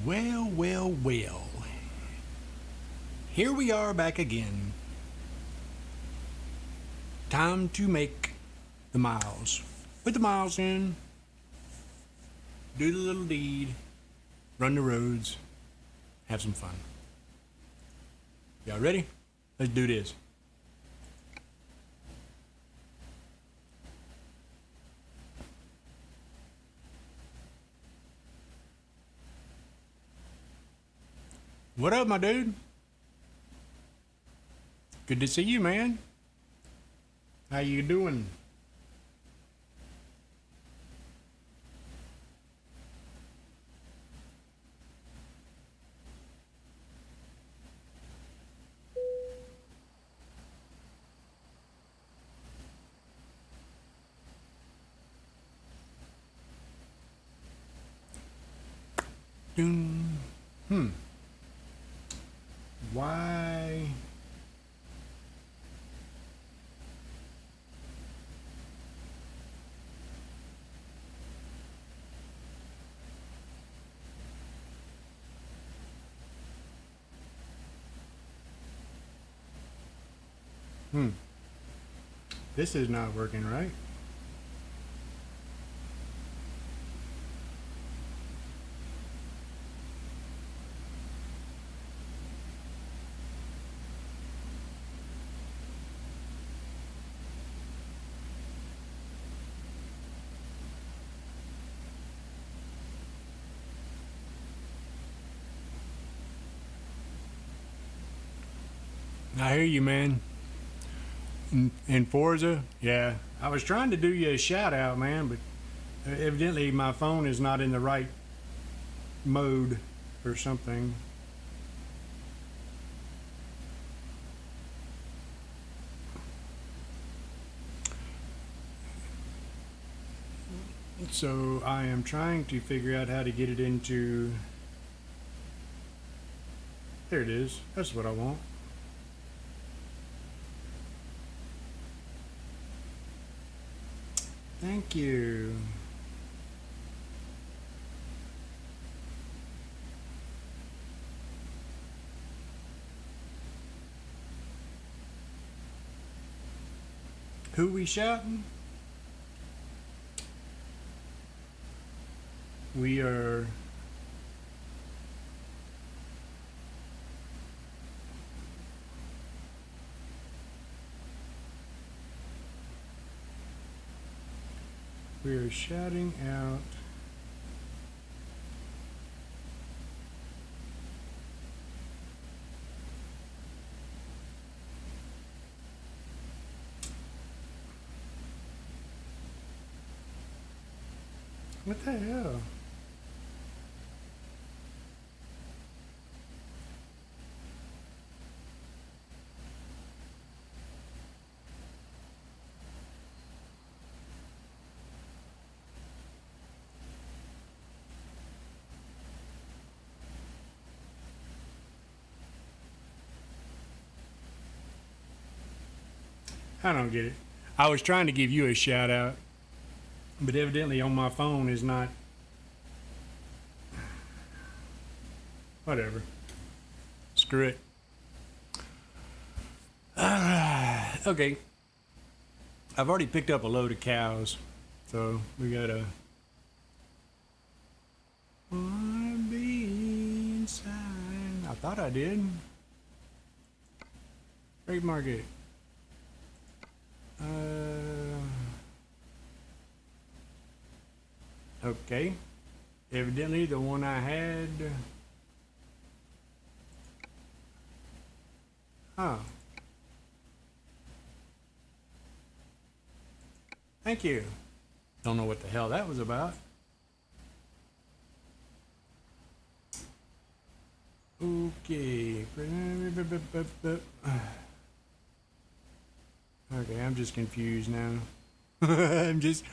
Well, well, well. Here we are back again. Time to make the miles. Put the miles in. Do the little deed. Run the roads. Have some fun. Y'all ready? Let's do this. What up, my dude? Good to see you, man. How you doing? Doom. Why? This is not working right. I hear you, man. In Forza, yeah. I was trying to do you a shout out, man, but evidently my phone is not in the right mode or something. So I am trying to figure out how to get it into. There it is. That's what I want. Thank you. Who we shouting? We are shouting out what the hell? I don't get it. I was trying to give you a shout out, but evidently on my phone is not. Whatever. Screw it. Alright. Okay. I've already picked up a load of cows, so we got a. Wanna be inside. I thought I did. Freight market. Okay. Evidently the one I had. Huh. Thank you. Don't know what the hell that was about. Okay. Okay, I'm just confused now. I'm just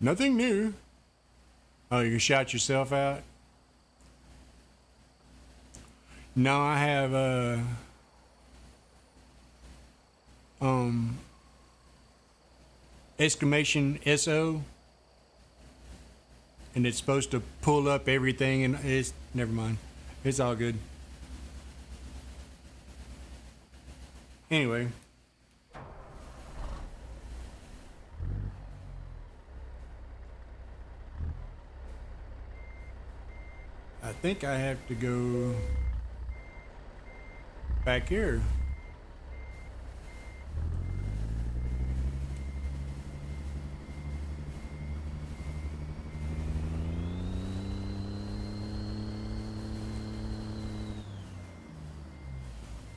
nothing new. Oh, you shout yourself out? No, I have exclamation SO, and it's supposed to pull up everything, and it's never mind. It's all good. Anyway. I think I have to go back here.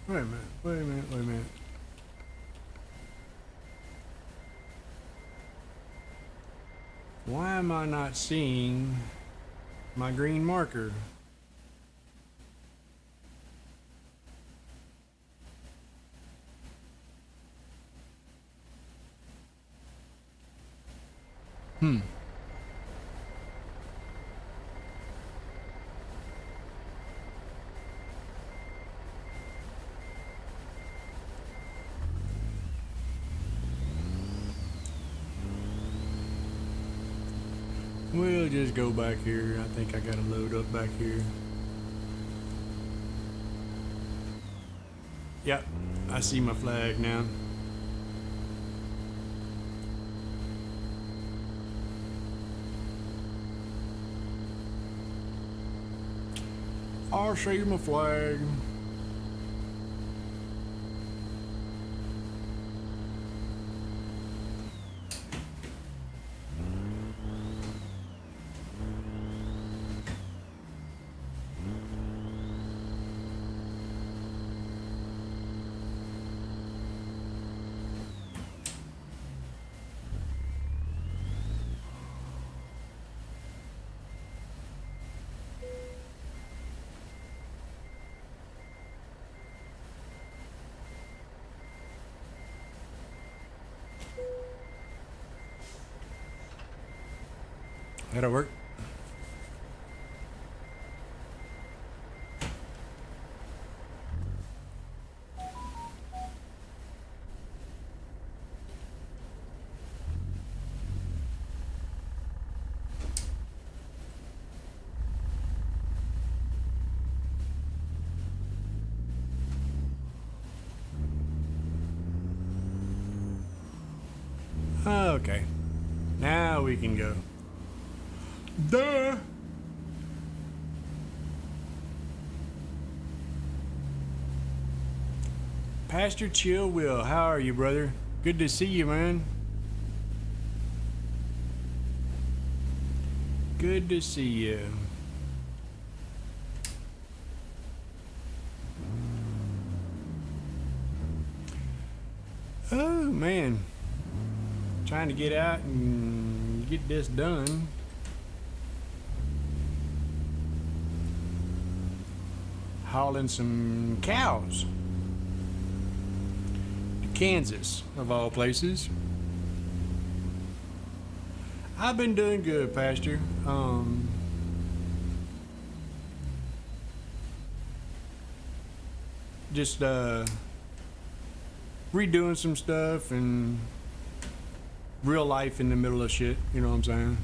Wait a minute, wait a minute, wait a minute. Why am I not seeing my green marker? We'll just go back here. I think I got to load up back here. Yep, I see my flag now. I'll see my flag. That'll work. Okay. Now we can go. Duh! Pastor Chill Will, how are you, brother? Good to see you, man. Good to see you. Oh, man. Trying to get out and get this done. Hauling some cows to Kansas, of all places. I've been doing good, Pastor. Just redoing some stuff and real life in the middle of shit, you know what I'm saying?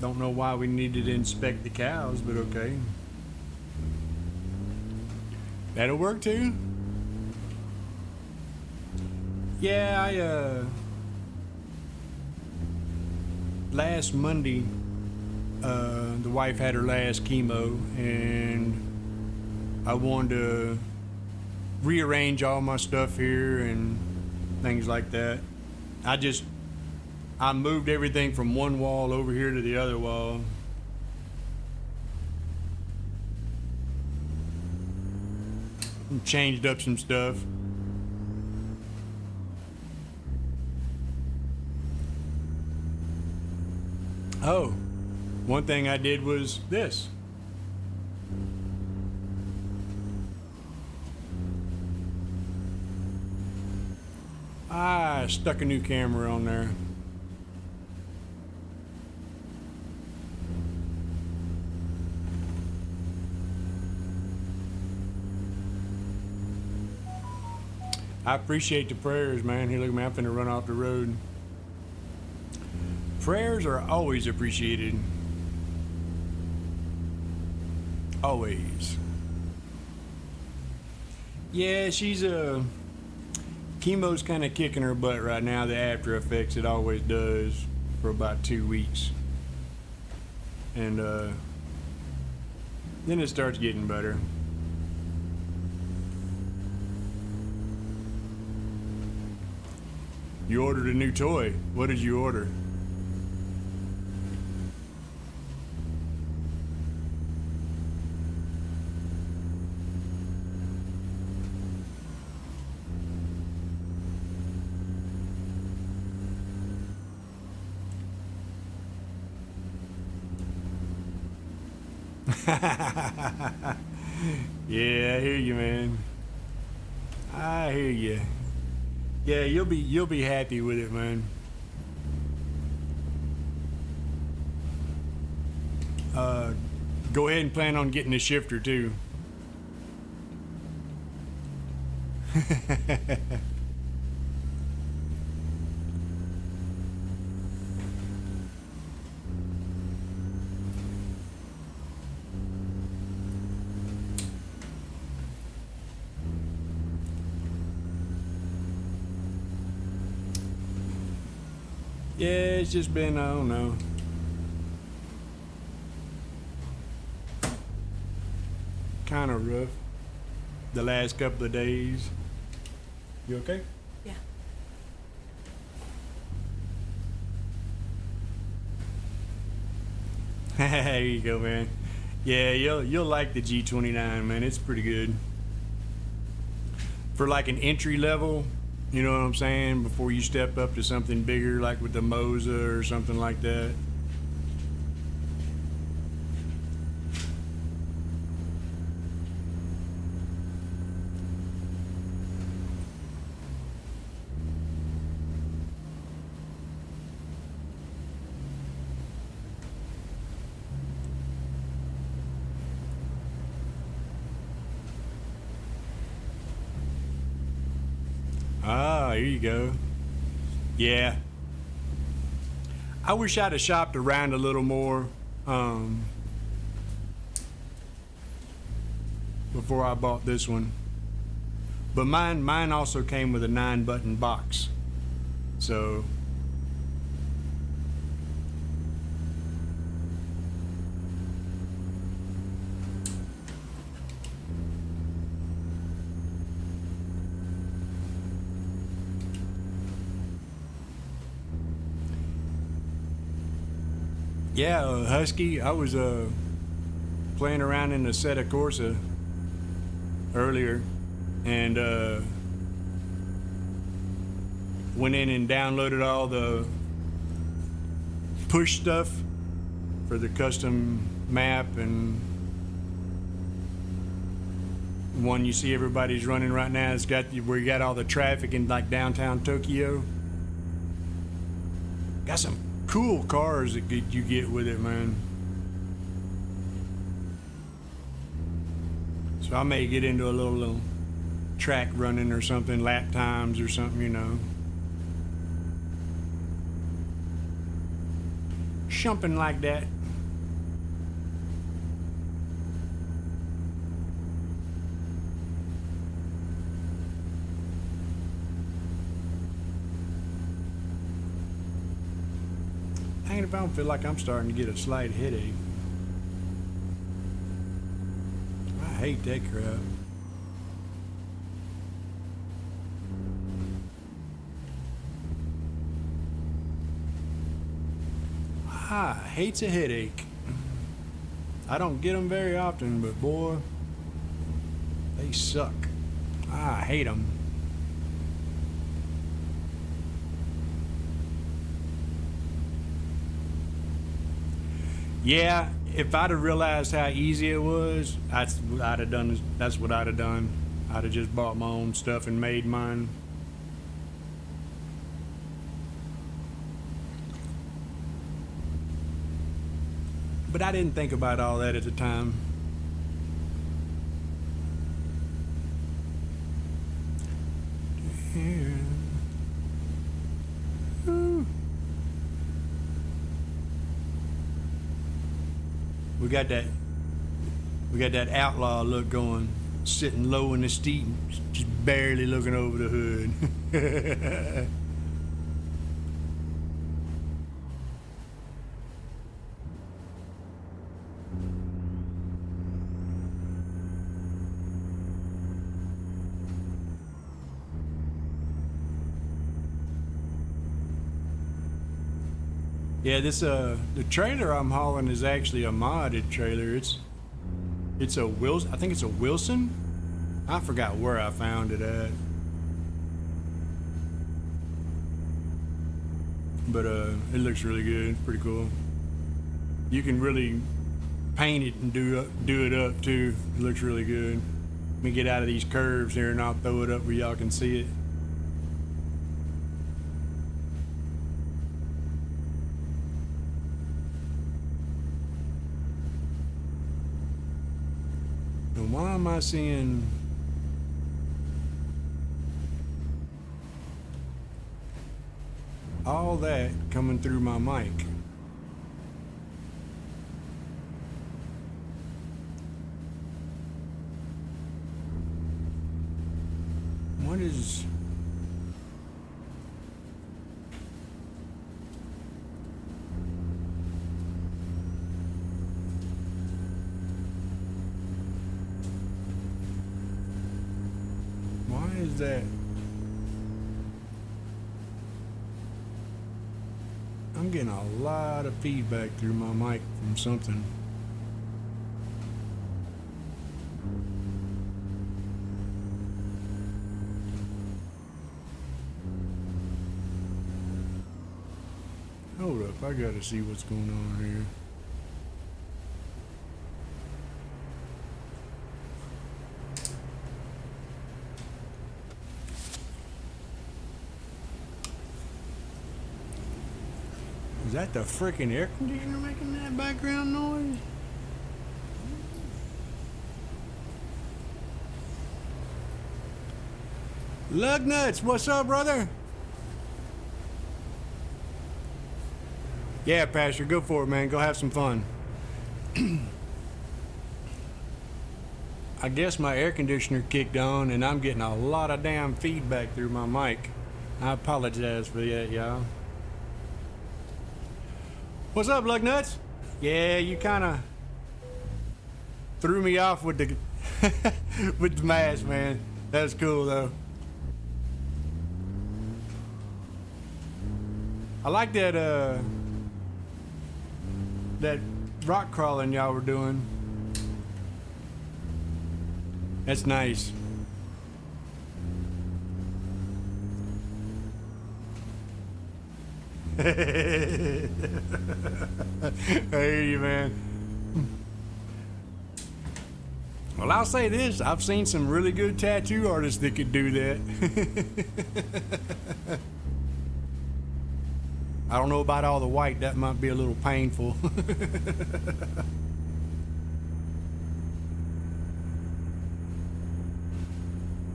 Don't know why we needed to inspect the cows, but okay. That'll work too. Yeah, last Monday, the wife had her last chemo, and I wanted to rearrange all my stuff here and things like that. I moved everything from one wall over here to the other wall. And changed up some stuff. Oh, one thing I did was this. I stuck a new camera on there. I appreciate the prayers, man. Here, look at me. I'm finna run off the road. Prayers are always appreciated. Always. Yeah, she's chemo's kind of kicking her butt right now. The after effects, it always does for about 2 weeks, and then it starts getting better. You ordered a new toy. What did you order? Yeah, I hear you, man. I hear you. Yeah, you'll be happy with it, man. Go ahead and plan on getting a shifter too. Yeah, it's just been, I don't know. Kind of rough the last couple of days. You okay? Yeah. There you go, man. Yeah, you'll like the G29, man. It's pretty good. For like an entry level, you know what I'm saying? Before you step up to something bigger, like with the Moza or something like that. Ah, here you go. Yeah. I wish I'd have shopped around a little more before I bought this one. But mine also came with a 9-button box. So yeah, Husky, I was playing around in the Seta Corsa earlier, and went in and downloaded all the push stuff for the custom map, and one you see everybody's running right now. It's got where you got all the traffic in like downtown Tokyo. Got some cool cars that you get with it, man. So I may get into a little track running or something, lap times or something, you know. Something like that. Hanging if I don't feel like I'm starting to get a slight headache. I hate that crap. I hates a headache. I don't get them very often, but boy, they suck. I hate them. Yeah, if I'd have realized how easy it was, I'd have done. That's what I'd have done. I'd have just bought my own stuff and made mine. But I didn't think about all that at the time. got that outlaw look going, sitting low in the seat, just barely looking over the hood. Yeah, the trailer I'm hauling is actually a modded trailer. It's a Wilson. I think it's a Wilson. I forgot where I found it at. But it looks really good. It's pretty cool. You can really paint it and do it up too. It looks really good. Let me get out of these curves here and I'll throw it up where y'all can see it. And why am I seeing all that coming through my mic? What is... Why is that? I'm getting a lot of feedback through my mic from something. Hold up, I gotta see what's going on here. Is that the freaking air conditioner making that background noise? Lug Nuts, what's up, brother? Yeah, Pastor, go for it, man. Go have some fun. I guess my air conditioner kicked on and I'm getting a lot of damn feedback through my mic. I apologize for that, y'all. What's up, Lug Nuts? Yeah, you kind of threw me off with the with the mask, man. That's cool, though. I like that that rock crawling y'all were doing. That's nice. I hear you, man. Well, I'll say this. I've seen some really good tattoo artists that could do that. I don't know about all the white. That might be a little painful.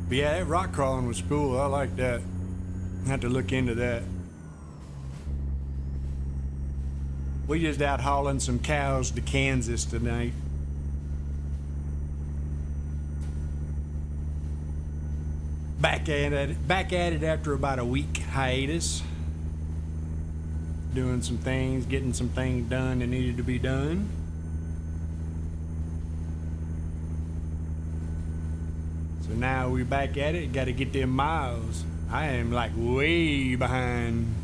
But yeah, that rock crawling was cool. I like that. I have to look into that. We just out hauling some cows to Kansas tonight. Back at it after about a week hiatus. Doing some things, getting some things done that needed to be done. So now we back at it. Got to get them miles. I am like way behind.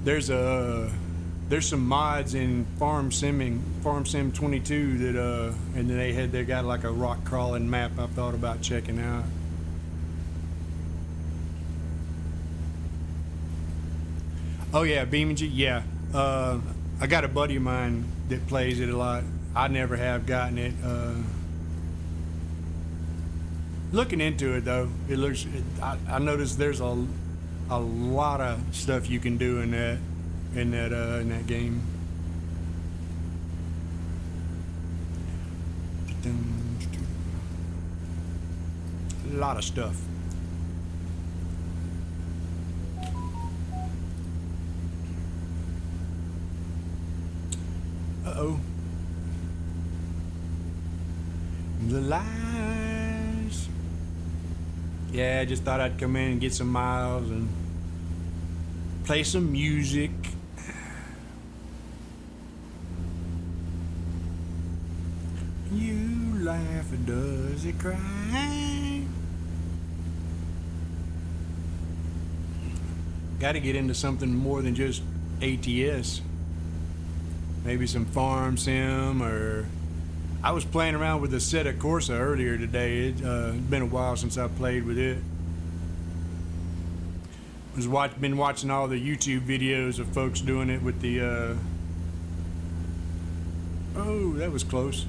There's some mods in Farm Sim 22 that and then they got like a rock crawling map I've thought about checking out. Oh yeah, BeamNG, yeah. I got a buddy of mine that plays it a lot. I never have gotten it. Looking into it though, it looks. I noticed there's a lot of stuff you can do in that game. A lot of stuff. Uh-oh. The lies. Yeah, I just thought I'd come in and get some miles and play some music. You laugh, does it cry? Got to get into something more than just ATS. Maybe some farm sim, or I was playing around with the Assetto Corsa earlier today. It's been a while since I played with it. Been watching all the YouTube videos of folks doing it with the oh, that was close.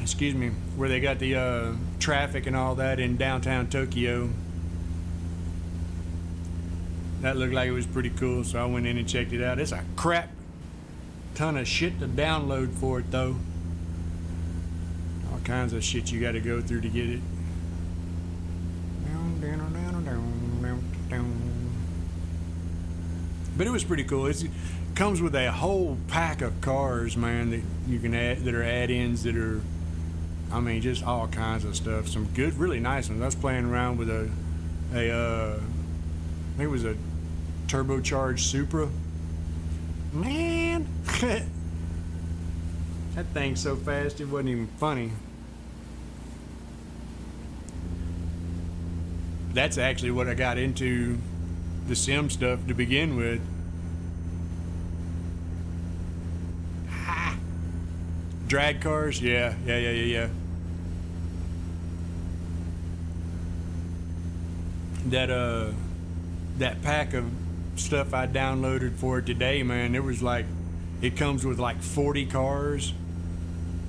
Excuse me. Where they got the traffic and all that in downtown Tokyo. That looked like it was pretty cool, so I went in and checked it out. It's a crap ton of shit to download for it, though. All kinds of shit you got to go through to get it. But it was pretty cool. It comes with a whole pack of cars, man, that you can add, that are add-ins, that are, I mean, just all kinds of stuff. Some good, really nice ones. I was playing around with I think it was a turbocharged Supra. Man, that thing's so fast it wasn't even funny. That's actually what I got into the sim stuff to begin with. Drag cars, yeah. That pack of stuff I downloaded for it today, man, it was like, it comes with like 40 cars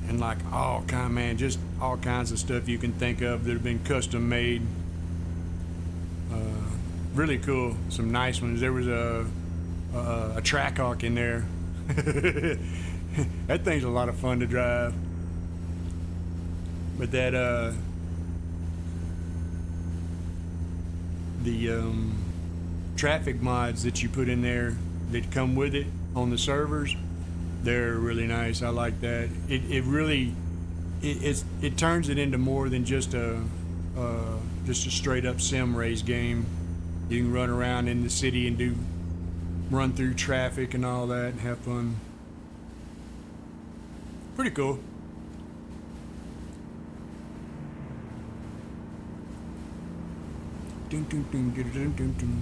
and like just all kinds of stuff you can think of that have been custom made. Really cool. Some nice ones. There was a Trackhawk in there. That thing's a lot of fun to drive. But that the traffic mods that you put in there that come with it on the servers, they're really nice. I like that. It really it turns it into more than just a straight up sim race game. You can run around in the city and run through traffic and all that and have fun. Pretty cool. Dun, dun, dun, dun, dun, dun, dun.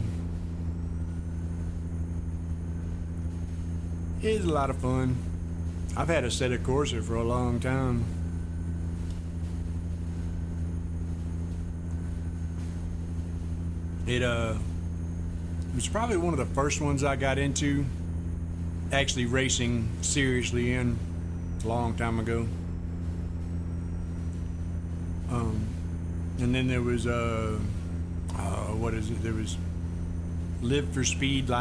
It's a lot of fun. I've had a Assetto Corsa for a long time. It was probably one of the first ones I got into actually racing seriously in a long time ago. And then there was what is it? There was Live for Speed.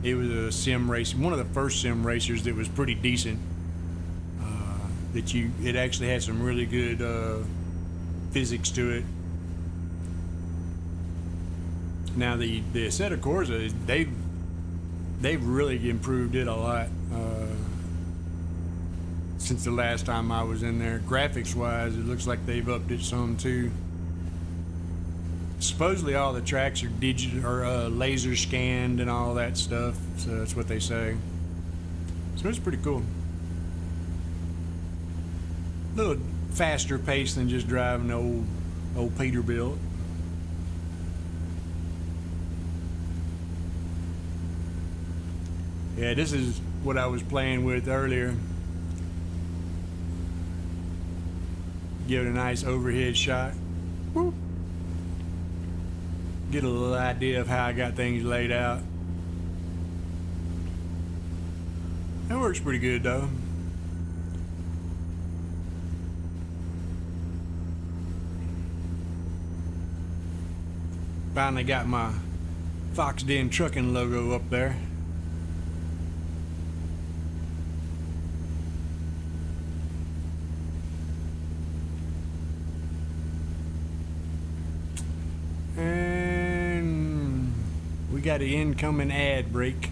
It was a sim racing, one of the first sim racers that was pretty decent. It actually had some really good physics to it. Now the Assetto Corsa, they've really improved it a lot since the last time I was in there. Graphics wise, it looks like they've upped it some too. Supposedly all the tracks are digital or laser scanned and all that stuff, so that's what they say. So it's pretty cool. A little faster pace than just driving the old Peterbilt. Yeah, this is what I was playing with earlier. Give it a nice overhead shot. Whoop. Get a little idea of how I got things laid out. That works pretty good though. Finally got my Fox Den Trucking logo up there. got an incoming ad break.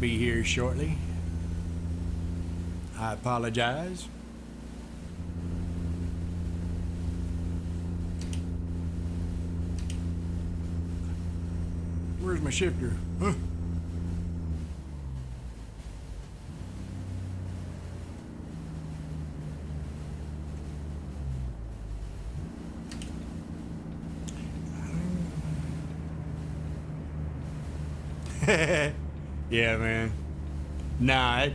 Be here shortly. I apologize. Where's my shifter? Huh? Yeah, man. Nah,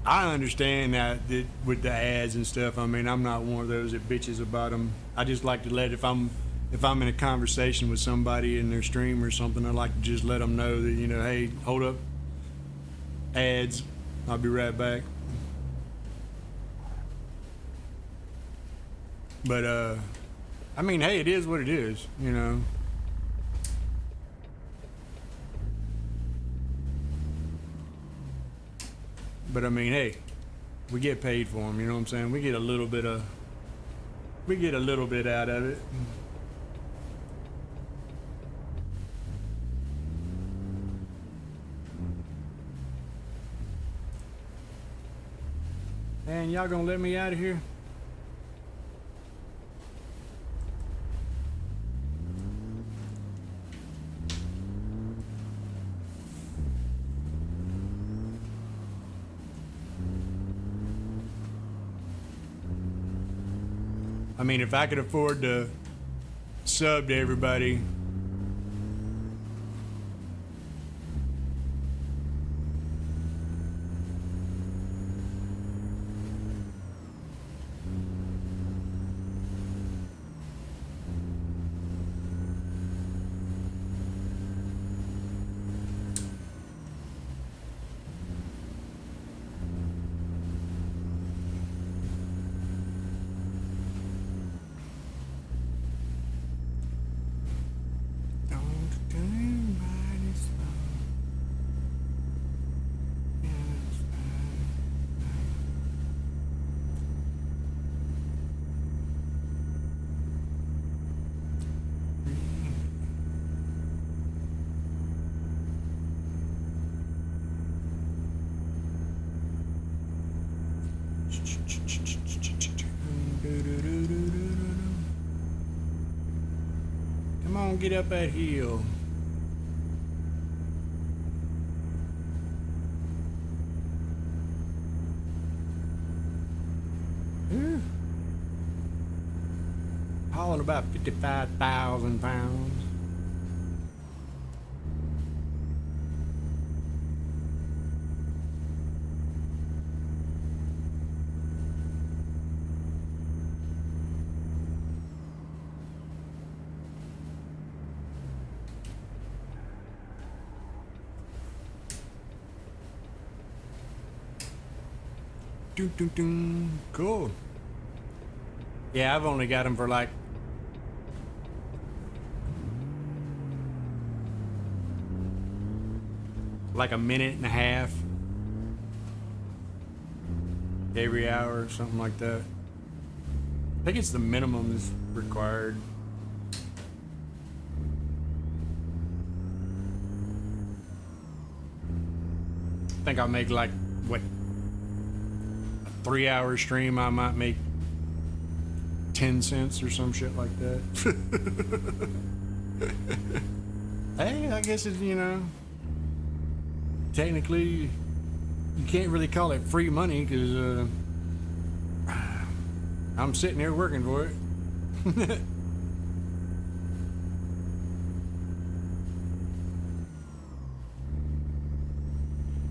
I understand that with the ads and stuff. I mean, I'm not one of those that bitches about them. I just like to let if I'm in a conversation with somebody in their stream or something, I like to just let them know that, you know, hey, hold up, ads. I'll be right back. But I mean, hey, it is what it is, you know. But I mean, hey, we get paid for them, you know what I'm saying? We get a little bit out of it. Man, y'all gonna let me out of here? I mean, if I could afford to sub to everybody, come on, get up that hill. Hauling about 55,000 pounds. Dun, dun, dun. Cool. Yeah, I've only got them for like a minute and a half every hour or something like that. I think it's the minimum that's required. I think I'll make like, what, a 3-hour stream, I might make 10 cents or some shit like that. Hey, I guess it's, you know, technically you can't really call it free money because I'm sitting here working for it.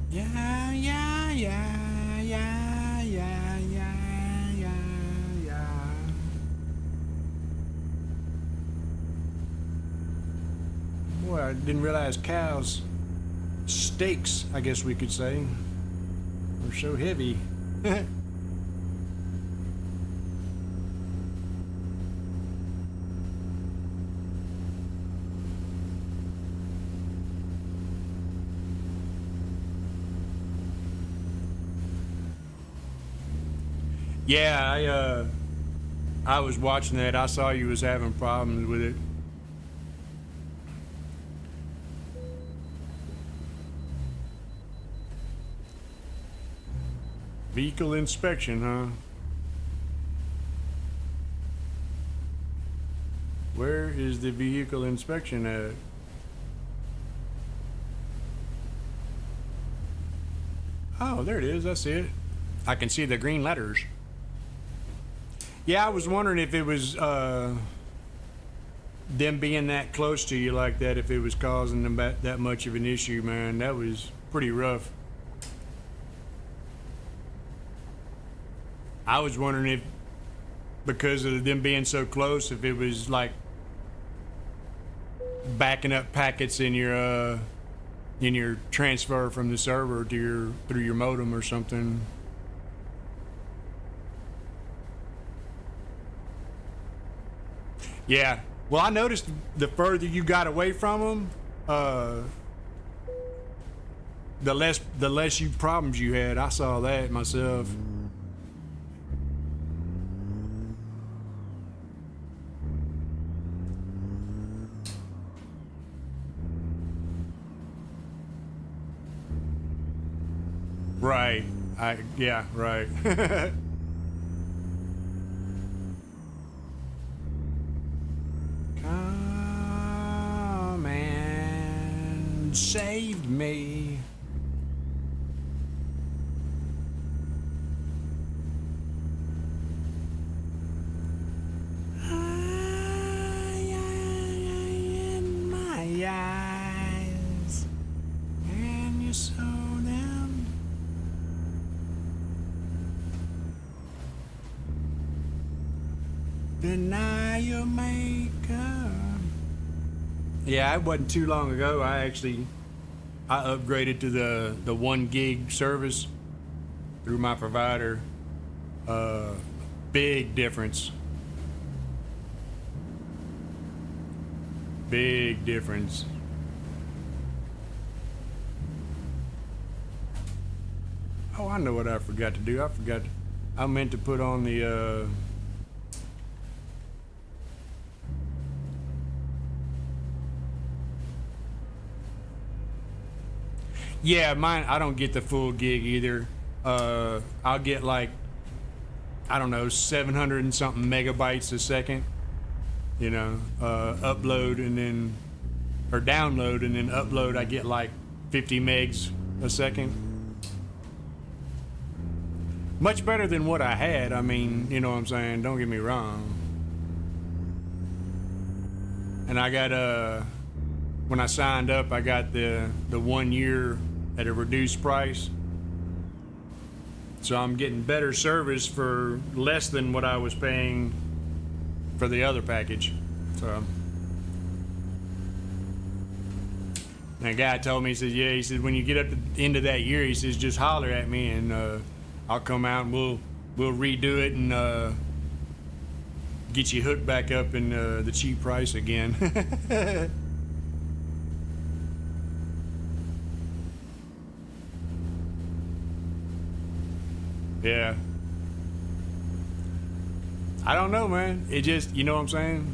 Yeah, yeah, yeah, yeah, yeah, yeah, yeah, yeah. Boy, I didn't realize cows' steaks, I guess we could say, are so heavy. Yeah, I was watching that. I saw you was having problems with it. Vehicle inspection, huh? Where is the vehicle inspection at? Oh, there it is. I see it. I can see the green letters. Yeah, I was wondering if it was them being that close to you like that, if it was causing them that much of an issue, man. That was pretty rough. I was wondering if, because of them being so close, if it was like backing up packets in your transfer from the server to your through your modem or something. Yeah. Well, I noticed the further you got away from them, the less you problems you had. I saw that myself. Right. Yeah, right. Come and save me. In my eyes, and you saw them. Deny your maker. Yeah, it wasn't too long ago. I upgraded to the 1 gig service through my provider. Big difference. Big difference. Oh, I know what I forgot to do. I meant to put on the yeah, mine, I don't get the full gig either. I'll get like, I don't know, 700 and something megabytes a second, upload and then, or download and then upload, I get like 50 megs a second. Much better than what I had. I mean, you know what I'm saying? Don't get me wrong. And I got, when I signed up, I got the 1 year at a reduced price. So I'm getting better service for less than what I was paying for the other package. So and a guy told me, he said, when you get up to the end of that year, he says, just holler at me and I'll come out and we'll redo it and get you hooked back up in the cheap price again. Yeah. I don't know, man. It just, you know what I'm saying?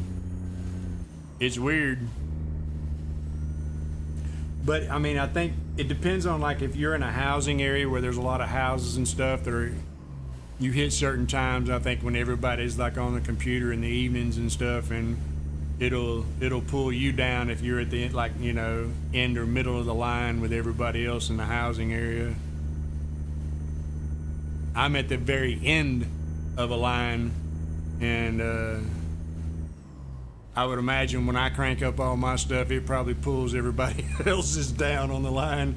It's weird. But, I mean, I think it depends on, like, if you're in a housing area where there's a lot of houses and stuff that are, you hit certain times, I think, when everybody's, like, on the computer in the evenings and stuff, and it'll pull you down if you're at the, like, end or middle of the line with everybody else in the housing area. I'm at the very end of a line, and I would imagine when I crank up all my stuff, it probably pulls everybody else's down on the line.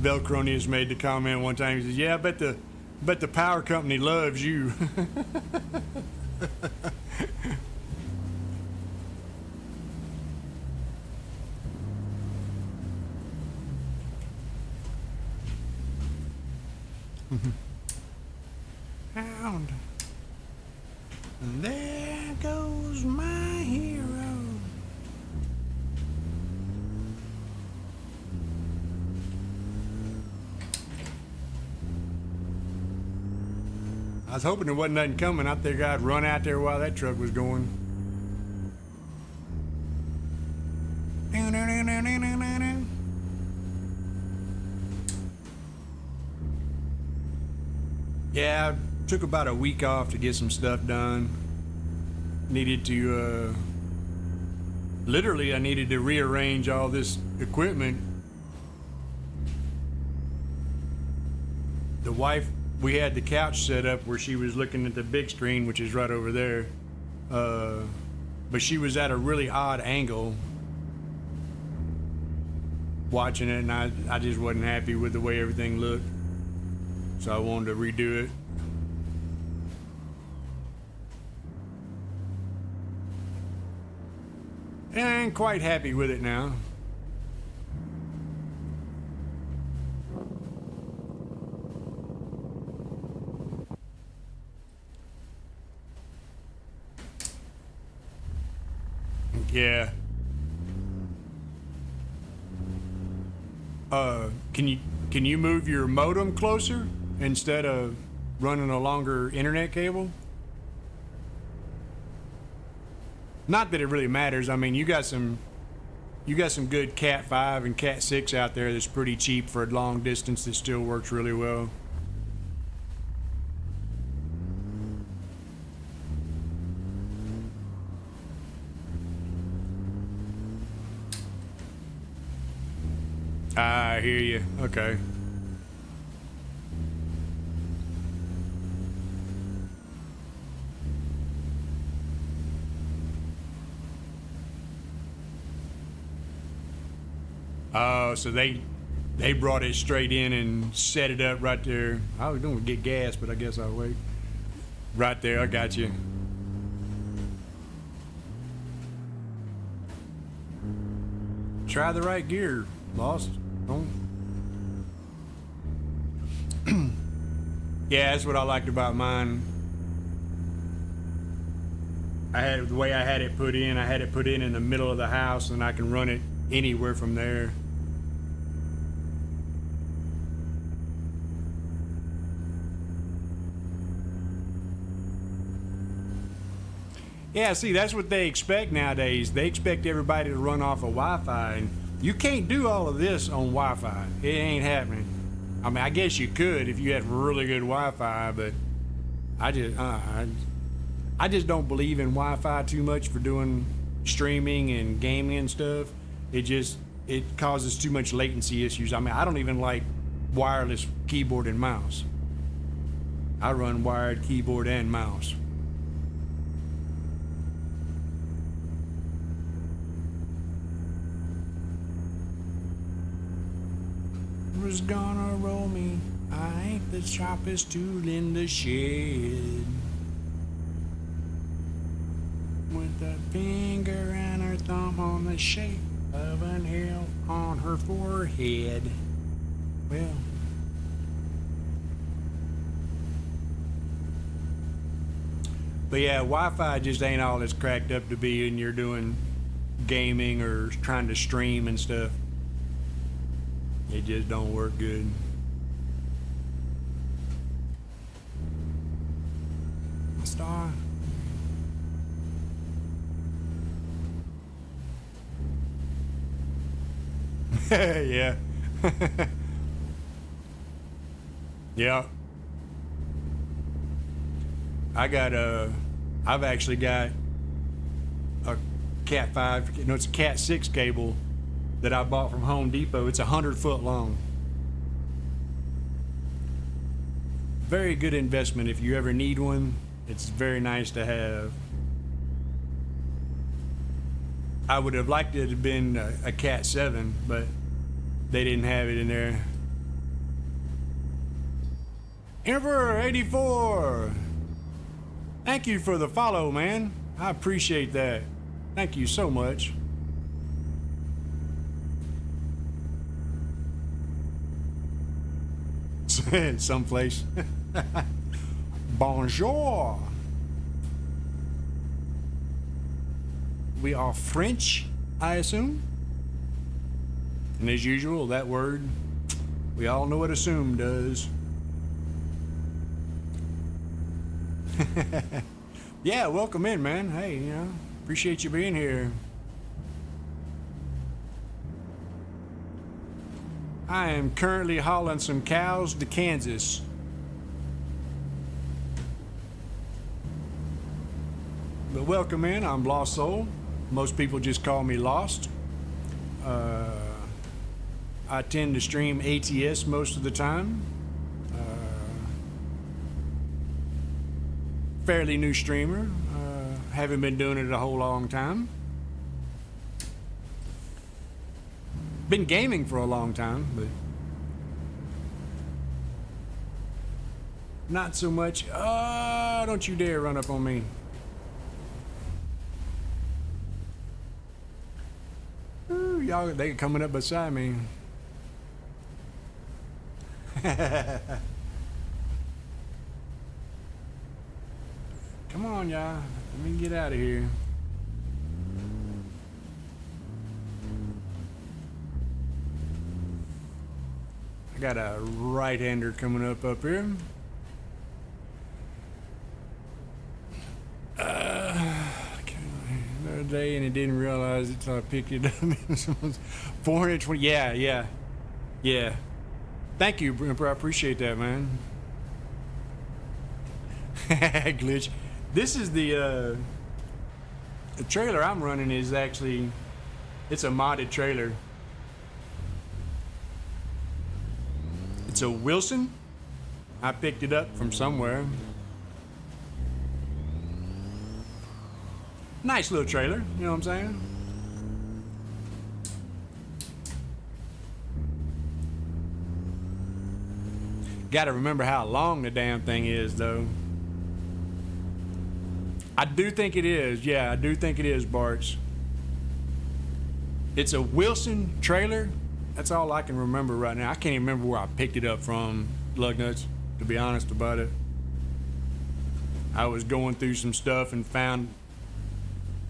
Velcronius made the comment one time. He says, "Yeah, I bet the power company loves you." Hound. And there goes my hero. was hoping there wasn't nothing coming. I think I'd run out there while that truck was going. Yeah, I took about a week off to get some stuff done. Needed to, literally, I needed to rearrange all this equipment. The wife, we had the couch set up where she was looking at the big screen, which is right over there. But she was at a really odd angle watching it, and I just wasn't happy with the way everything looked. So I wanted to redo it. And I ain't quite happy with it now. Yeah. Can you move your modem closer instead of running a longer internet cable? Not that it really matters. I mean, you got some good Cat 5 and Cat 6 out there that's pretty cheap for a long distance that still works really well. I hear you. Okay. Oh, so they brought it straight in and set it up right there. I was going to get gas, but I guess I'll wait. Right there, I got you. Try the right gear, Lost. Yeah, that's what I liked about mine. I had the way I had it put in. I had it put in the middle of the house, and I can run it anywhere from there. Yeah, see, that's what they expect nowadays. They expect everybody to run off of Wi-Fi, and you can't do all of this on Wi-Fi. It ain't happening. I mean, I guess you could if you had really good Wi-Fi, but I just don't believe in Wi-Fi too much for doing streaming and gaming and stuff. It causes too much latency issues. I mean, I don't even like wireless keyboard and mouse. I run wired keyboard and mouse. Was gonna roll me. I ain't the sharpest tool in the shed. With a finger and her thumb on the shape of an L on her forehead. Well, but yeah, Wi-Fi just ain't all it's cracked up to be when you're doing gaming or trying to stream and stuff. It just don't work good. Star. Yeah. Yeah. I've actually got a Cat 5, no, it's a Cat 6 cable that I bought from Home Depot. It's 100 foot long. Very good investment if you ever need one. It's very nice to have. I would have liked it to have been a Cat 7, but they didn't have it in there. Emperor 84. Thank you for the follow, man. I appreciate that. Thank you so much. Someplace. Bonjour. We are French, I assume. And as usual, that word, we all know what assume does. Yeah, welcome in, man. Hey, appreciate you being here. I am currently hauling some cows to Kansas. But welcome in. I'm Lost Soul. Most people just call me Lost. I tend to stream ATS most of the time. Fairly new streamer. Haven't been doing it a whole long time. Been gaming for a long time, but not so much. Don't you dare run up on me. Ooh, y'all, they coming up beside me. Come on, y'all. Let me get out of here. I got a right-hander coming up here. Another day, and I didn't realize it until I picked it up. 420. Yeah. Thank you, Brimper. I appreciate that, man. Glitch. This is the trailer I'm running is actually, it's a modded trailer. It's a Wilson. I picked it up from somewhere. Nice little trailer, you know what I'm saying? Gotta remember how long the damn thing is, though. I do think it is. Yeah, I do think it is, Barts. It's a Wilson trailer. That's all I can remember right now. I can't even remember where I picked it up from, Lugnuts, to be honest about it. I was going through some stuff and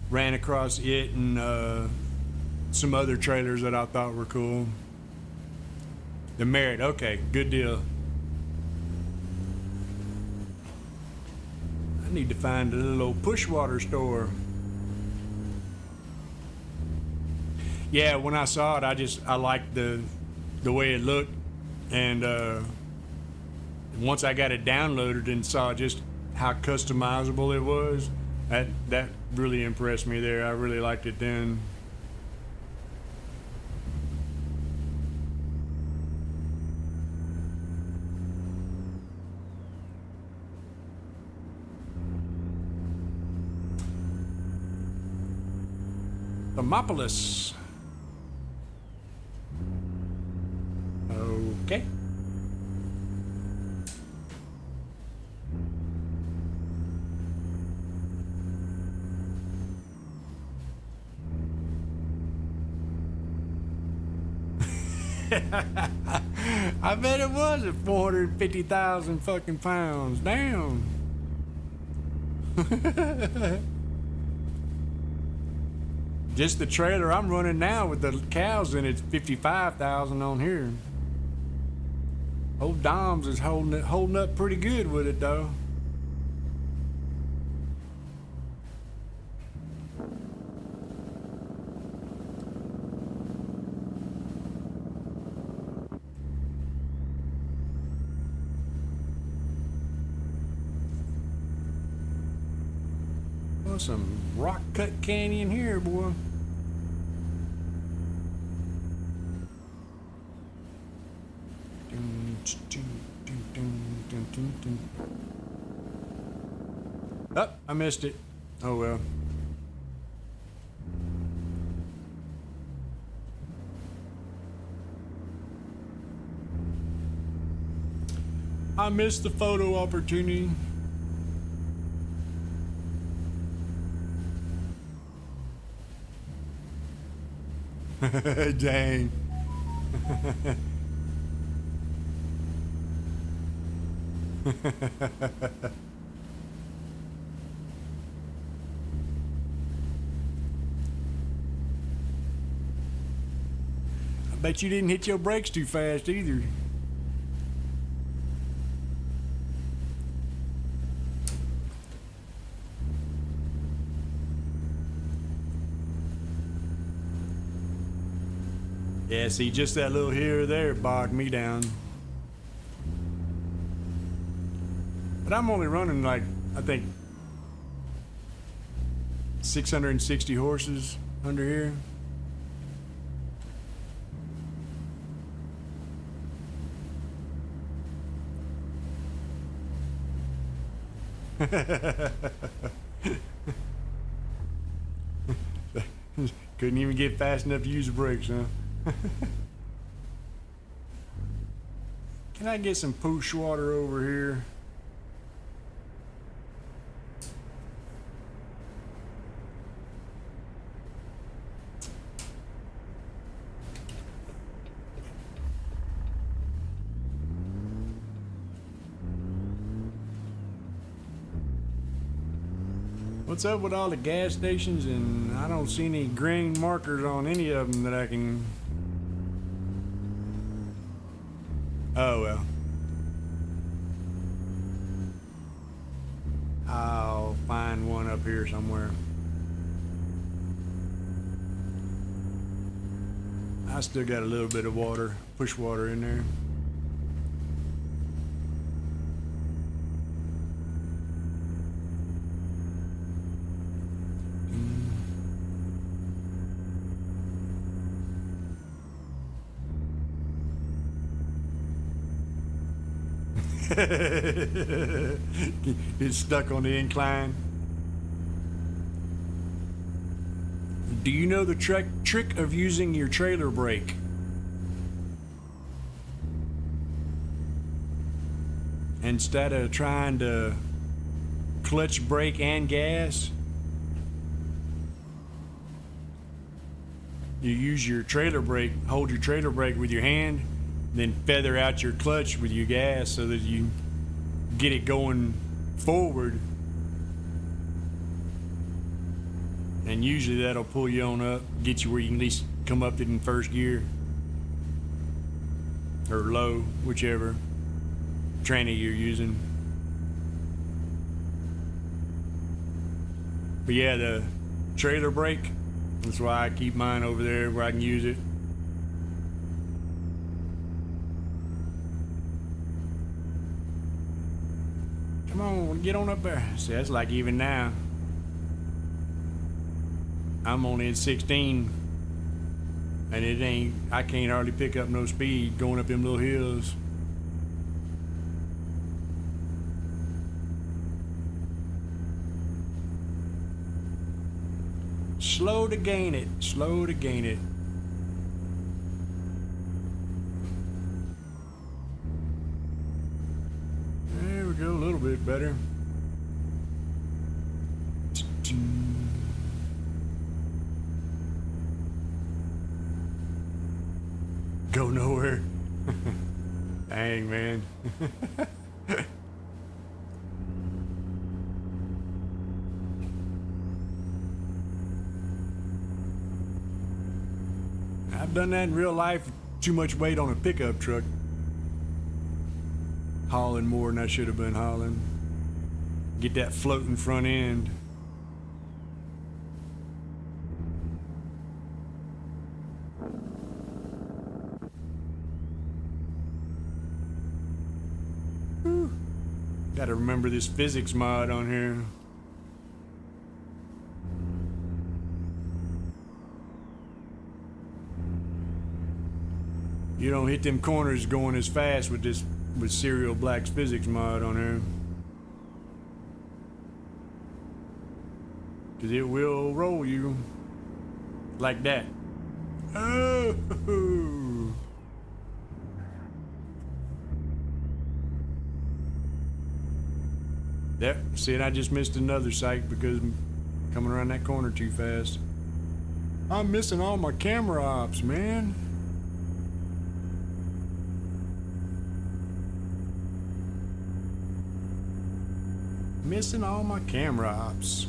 ran across it and some other trailers that I thought were cool. The Merit, okay, good deal. I need to find a little old push water store. Yeah, when I saw it, I liked the way it looked, and once I got it downloaded and saw just how customizable it was, that really impressed me there. I really liked it then. Thermopolis. Okay. I bet it was at 450,000 fucking pounds. Damn. Just the trailer I'm running now with the cows in it's 55,000 on here. Old Dom's is holding up pretty good with it though. Oh, some rock cut canyon here, boy. Oh, I missed it. Oh well. I missed the photo opportunity. Dang. I bet you didn't hit your brakes too fast either. Yeah, see, just that little here or there bogged me down. But I'm only running like, I think, 660 horses under here. Couldn't even get fast enough to use the brakes, huh? Can I get some push water over here? What's up with all the gas stations? And I don't see any green markers on any of them that I can... Oh well. I'll find one up here somewhere. I still got a little bit of water, push water in there. It's stuck on the incline. Do you know the trick of using your trailer brake? Instead of trying to clutch brake and gas, you use your trailer brake, hold your trailer brake with your hand, then feather out your clutch with your gas so that you get it going forward. And usually that'll pull you on up, get you where you can at least come up in first gear. Or low, whichever tranny you're using. But yeah, the trailer brake, that's why I keep mine over there where I can use it. Come on, get on up there. See, that's like even now. I'm only at 16. And it ain't, I can't hardly pick up no speed going up them little hills. Slow to gain it, slow to gain it. There we go, a little bit better. Go nowhere. Dang, man. I've done that in real life. Too much weight on a pickup truck. Hauling more than I should have been hauling. Get that floating front end. Whew. Gotta remember this physics mod on here. You don't hit them corners going as fast with this, with Serial Black's physics mod on here. Cause it will roll you like that. Oh! Yep, see, I just missed another sight because I'm coming around that corner too fast. I'm missing all my camera ops, man. Missing all my camera ops.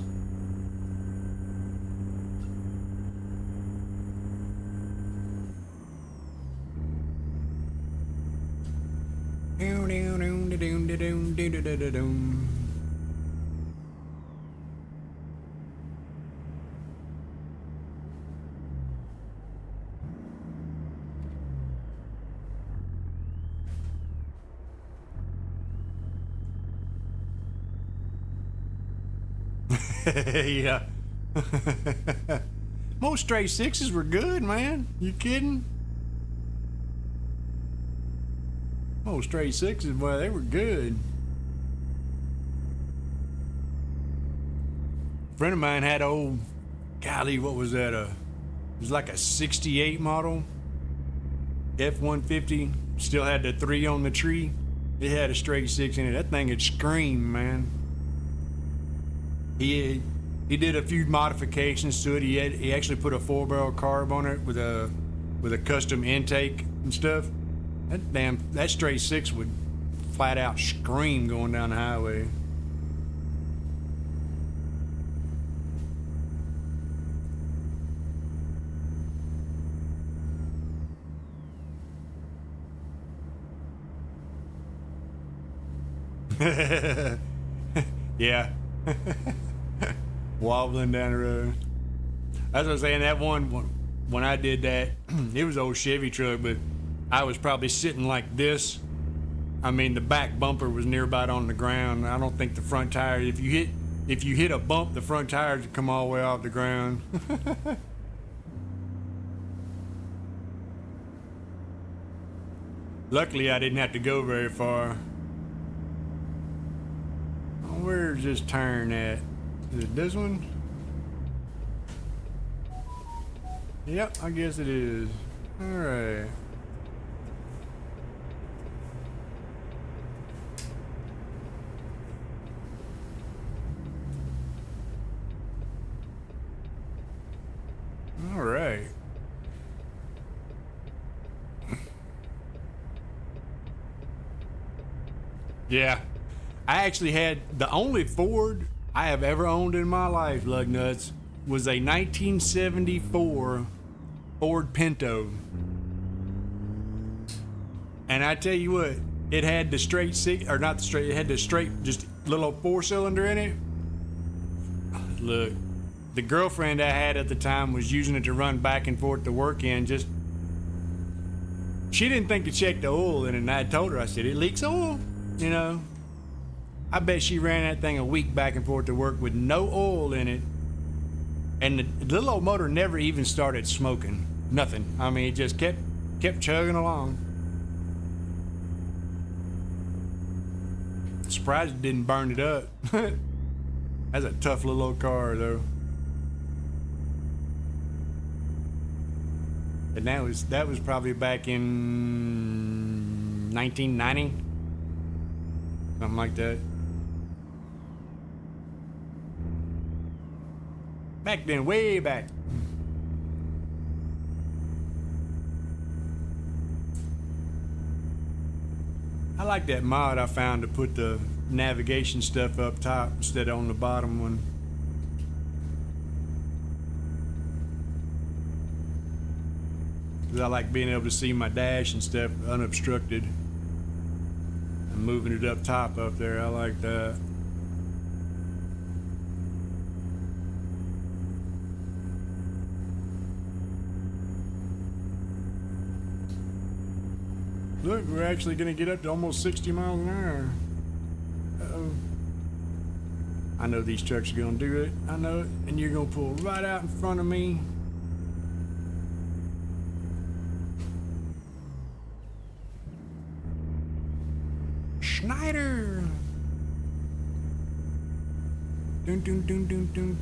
Yeah. Most straight sixes were good, man. You kidding? Most straight sixes, boy, they were good. A friend of mine had old, golly, what was that? It was like a 68 model F-150. Still had the 3 on the tree. It had a straight 6 in it. That thing had screamed, man. He did a few modifications to it. He actually put a 4-barrel carb on it with a custom intake and stuff. That straight 6 would flat out scream going down the highway. Yeah. Wobbling down the road. That's what I was saying. That one, when I did that, it was an old Chevy truck, but I was probably sitting like this. I mean, the back bumper was near about on the ground. I don't think the front tire, if you hit a bump, the front tires would come all the way off the ground. Luckily, I didn't have to go very far. Where's this turn at? Is it this one? Yep, I guess it is. Alright. Alright. Yeah. I actually had the only Ford I have ever owned in my life, lug nuts, was a 1974 Ford Pinto. And I tell you what, it had the straight six, or not the straight, it had the straight, just little 4-cylinder in it. Look, the girlfriend I had at the time was using it to run back and forth to work in. Just, she didn't think to check the oil in it, and I told her, I said, it leaks oil, you know. I bet she ran that thing a week back and forth to work with no oil in it. And the little old motor never even started smoking. Nothing. I mean, it just kept chugging along. Surprised it didn't burn it up. That's a tough little old car, though. And that was probably back in 1990. Something like that. Back then, way back. I like that mod I found to put the navigation stuff up top instead of on the bottom one. Because I like being able to see my dash and stuff unobstructed. And moving it up top up there, I like that. Look, we're actually going to get up to almost 60 miles an hour. Uh-oh. I know these trucks are going to do it. I know it. And you're going to pull right out in front of me. Schneider! Dun dun dun dun dun.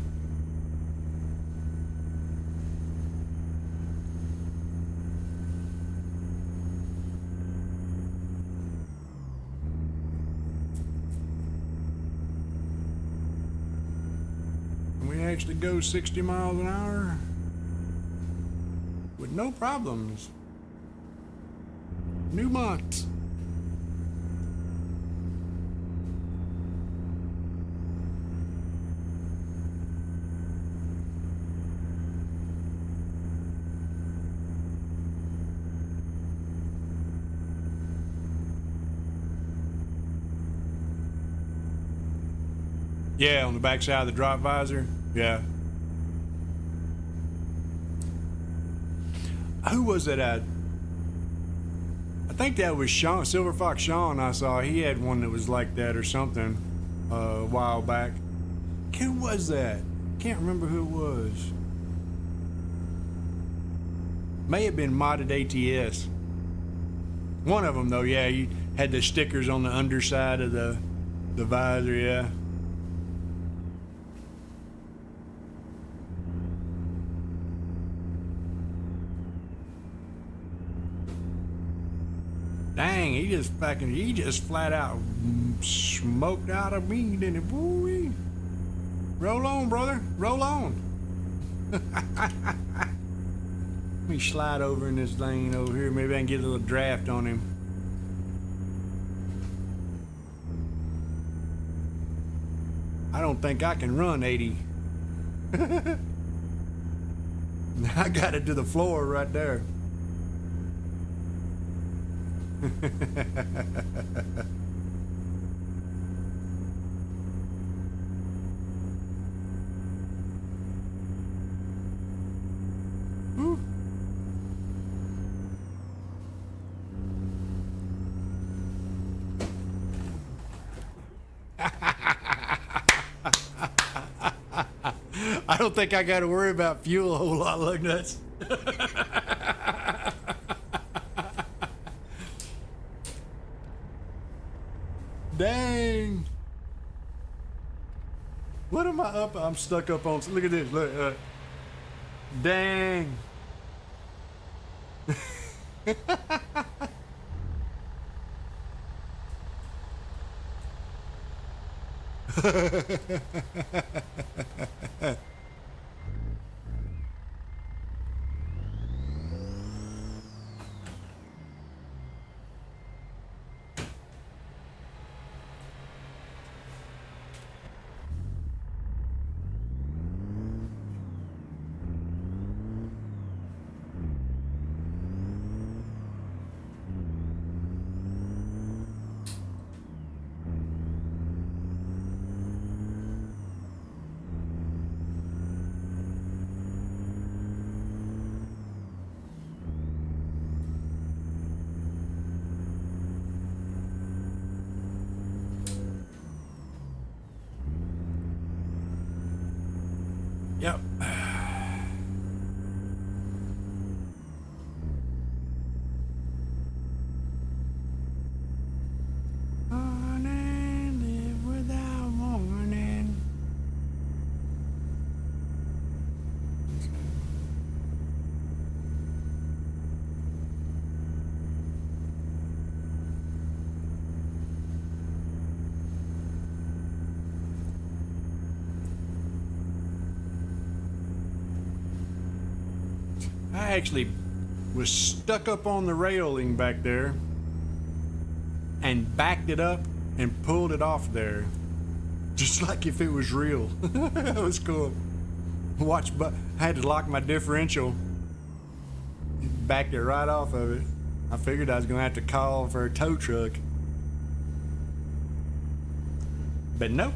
Actually go 60 miles an hour with no problems. Newmont. Yeah, on the back side of the drop visor. Yeah. Who was it? I think that was Sean, Silver Fox Sean. I saw he had one that was like that or something a while back. who was that? Can't remember who it was. May have been modded ATS. One of them though, yeah, you had the stickers on the underside of the visor, yeah. Dang, he just flat out smoked out of me, didn't he? Woo-wee. Roll on, brother, roll on. Let me slide over in this lane over here. Maybe I can get a little draft on him. I don't think I can run 80. I got it to the floor right there. I don't think I got to worry about fuel a whole lot like that. Dang. What am I up? I'm stuck up on. Look at this. Look. Dang. Yep. Morning, live without warning. I actually was stuck up on the railing back there and backed it up and pulled it off there, just like if it was real. That was cool. I had to lock my differential, backed it right off of it. I figured I was gonna have to call for a tow truck, but nope.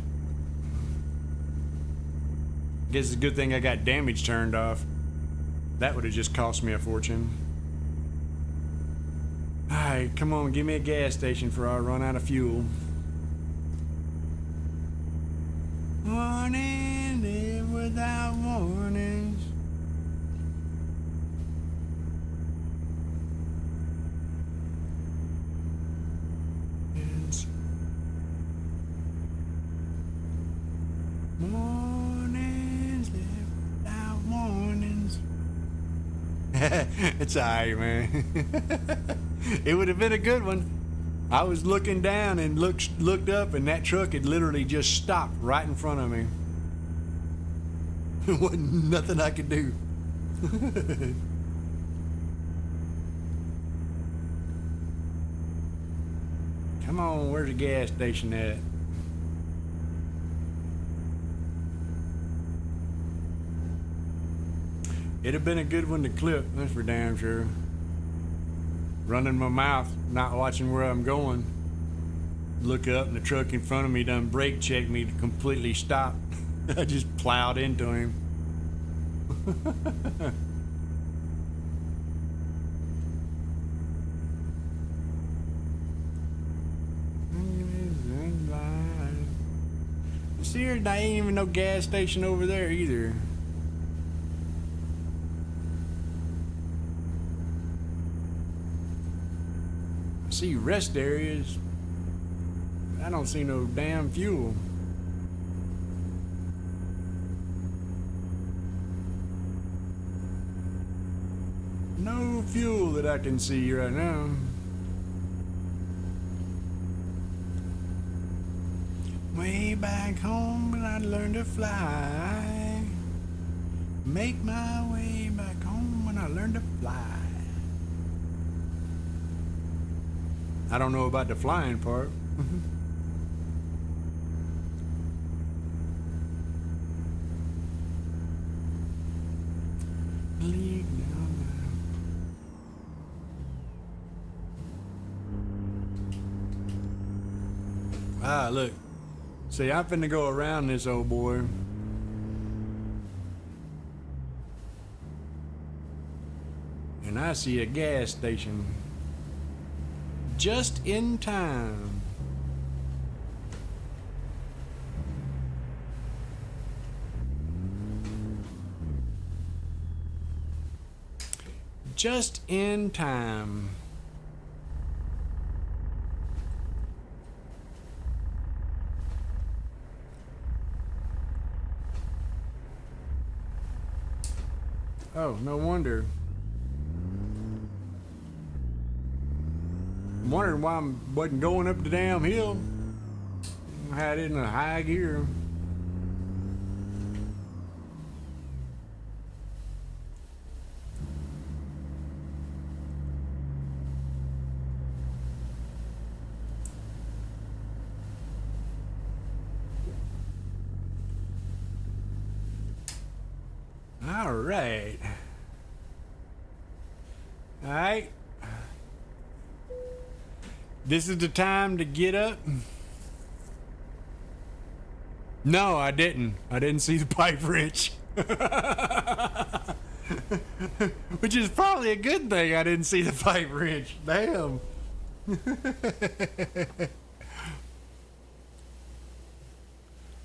Guess it's a good thing I got damage turned off. That would have just cost me a fortune. Alright, come on, give me a gas station before I run out of fuel. Morning, live without warnings. Mornings, live without warnings. It's alright, man. It would have been a good one. I was looking down and looked up, and that truck had literally just stopped right in front of me. There wasn't nothing I could do. Come on, where's the gas station at? It'd have been a good one to clip, that's for damn sure. Running my mouth, not watching where I'm going. Look up and the truck in front of me done brake checked me to completely stop. I just plowed into him. see her? There ain't even no gas station over there either. I see rest areas. I don't see no damn fuel. No fuel that I can see right now. Way back home when I learned to fly. Make my way back home when I learned to fly. I don't know about the flying part. Ah, look. See, I'm finna go around this old boy. And I see a gas station. Just in time. Just in time. Oh, no wonder. I'm wondering why I wasn't going up the damn hill. I had it in a high gear. All right. All right. This is the time to get up. No, I didn't. I didn't see the pipe wrench. Which is probably a good thing I didn't see the pipe wrench. Damn.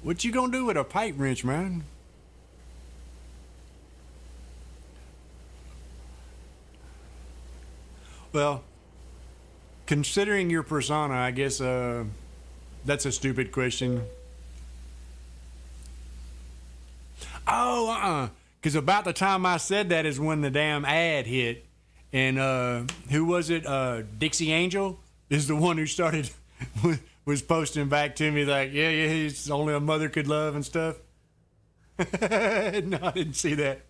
What you gonna do with a pipe wrench, man? Well, considering your persona, I guess that's a stupid question. Oh, because about the time I said that is when the damn ad hit. And who was it? Dixie Angel is the one who started, was posting back to me like, yeah, it's only a mother could love and stuff. No, I didn't see that.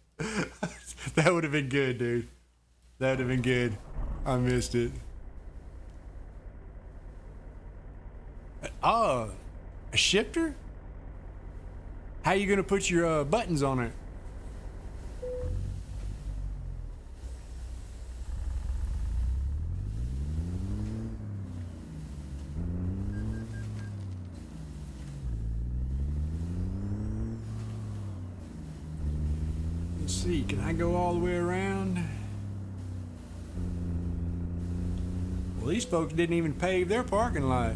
That would have been good, dude. That would have been good. I missed it. Oh, a shifter? How you gonna put your buttons on it? Let's see, can I go all the way around? Well, these folks didn't even pave their parking lot.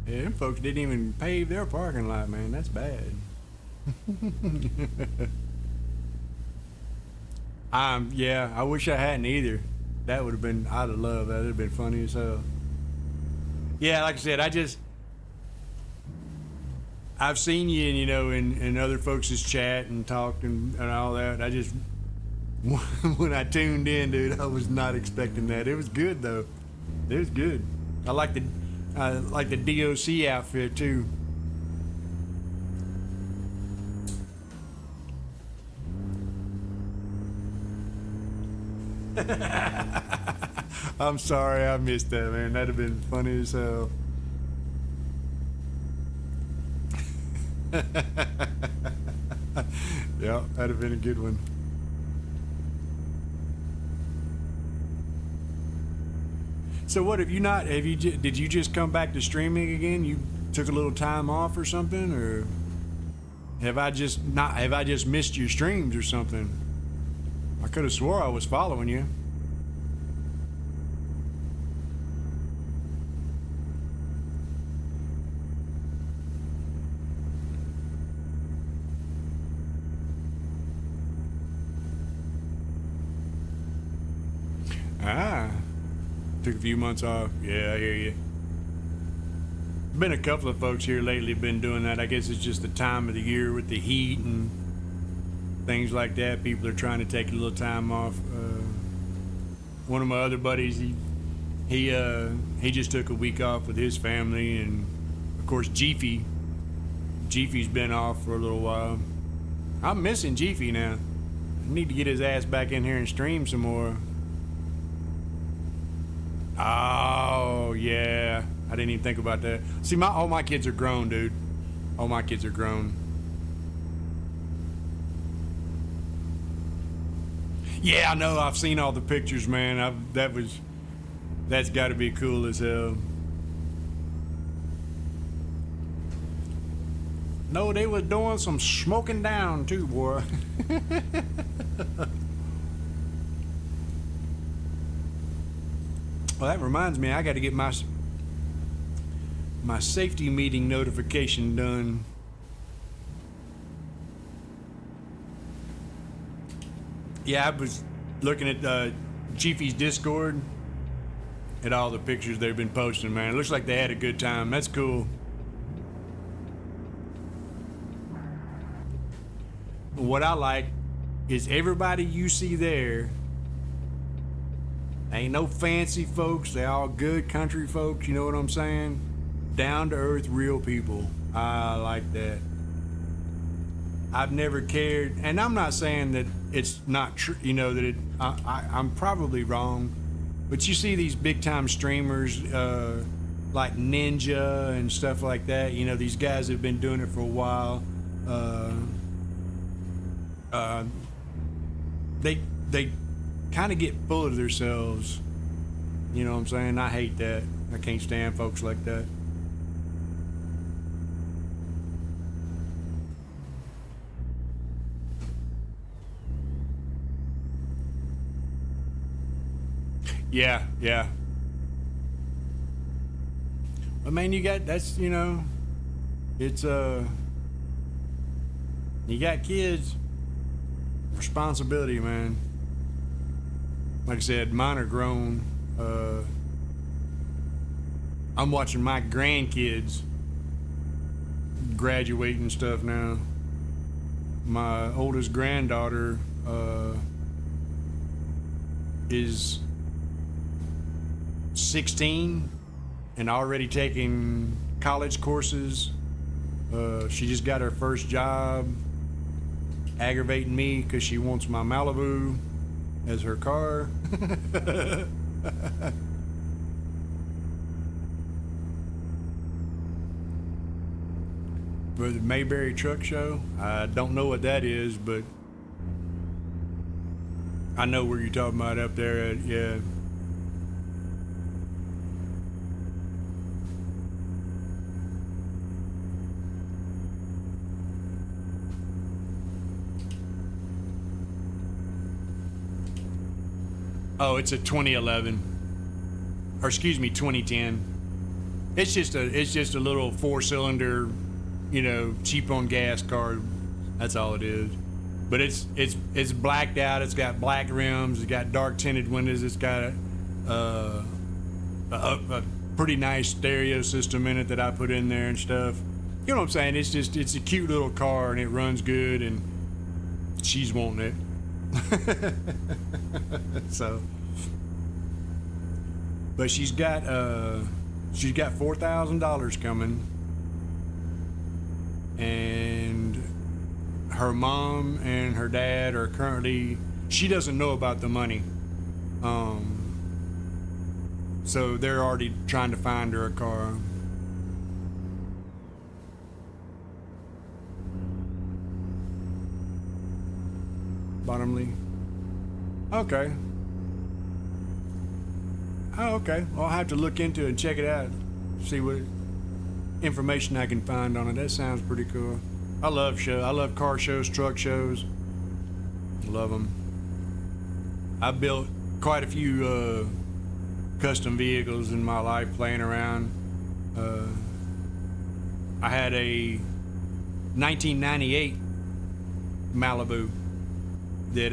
Yeah, them folks didn't even pave their parking lot, man. That's bad. Yeah, I wish I hadn't either. That would have been, I'd have loved that. It'd have been funny as hell. Yeah, like I said, I've seen you, you know, in other folks' chat and talked and all that. I just, when I tuned in, dude, I was not expecting that. It was good though. It was good. I like the DOC outfit too. I'm sorry I missed that, man. That'd have been funny as hell. Yeah, that'd have been a good one. Yeah, that'd have been a good one. Yeah, that'd have been a good one. Yeah, that'd have been a good one. Yeah, that'd have been a good one. Yeah, that'd have been a good one. Yeah, that'd have been a good one. Yeah, that'd have been a good one. Yeah, that'd have been a good one. Yeah, that'd have been a good one. Yeah, that'd have been a good one. So what have you not? Did you just come back to streaming again? You took a little time off or something, or have I just not? Have I just missed your streams or something? I could have swore I was following you. Ah, took a few months off. Yeah, I hear you. Been a couple of folks here lately been doing that. I guess it's just the time of the year with the heat and things like that. People are trying to take a little time off. One of my other buddies, he just took a week off with his family, and of course Jeefy's been off for a little while. I'm missing Jeefy now. I need to get his ass back in here and stream some more. Oh yeah, I didn't even think about that. See, all my kids are grown, dude. All my kids are grown. Yeah, I know. I've seen all the pictures, man. That's got to be cool as hell. No, they was doing some smoking down too, boy. Well, that reminds me, I got to get my safety meeting notification done. Yeah, I was looking at Chiefy's Discord at all the pictures they've been posting, man. It looks like they had a good time. That's cool. What I like is everybody you see there ain't no fancy folks. They all good country folks, you know what I'm saying? Down to earth, real people. I like that. I've never cared, and I'm not saying that it's not true, you know, that I'm probably wrong, but you see these big time streamers like Ninja and stuff like that, you know, these guys have been doing it for a while. They kind of get full of themselves, you know what I'm saying? I hate that. I can't stand folks like that. Yeah, yeah. I mean, you got that's you know, it's you got kids, responsibility, man. Like I said, mine are grown. I'm watching my grandkids graduate and stuff now. My oldest granddaughter is 16 and already taking college courses. She just got her first job, aggravating me because she wants my Malibu as her car. For the Mayberry Truck Show, I don't know what that is, but I know where you're talking about up there. Yeah. Oh, it's a 2011, or excuse me, 2010. It's just a little 4-cylinder, you know, cheap on gas car. That's all it is. But it's blacked out. It's got black rims. It's got dark tinted windows. It's got a pretty nice stereo system in it that I put in there and stuff. You know what I'm saying? It's a cute little car and it runs good and she's wanting it. So, but she's got $4,000 coming, and her mom and her dad are currently. She doesn't know about the money, so they're already trying to find her a car. Bottomley. Okay. Oh, okay. Well, I'll have to look into it and check it out. See what information I can find on it. That sounds pretty cool. I love shows. I love car shows, truck shows. Love them. I built quite a few custom vehicles in my life playing around. I had a 1998 Malibu that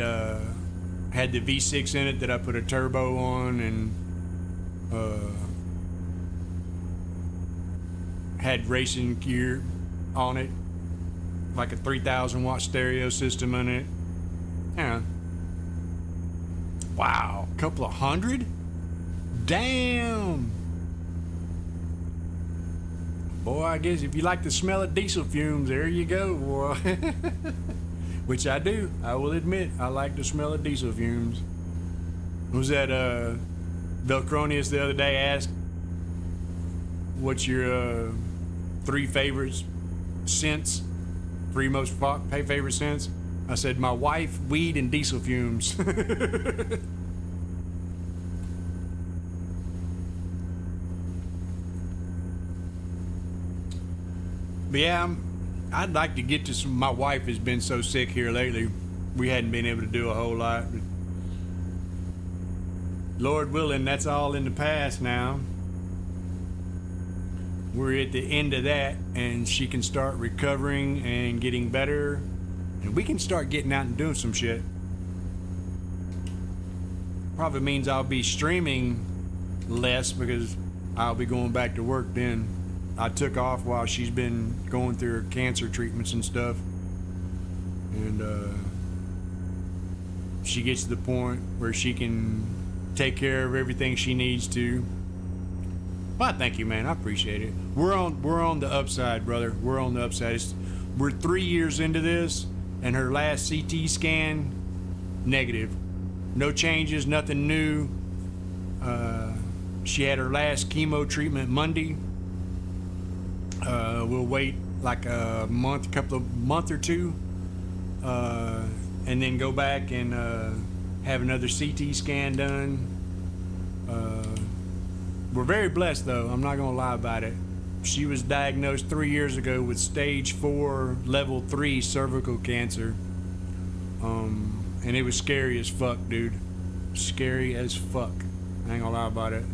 had the V6 in it that I put a turbo on, and had racing gear on it, like a 3,000 watt stereo system in it. Yeah. Wow, a couple of hundred? Damn. Boy, I guess if you like the smell of diesel fumes, there you go, boy. Which I do. I will admit, I like the smell of diesel fumes. Was that Velcronius the other day asked, what's your 3 favorites scents? 3 most favorite scents? I said, my wife, weed, and diesel fumes. But yeah, I'd like to get to some. My wife has been so sick here lately, we hadn't been able to do a whole lot. But Lord willing, that's all in the past now. We're at the end of that, and she can start recovering and getting better, and we can start getting out and doing some shit. Probably means I'll be streaming less because I'll be going back to work then. I took off while she's been going through her cancer treatments and stuff, and she gets to the point where she can take care of everything she needs to. Well, thank you, man. I appreciate it. We're on the upside, brother. We're on the upside. We're 3 years into this, and her last CT scan, negative. No changes, nothing new. She had her last chemo treatment Monday. We'll wait like a month or two, and then go back and have another CT scan done. We're very blessed, though. I'm not gonna lie about it. She was diagnosed 3 years ago with stage 4, level 3 cervical cancer, and it was scary as fuck, dude. Scary as fuck. I ain't gonna lie about it.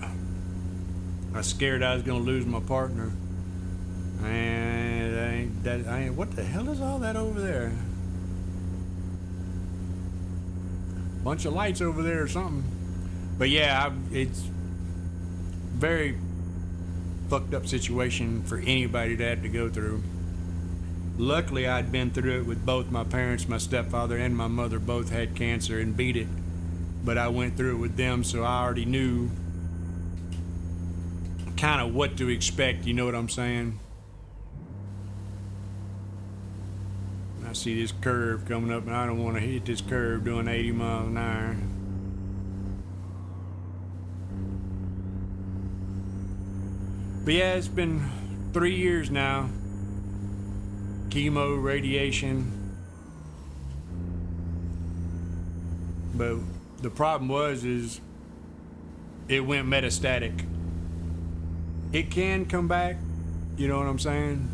I was scared I was gonna lose my partner. And what the hell is all that over there? Bunch of lights over there or something. But yeah, it's very fucked up situation for anybody to have to go through. Luckily, I'd been through it with both my parents. My stepfather and my mother both had cancer and beat it. But I went through it with them, so I already knew kind of what to expect, you know what I'm saying? I see this curve coming up, and I don't want to hit this curve doing 80 miles an hour. But yeah, it's been 3 years now. Chemo, radiation. But the problem is it went metastatic. It can come back, you know what I'm saying?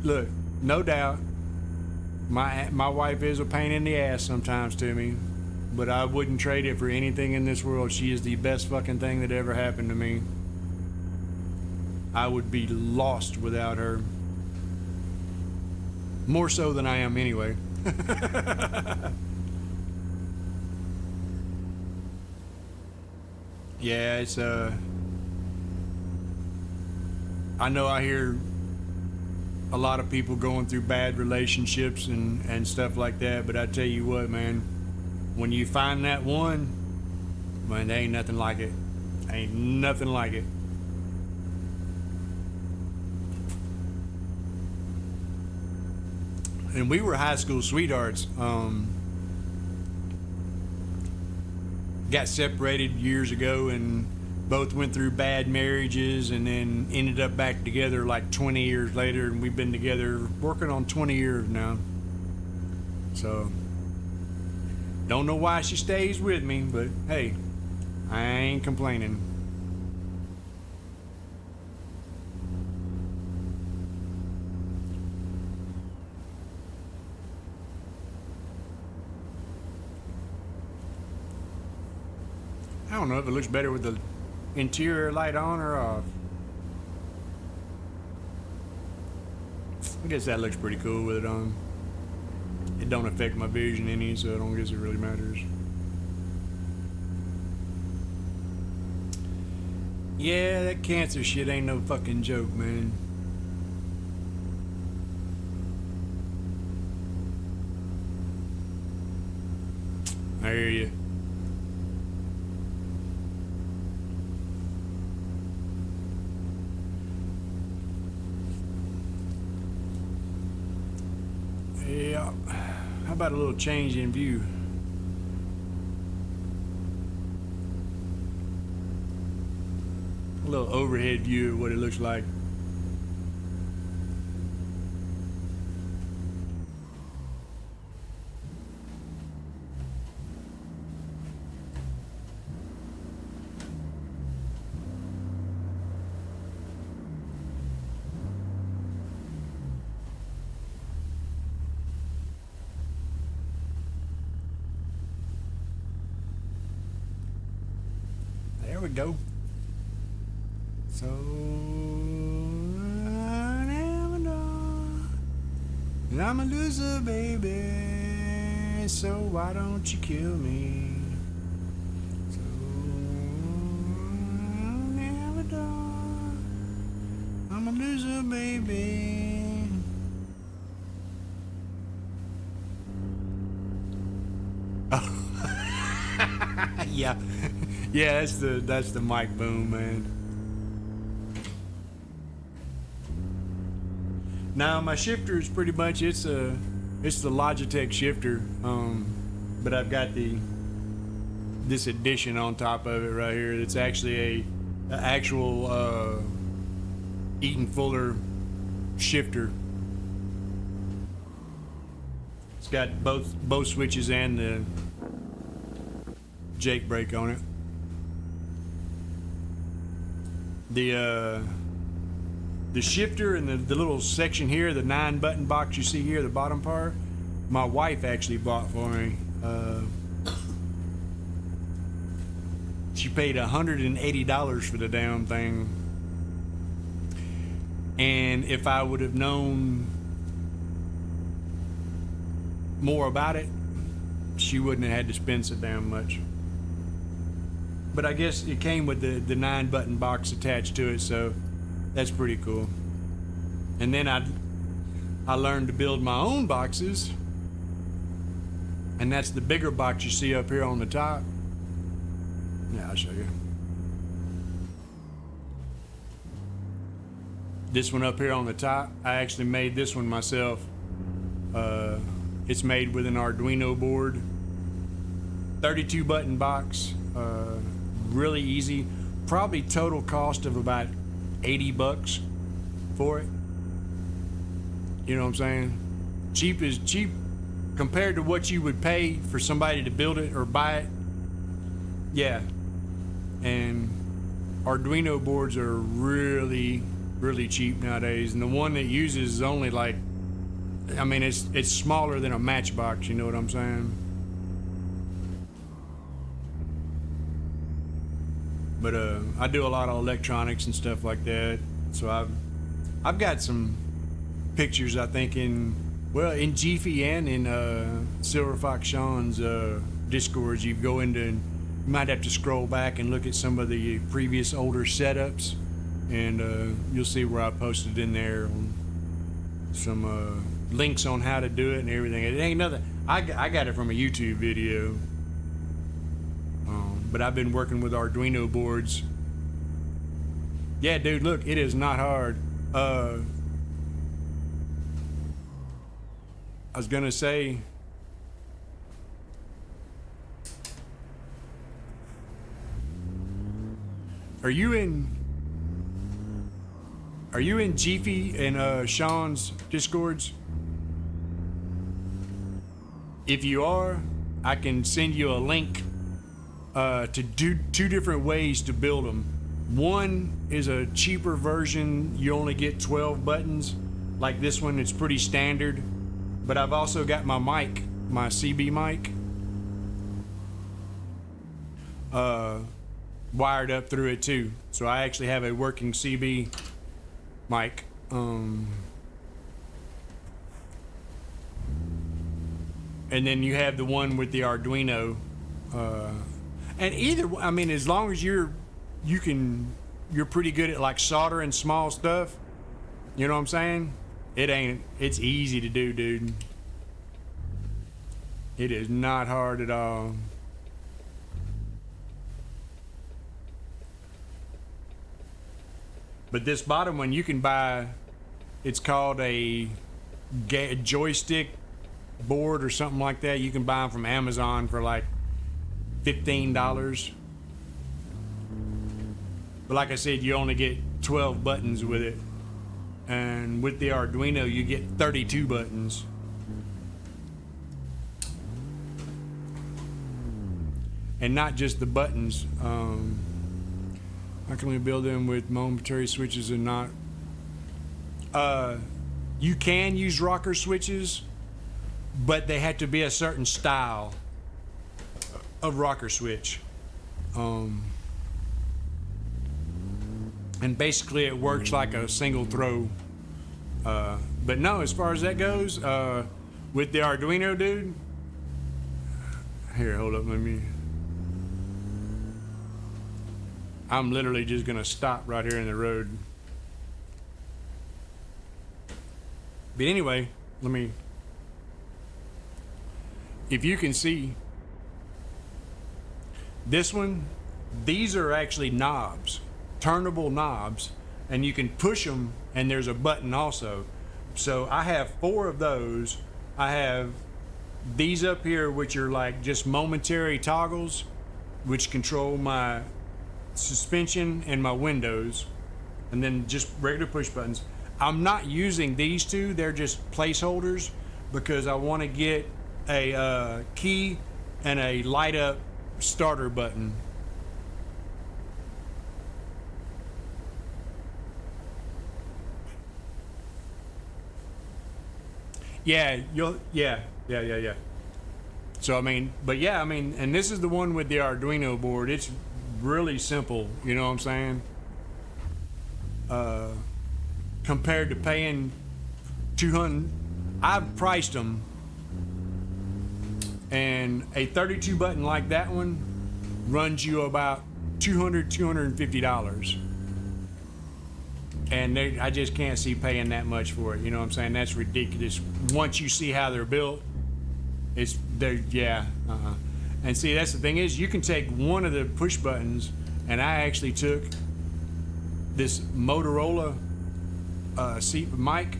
Look, no doubt, my wife is a pain in the ass sometimes to me, but I wouldn't trade it for anything in this world. She is the best fucking thing that ever happened to me. I would be lost without her. More so than I am anyway. Yeah, it's I know I hear a lot of people going through bad relationships and stuff like that, but I tell you what, man, when you find that one, man, there ain't nothing like it. Ain't nothing like it. And we were high school sweethearts. Got separated years ago and both went through bad marriages and then ended up back together like 20 years later, and we've been together working on 20 years now. So Don't know why she stays with me, but hey, I ain't complaining. I don't know if it looks better with the interior light on or off. I guess that looks pretty cool with it on. It don't affect my vision any, so I don't guess it really matters. Yeah, that cancer shit ain't no fucking joke, man. I hear you. Yeah. How about a little change in view? A little overhead view of what it looks like. There we go. So I never know. I'm a loser, baby. So why don't you kill me? So I'll never know. I'm a loser, baby. Oh. Yeah. Yeah, that's the mic boom, man. Now my shifter is pretty much it's the Logitech shifter, but I've got this addition on top of it right here. It's actually a actual Eaton Fuller shifter. It's got both switches and the Jake brake on it. The shifter and the little section here, the 9-button box you see here, the bottom part, my wife actually bought for me. She paid $180 for the damn thing. And if I would have known more about it, she wouldn't have had to spend so damn much. But I guess it came with the 9-button box attached to it, so that's pretty cool. And then I learned to build my own boxes, and that's the bigger box you see up here on the top. Yeah, I'll show you. This one up here on the top, I actually made this one myself. It's made with an Arduino board. 32-button box. Really easy. Probably total cost of about $80 for it. You know what I'm saying? Cheap is cheap compared to what you would pay for somebody to build it or buy it. Yeah. And Arduino boards are really, really cheap nowadays. And the one that uses is only like, I mean, it's smaller than a matchbox. You know what I'm saying? But I do a lot of electronics and stuff like that. So I've got some pictures, I think, in Jiffy and in Silver Fox Sean's Discords. You go into, and you might have to scroll back and look at some of the previous older setups, and you'll see where I posted in there some links on how to do it and everything. It ain't nothing. I got it from a YouTube video. But I've been working with Arduino boards. Yeah, dude, look, it is not hard. I was gonna say, are you in Jiffy and Sean's Discords? If you are, I can send you a link to do two different ways to build them. One is a cheaper version. You only get 12 buttons. Like this one, it's pretty standard. But I've also got my mic, my CB mic, wired up through it too. So I actually have a working CB mic. And then you have the one with the Arduino. And either, I mean, as long as you're pretty good at like soldering small stuff, you know what I'm saying? It's easy to do, dude. It is not hard at all. But this bottom one you can buy, it's called a joystick board or something like that. You can buy them from Amazon for like $15. But like I said, you only get 12 buttons with it. And with the Arduino, you get 32 buttons. And not just the buttons. How can we build them with momentary switches and not? You can use rocker switches, but they have to be a certain style of rocker switch. And basically it works like a single throw. But no, as far as that goes, with the Arduino, dude. Here, hold up, let me. I'm literally just gonna stop right here in the road. But anyway, if you can see, this one, these are actually knobs, turnable knobs, and you can push them, and there's a button also. So I have 4 of those. I have these up here, which are like just momentary toggles, which control my suspension and my windows, and then just regular push buttons. I'm not using these two, they're just placeholders, because I want to get a key and a light up starter button. Yeah. So I mean, but yeah, I mean, and this is the one with the Arduino board. It's really simple, you know what I'm saying? Compared to paying $200, I've priced them, and a 32 button like that one runs you about $250. And I just can't see paying that much for it, you know what I'm saying? That's ridiculous. Once you see how they're built, and see, that's the thing is, you can take one of the push buttons, and I actually took this Motorola mic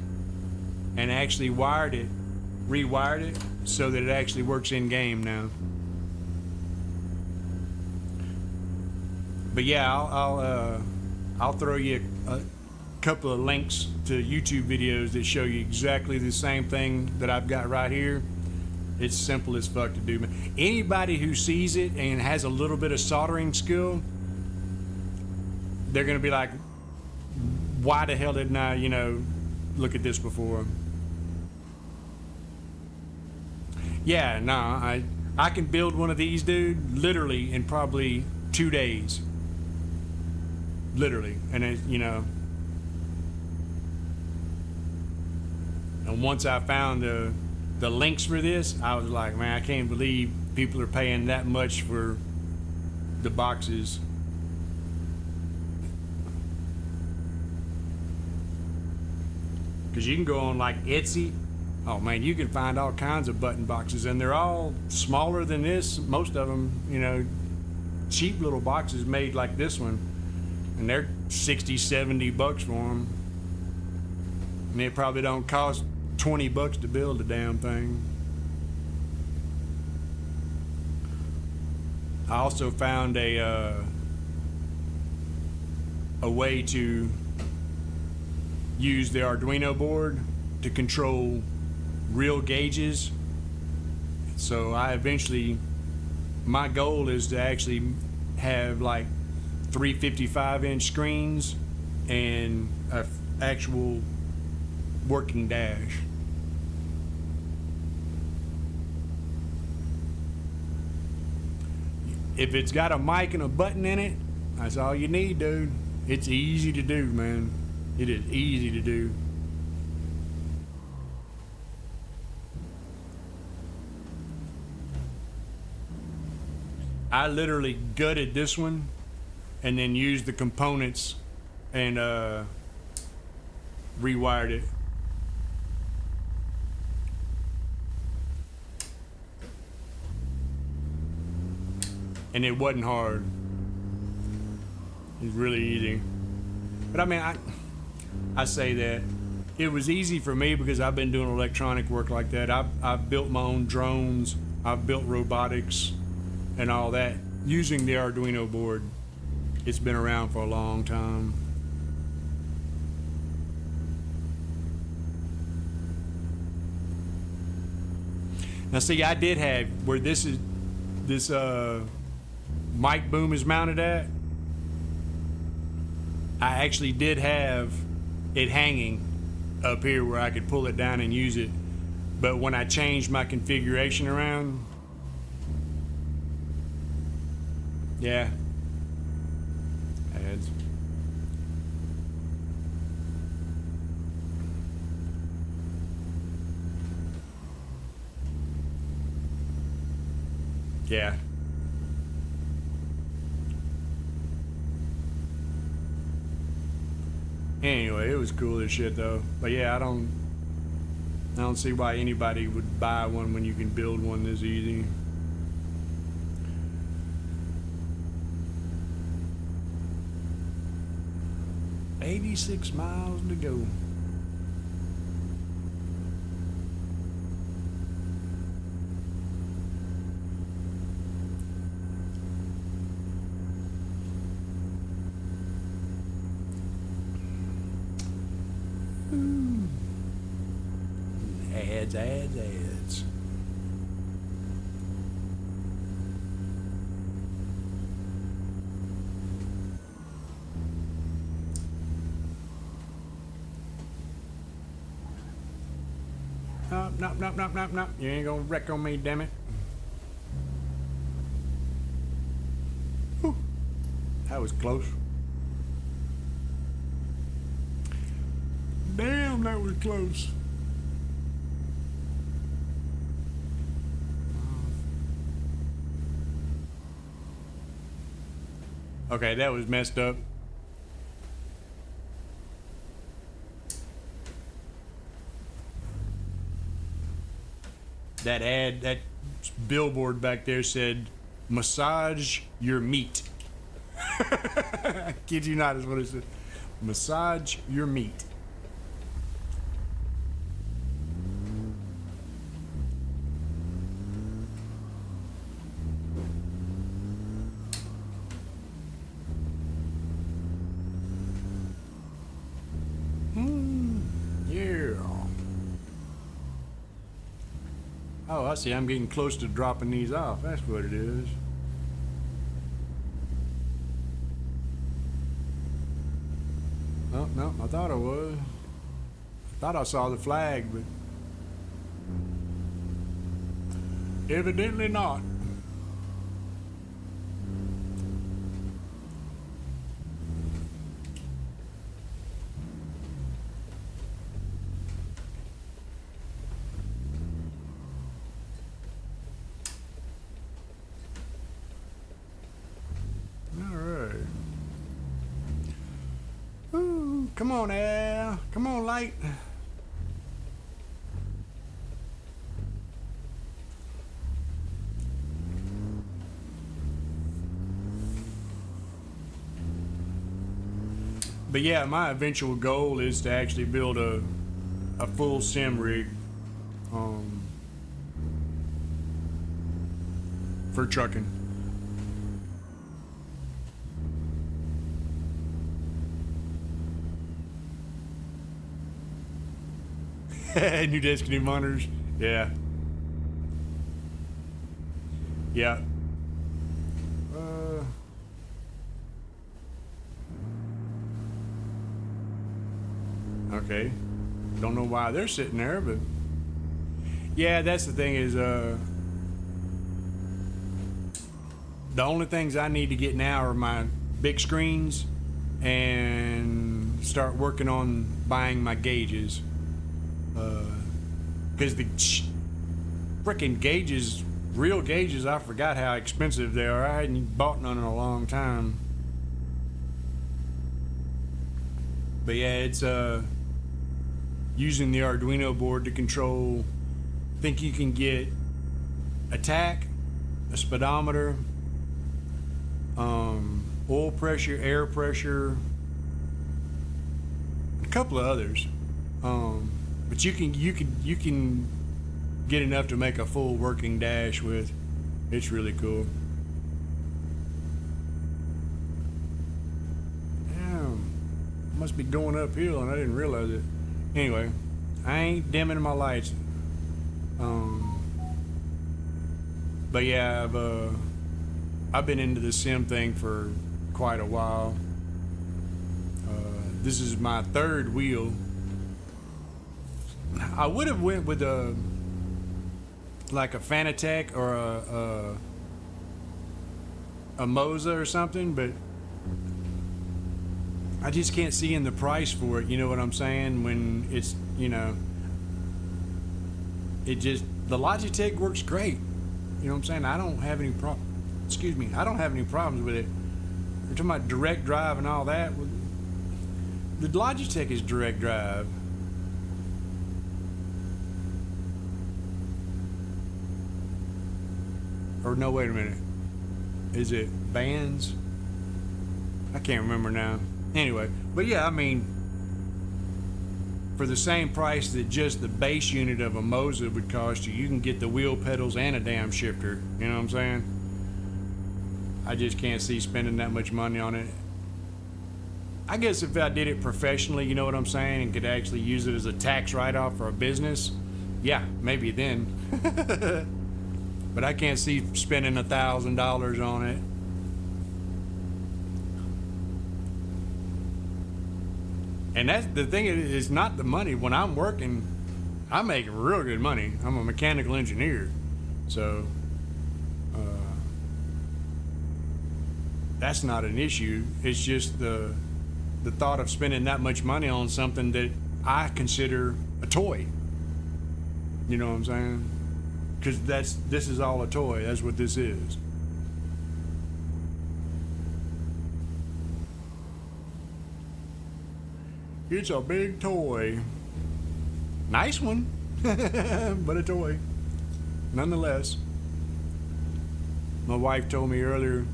and actually rewired it so that it actually works in game now. But yeah, I'll throw you a couple of links to YouTube videos that show you exactly the same thing that I've got right here. It's simple as fuck to do. Anybody who sees it and has a little bit of soldering skill, they're gonna be like, why the hell didn't I, look at this before? Yeah, nah, I can build one of these, dude, literally in probably 2 days. Literally. And and once I found the links for this, I was like, man, I can't believe people are paying that much for the boxes. Because you can go on like Etsy. Oh man, you can find all kinds of button boxes, and they're all smaller than this. Most of them, cheap little boxes made like this one, and they're $60-$70 for them. And it probably don't cost $20 to build a damn thing. I also found a way to use the Arduino board to control real gauges. So I eventually, my goal is to actually have like 355-inch screens and a actual working dash. If it's got a mic and a button in it, that's all you need, dude. It's easy to do, man. It is easy to do. I literally gutted this one and then used the components and rewired it. And it wasn't hard. It was really easy. But I mean, I say that it was easy for me because I've been doing electronic work like that. I've built my own drones. I've built robotics and all that using the Arduino board. It's been around for a long time. Now see, I did have where this mic boom is mounted at. I actually did have it hanging up here where I could pull it down and use it. But when I changed my configuration around, yeah, ads. Yeah. Anyway, it was cool as shit though. But yeah, I don't see why anybody would buy one when you can build one this easy. $86 miles to go. Ads. No. You ain't gonna wreck on me, damn it. Whew. That was close. Damn, that was close. Okay, that was messed up. That billboard back there said, massage your meat. I kid you not, is what it said. Massage your meat. Yeah. Oh, I see. I'm getting close to dropping these off. That's what it is. Oh, no, I thought I was. I thought I saw the flag, but evidently not. Come on, Al. Come on, light. But yeah, my eventual goal is to actually build a full sim rig for trucking. New desk, new monitors. Yeah. Yeah. Okay. Don't know why they're sitting there, but yeah, that's the thing is the only things I need to get now are my big screens and start working on buying my gauges. Because the freaking gauges, real gauges, I forgot how expensive they are. I hadn't bought none in a long time. But yeah, it's using the Arduino board to control. I think you can get a tach, a speedometer, oil pressure, air pressure, a couple of others. But you can get enough to make a full working dash with. It's really cool. Damn, must be going uphill and I didn't realize it. Anyway, I ain't dimming my lights. But yeah, I've been into the sim thing for quite a while. This is my third wheel. I would have went with a Fanatec or a Moza or something, but I just can't see in the price for it. You know what I'm saying? When it's, it just, the Logitech works great. You know what I'm saying? I don't have any I don't have any problems with it. You're talking about direct drive and all that. The Logitech is direct drive. Or no, wait a minute. Is it bands? I can't remember now. Anyway, but yeah, I mean, for the same price that just the base unit of a Moza would cost you, you can get the wheel pedals and a damn shifter. You know what I'm saying? I just can't see spending that much money on it. I guess if I did it professionally, you know what I'm saying, and could actually use it as a tax write-off for a business, yeah, maybe then. But I can't see spending $1,000 on it. And that's the thing, is not the money. When I'm working, I make real good money. I'm a mechanical engineer. So that's not an issue. It's just the thought of spending that much money on something that I consider a toy. You know what I'm saying? Because this is all a toy. That's what this is. It's a big toy. Nice one, but a toy, nonetheless. My wife told me earlier,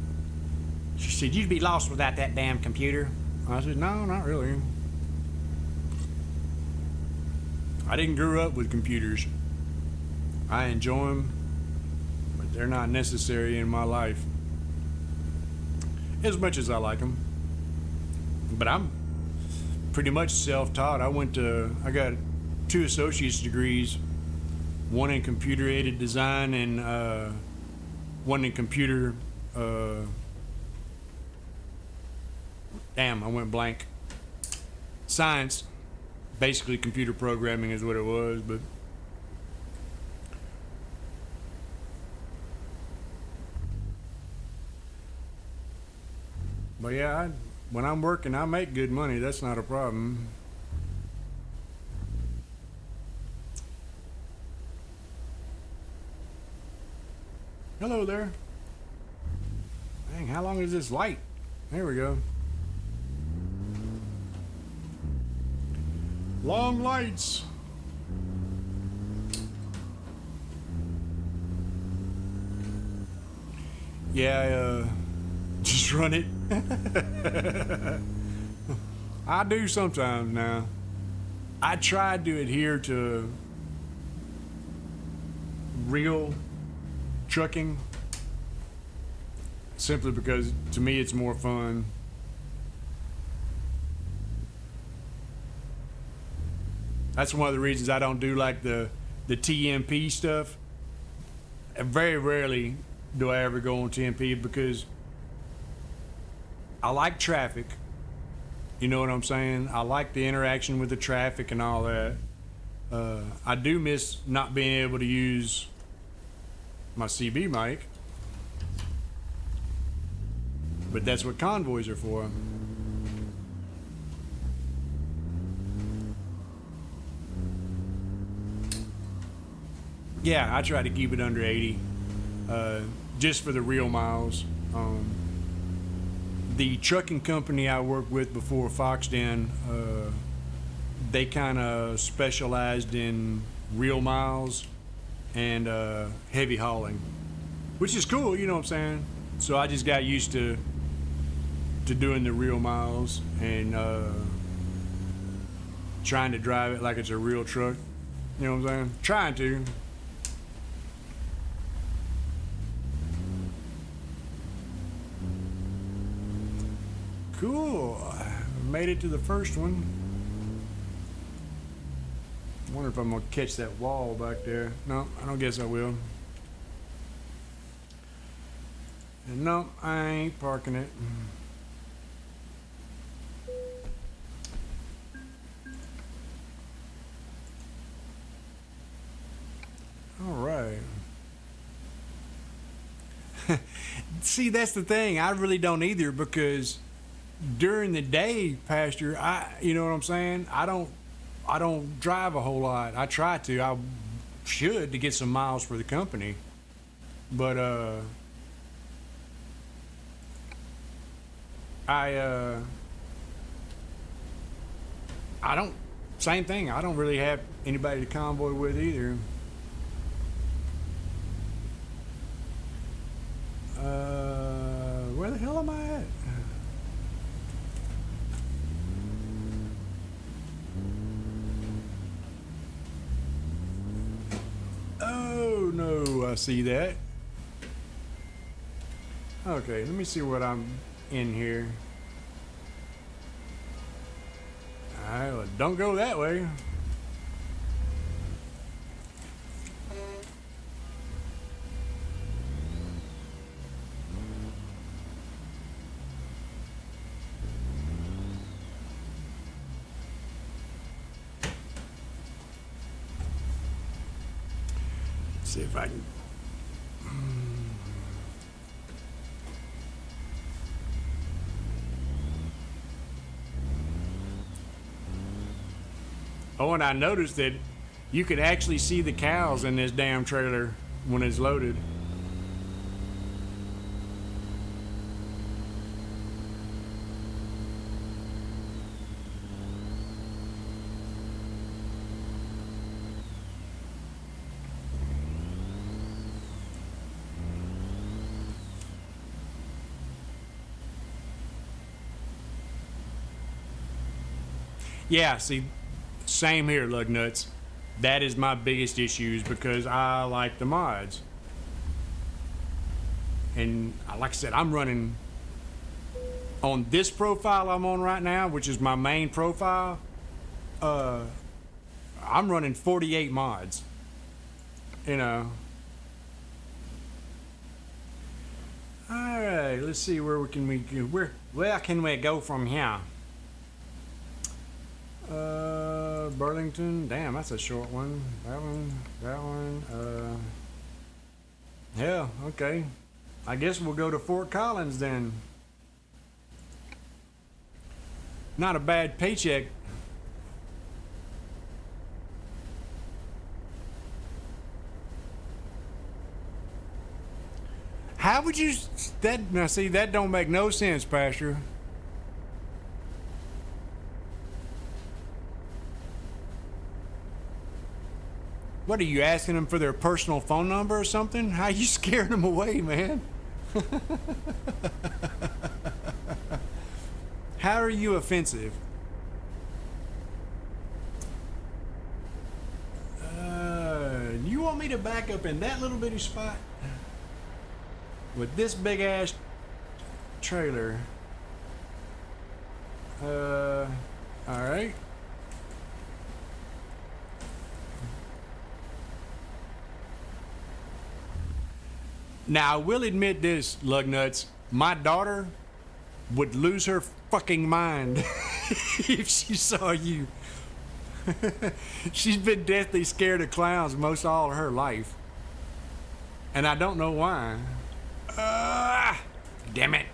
she said, "You'd be lost without that damn computer." I said, "No, not really. I didn't grow up with computers. I enjoy them, but they're not necessary in my life as much as I like them. But I'm pretty much self-taught. I got 2 associate's degrees, one in computer-aided design and one in computer, I went blank. Science, basically computer programming is what it was, but yeah, when I'm working, I make good money. That's not a problem. Hello there. Dang, how long is this light? There we go. Long lights. Yeah, just run it. I do sometimes now. I tried to adhere to real trucking simply because to me it's more fun. That's one of the reasons I don't do like the TMP stuff. Very rarely do I ever go on TMP because I like traffic. You know what I'm saying? I like the interaction with the traffic and all that. I do miss not being able to use my CB mic, but that's what convoys are for. Yeah, I try to keep it under 80, just for the real miles. The trucking company I worked with before Foxden, they kind of specialized in real miles and heavy hauling, which is cool, you know what I'm saying? So I just got used to doing the real miles and trying to drive it like it's a real truck. You know what I'm saying? Trying to. Cool. Made it to the first one. Wonder if I'm gonna catch that wall back there. No, I don't guess I will. And no, I ain't parking it. All right. See, that's the thing. I really don't either because during the day, Pastor, you know what I'm saying? I don't drive a whole lot. I try to. I should to get some miles for the company. But I don't, same thing. I don't really have anybody to convoy with either. Where the hell am I at? Oh no, I see that. Okay, let me see what I'm in here. Alright, well, don't go that way. See if I can. Oh, and I noticed that you could actually see the cows in this damn trailer when it's loaded. Yeah, see, same here, lug nuts. That is my biggest issues because I like the mods. And like I said, I'm running on this profile I'm on right now, which is my main profile. I'm running 48 mods. You know. All right, let's see where can we go. Where can we go from here? Burlington. Damn, that's a short one. That one. Yeah, okay. I guess we'll go to Fort Collins then. Not a bad paycheck. How would you that now see that don't make no sense, Pastor. What are you asking them for their personal phone number or something? How are you scaring them away, man? How are you offensive? You want me to back up in that little bitty spot? With this big ass trailer. Alright. Now, I will admit this, lug nuts. My daughter would lose her fucking mind if she saw you. She's been deathly scared of clowns most all of her life. And I don't know why. Damn it.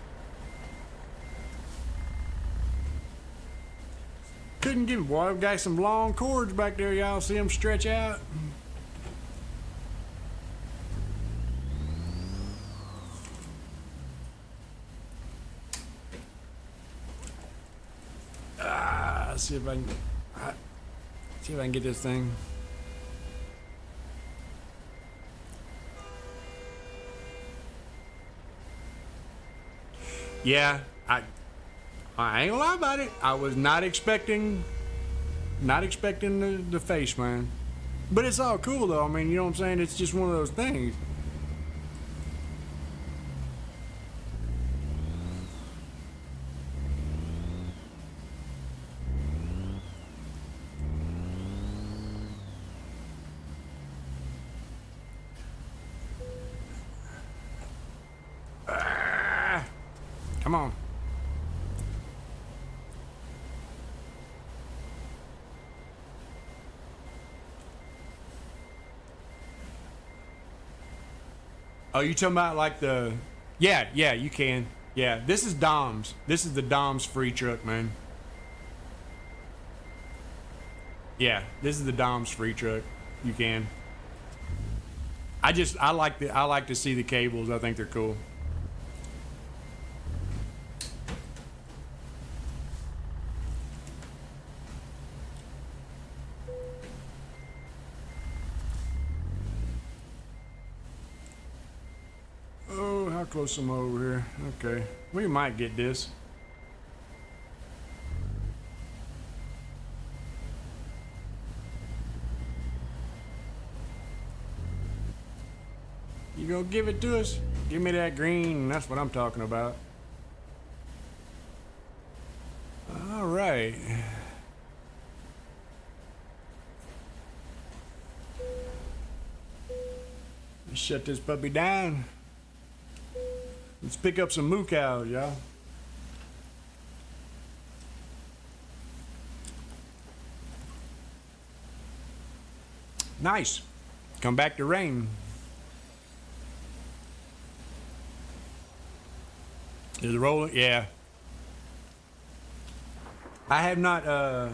Couldn't get, boy, I've got some long cords back there. Y'all see them stretch out? Let's see if I can get this thing. Yeah, I ain't gonna lie about it. I was not expecting the face, man. But it's all cool though. I mean, you know what I'm saying? It's just one of those things. Come on. Oh, you talking about like the... Yeah, you can. Yeah, this is Dom's. This is the Dom's free truck, man. Yeah, this is the Dom's free truck. You can. I like to see the cables. I think they're cool. Oh, how close am I over here? Okay, we might get this. You gonna give it to us? Give me that green. That's what I'm talking about. All right. Let's shut this puppy down. Let's pick up some moo cows, y'all. Nice. Come back to rain. Is it rolling? Yeah. I have not, I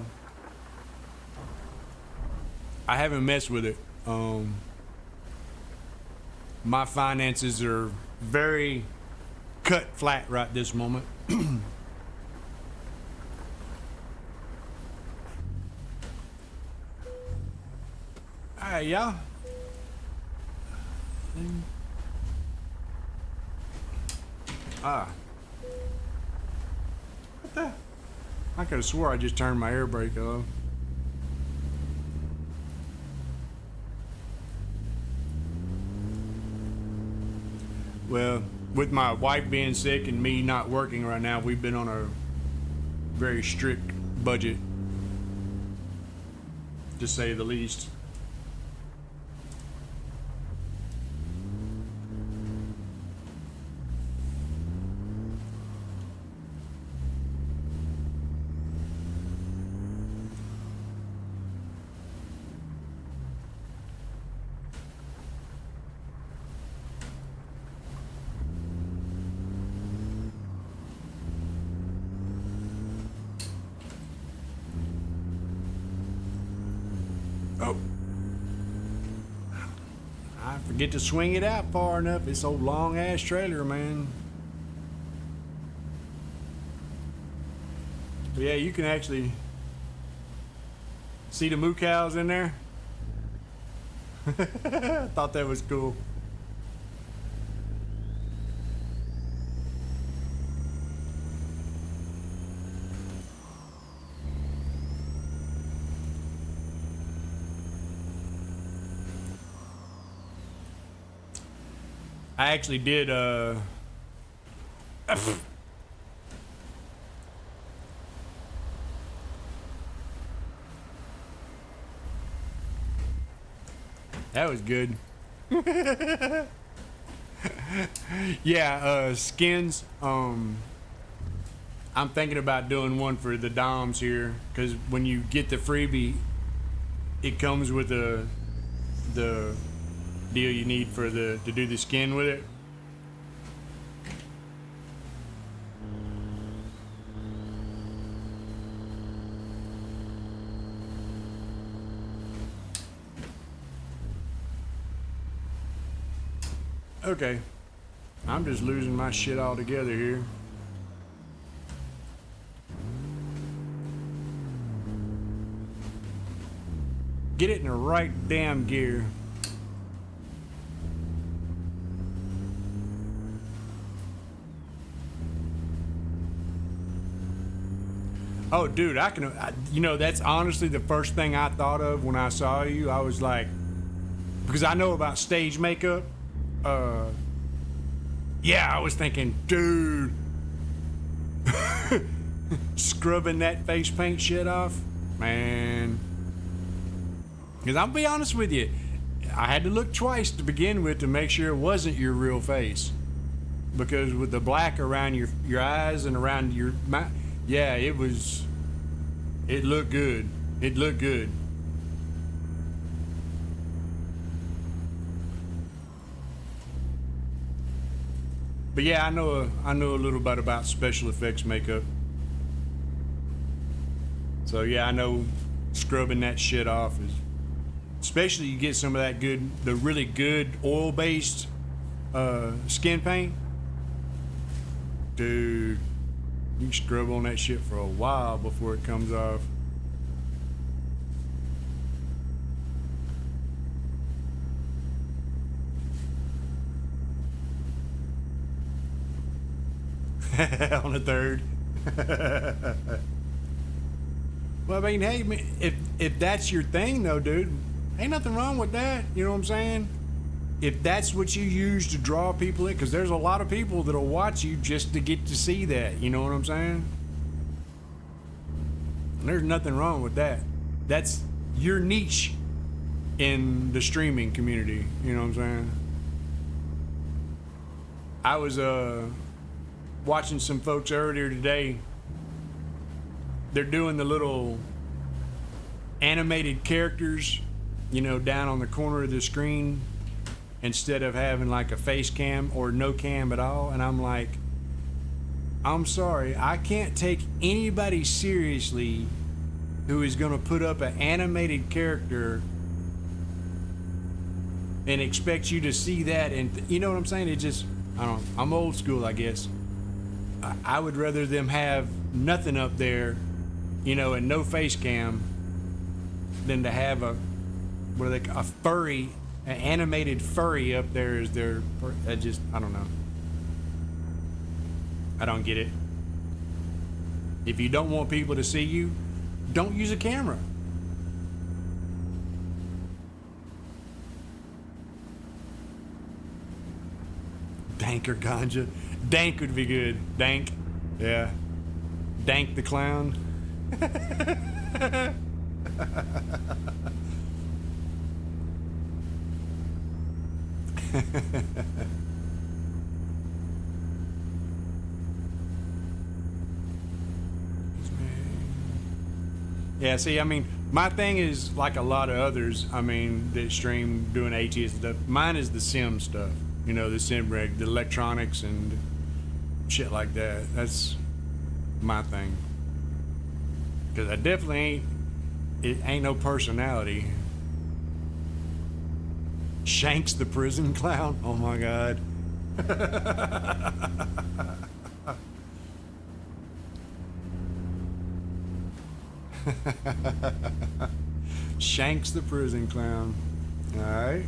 haven't messed with it. My finances are very cut flat right this moment. Alright, y'all. What the? I could have swore I just turned my air brake off. Well, with my wife being sick and me not working right now, we've been on a very strict budget, to say the least. Oh. I forget to swing it out far enough. It's old long ass trailer, man. But yeah, you can actually see the moo cows in there. I thought that was cool. I actually did, that was good. Yeah, skins. I'm thinking about doing one for the Doms here because when you get the freebie, it comes with the deal you need for the to do the skin with it. Okay, I'm just losing my shit altogether here. Get it in the right damn gear. Oh, dude, you know, that's honestly the first thing I thought of when I saw you. I was like, because I know about stage makeup. Yeah, I was thinking, dude, scrubbing that face paint shit off, man. Because I'll be honest with you, I had to look twice to begin with to make sure it wasn't your real face. Because with the black around your eyes and around your mouth, yeah, it looked good. It looked good. But yeah, I know a little bit about special effects makeup. So yeah, I know scrubbing that shit off is, especially you get some of that the really good oil-based skin paint. Dude, you can scrub on that shit for a while before it comes off. On the third. Well, I mean, hey, if that's your thing, though, dude, ain't nothing wrong with that. You know what I'm saying? If that's what you use to draw people in, because there's a lot of people that'll watch you just to get to see that. You know what I'm saying? And there's nothing wrong with that. That's your niche in the streaming community. You know what I'm saying? I was watching some folks earlier today. They're doing the little animated characters, you know, down on the corner of the screen instead of having like a face cam or no cam at all. And I'm like, I'm sorry, I can't take anybody seriously who is going to put up an animated character and expect you to see that. And you know what I'm saying? It just, I don't know. I'm old school, I guess. I would rather them have nothing up there, you know, and no face cam than to have a furry, an animated furry up there as their. I don't know. I don't get it. If you don't want people to see you, don't use a camera. Dank or ganja? Dank would be good. Dank. Yeah. Dank the clown. Yeah, see, I mean, my thing is like a lot of others, I mean, that stream doing ATS and stuff. Mine is the sim stuff, you know, the sim rig, the electronics and shit like that. That's my thing. Because I definitely ain't no personality. Shanks the prison clown? Oh my God. Shanks the prison clown. Alright.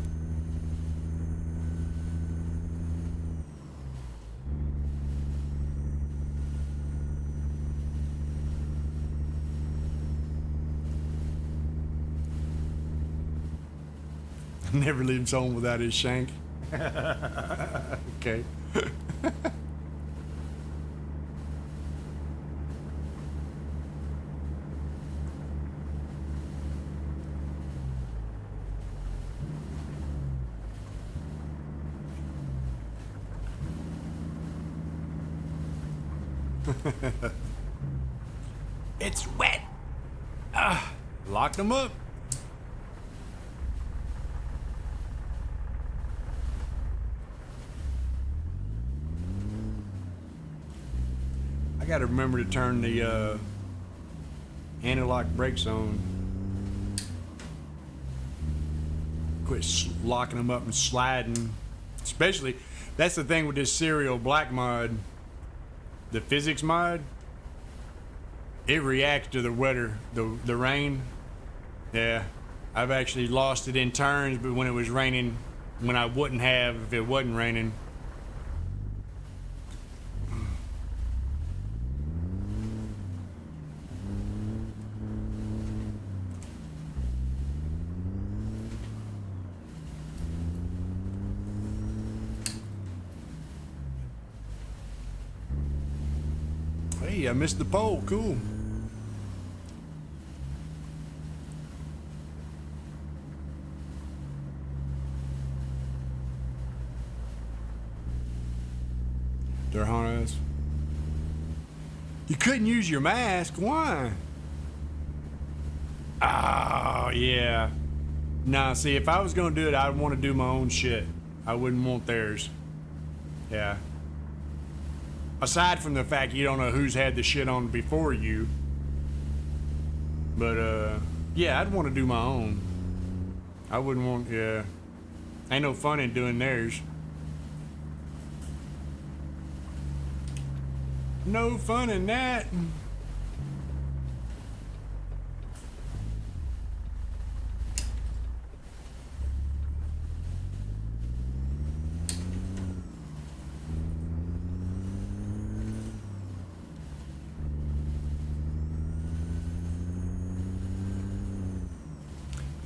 Never leaves home without his shank. Okay. It's wet. Locked them up. I gotta remember to turn the anti-lock brakes on. Quit locking them up and sliding. Especially, that's the thing with this serial black mod, the physics mod. It reacts to the weather, the rain. Yeah, I've actually lost it in turns, but when it was raining, when I wouldn't have if it wasn't raining. Hey, I missed the pole. Cool. They're haunting us. You couldn't use your mask. Why? Oh, yeah. Nah, see, if I was going to do it, I'd want to do my own shit. I wouldn't want theirs. Yeah. Aside from the fact you don't know who's had the shit on before you. But, yeah, I'd want to do my own. I wouldn't want, yeah. Ain't no fun in doing theirs. No fun in that.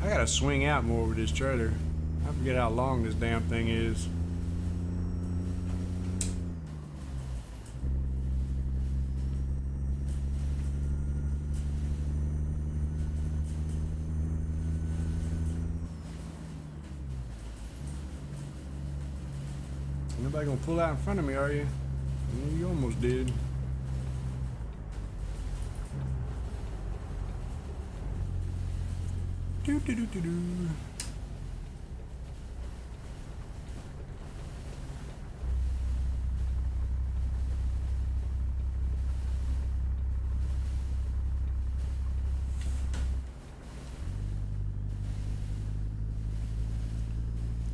I gotta swing out more with this trailer. I forget how long this damn thing is. Nobody gonna pull out in front of me, are you? Yeah, you almost did. Do do do do do.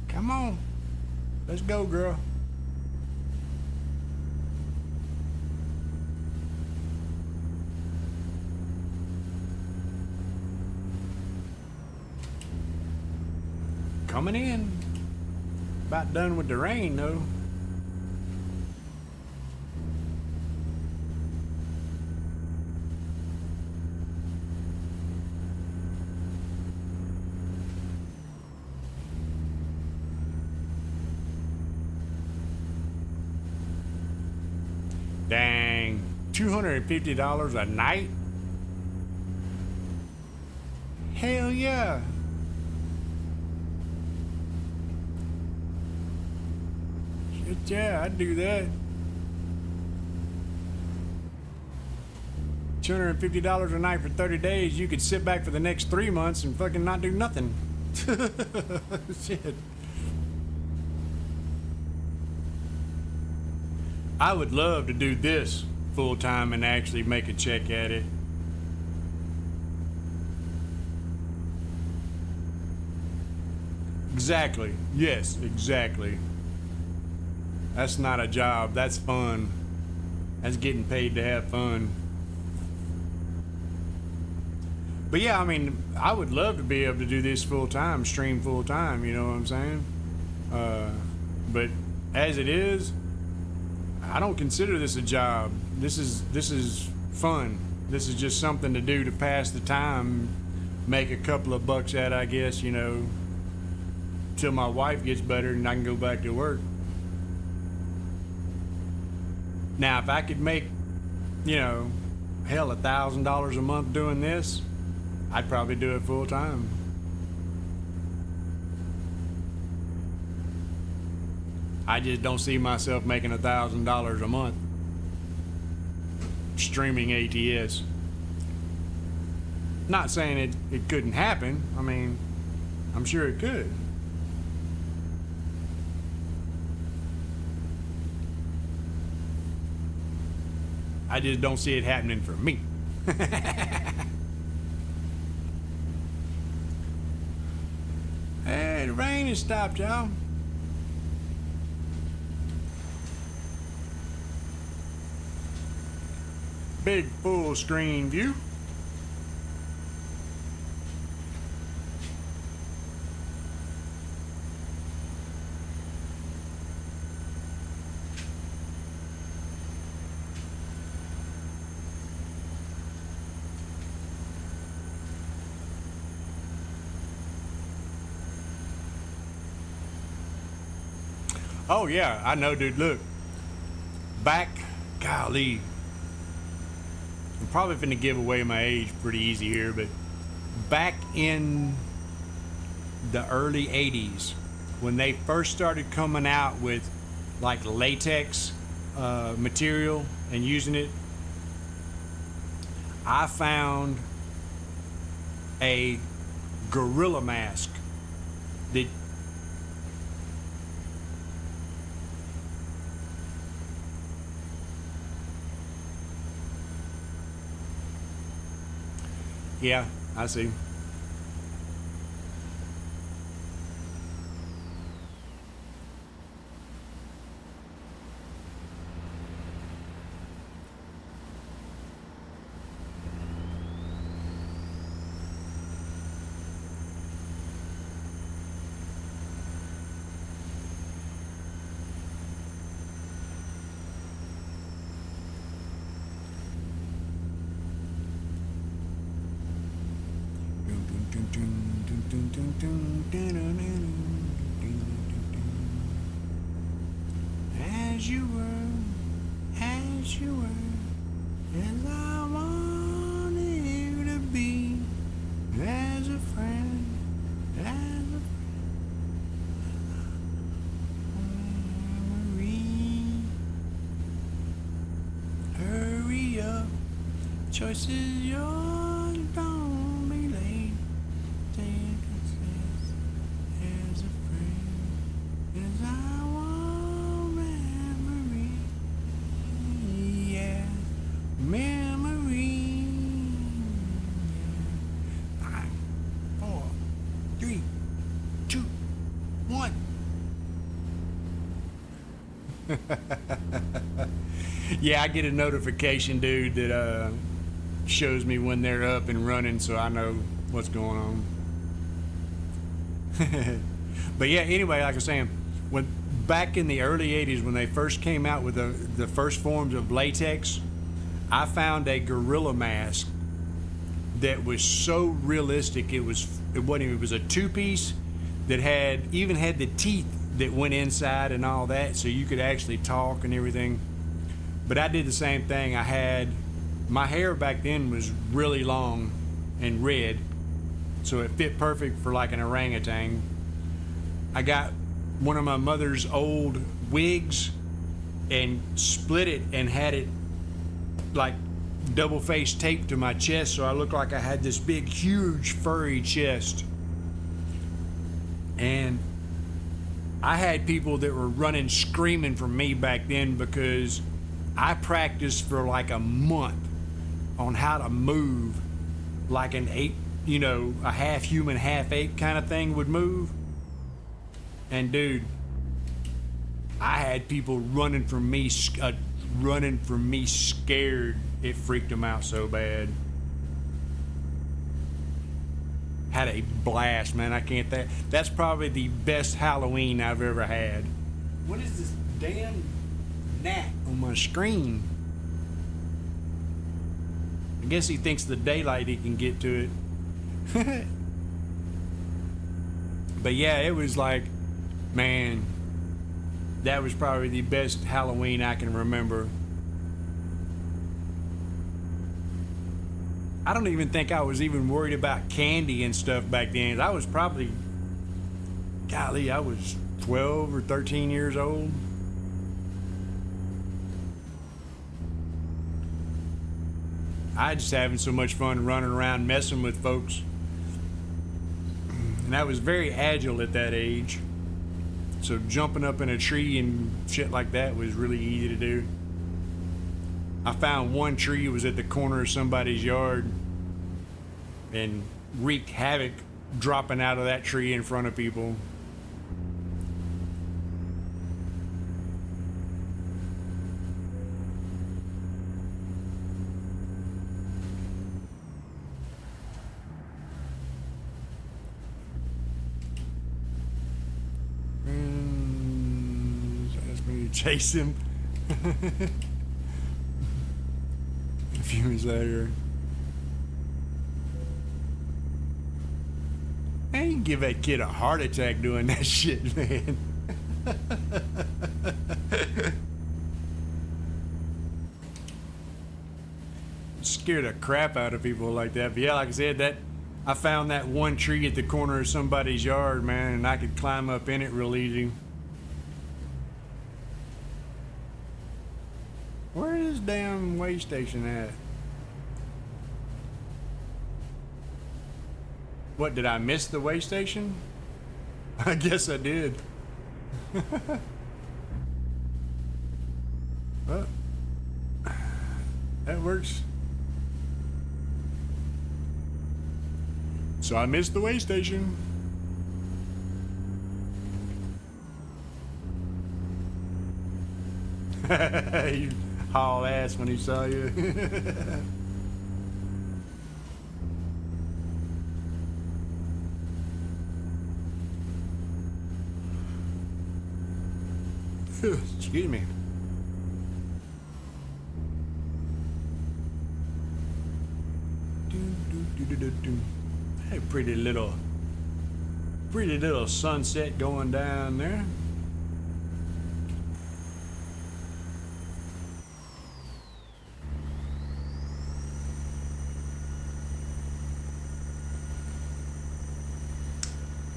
Come on. Let's go, girl. Coming in. About done with the rain, though. Dang. $250 a night? Hell yeah. Shit, yeah, I'd do that. $250 a night for 30 days. You could sit back for the next 3 months and fucking not do nothing. Shit. I would love to do this full time and actually make a check at it. Exactly. Yes, exactly. That's not a job. That's fun. That's getting paid to have fun. But yeah, I mean, I would love to be able to do this full time, stream full time, you know what I'm saying? But as it is, I don't consider this a job. This is fun. This is just something to do to pass the time, make a couple of bucks at, I guess, you know, till my wife gets better and I can go back to work. Now, if I could make, you know, hell, $1,000 a month doing this, I'd probably do it full time. I just don't see myself making $1,000 a month. streaming ATS. Not saying it couldn't happen. I mean, I'm sure it could. I just don't see it happening for me. Hey, the rain has stopped, y'all. Big full screen view. Oh yeah, I know, dude. Look, back, golly, I'm probably finna give away my age pretty easy here, but back in the early 80s, when they first started coming out with like latex material and using it, I found a gorilla mask that yeah, I see. As you were, as I wanted you to be, as a friend, as a memory. Hurry up, choice is yours, don't be late. Take a chance, as a friend, as I want memory. Yeah, memory. 5, 4, 3, 2, 1. Yeah, I get a notification, dude, that shows me when they're up and running, so I know what's going on. But yeah, anyway, like I was saying, when back in the early 80s, when they first came out with the first forms of latex, I found a gorilla mask that was so realistic. It was a two-piece that had the teeth that went inside and all that, so you could actually talk and everything. But I did the same thing. My hair back then was really long and red, so it fit perfect for like an orangutan. I got one of my mother's old wigs and split it and had it like double face taped to my chest, so I looked like I had this big, huge, furry chest. And I had people that were running screaming from me back then because I practiced for like a month on how to move like an ape, a half human, half ape kind of thing would move. And dude, I had people running from me scared. It freaked them out so bad. Had a blast, man. I can't think. That's probably the best Halloween I've ever had. What is this damn gnat on my screen? I guess he thinks the daylight he can get to it. But yeah, it was like, man, that was probably the best Halloween I can remember. I don't even think I was even worried about candy and stuff back then. I was probably, I was 12 or 13 years old. I just having so much fun running around messing with folks. And I was very agile at that age. So jumping up in a tree and shit like that was really easy to do. I found one tree, it was at the corner of somebody's yard, and wreaked havoc dropping out of that tree in front of people. Chase him. A few minutes later, I ain't give that kid a heart attack doing that shit, man. Scare the crap out of people like that. But yeah, like I said, that I found that one tree at the corner of somebody's yard, man, and I could climb up in it real easy. Where is damn way station at? What, did I miss the way station? I guess I did. Well, that works. So I missed the way station. You haul ass when he saw you. Excuse me. Hey, pretty little sunset going down there.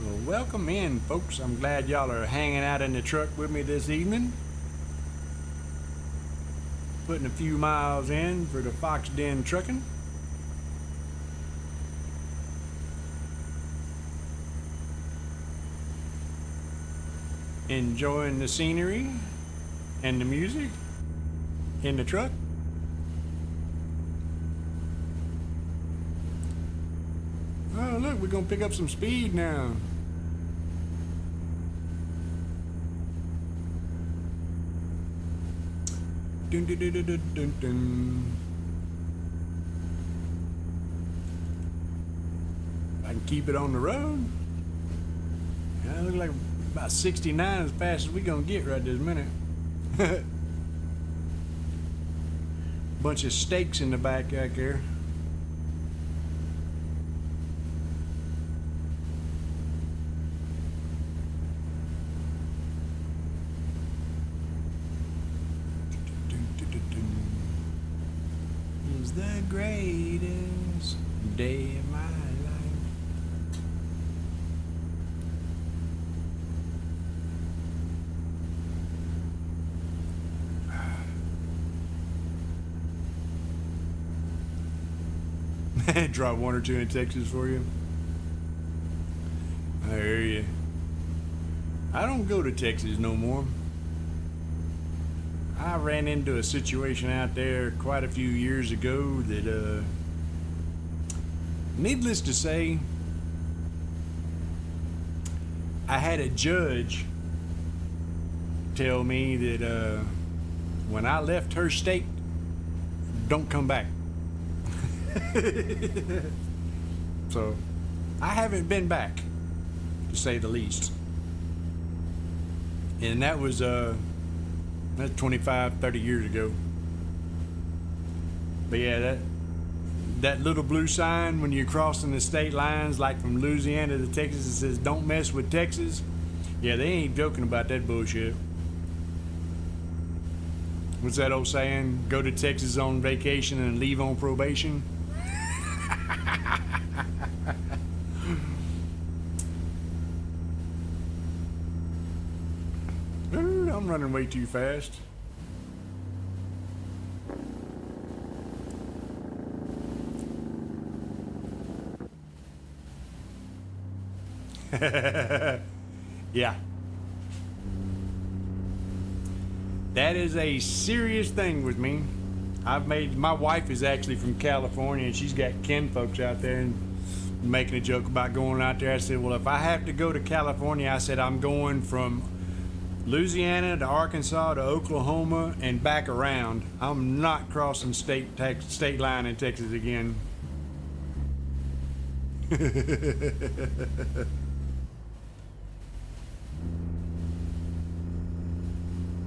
Well, welcome in, folks. I'm glad y'all are hanging out in the truck with me this evening. Putting a few miles in for the Fox Den trucking. Enjoying the scenery and the music in the truck. Oh, look, we're gonna pick up some speed now. Dun, dun, dun, dun, dun, dun, dun. I can keep it on the road. Yeah, look like about 69 as fast as we gonna get right this minute. Bunch of steaks in the back out there. Is the greatest day of my life. Drop one or two in Texas for you. I hear you. I don't go to Texas no more. I ran into a situation out there quite a few years ago that, needless to say, I had a judge tell me that when I left her state, don't come back. So I haven't been back, to say the least. And that was that's 25, 30 years ago. But yeah, that little blue sign when you're crossing the state lines, like from Louisiana to Texas, it says don't mess with Texas. Yeah, they ain't joking about that bullshit. What's that old saying? Go to Texas on vacation and leave on probation. I'm running way too fast. Yeah. That is a serious thing with me. My wife is actually from California and she's got kin folks out there and making a joke about going out there. I said, well, if I have to go to California, I said, I'm going from Louisiana to Arkansas to Oklahoma and back around. I'm not crossing state line in Texas again.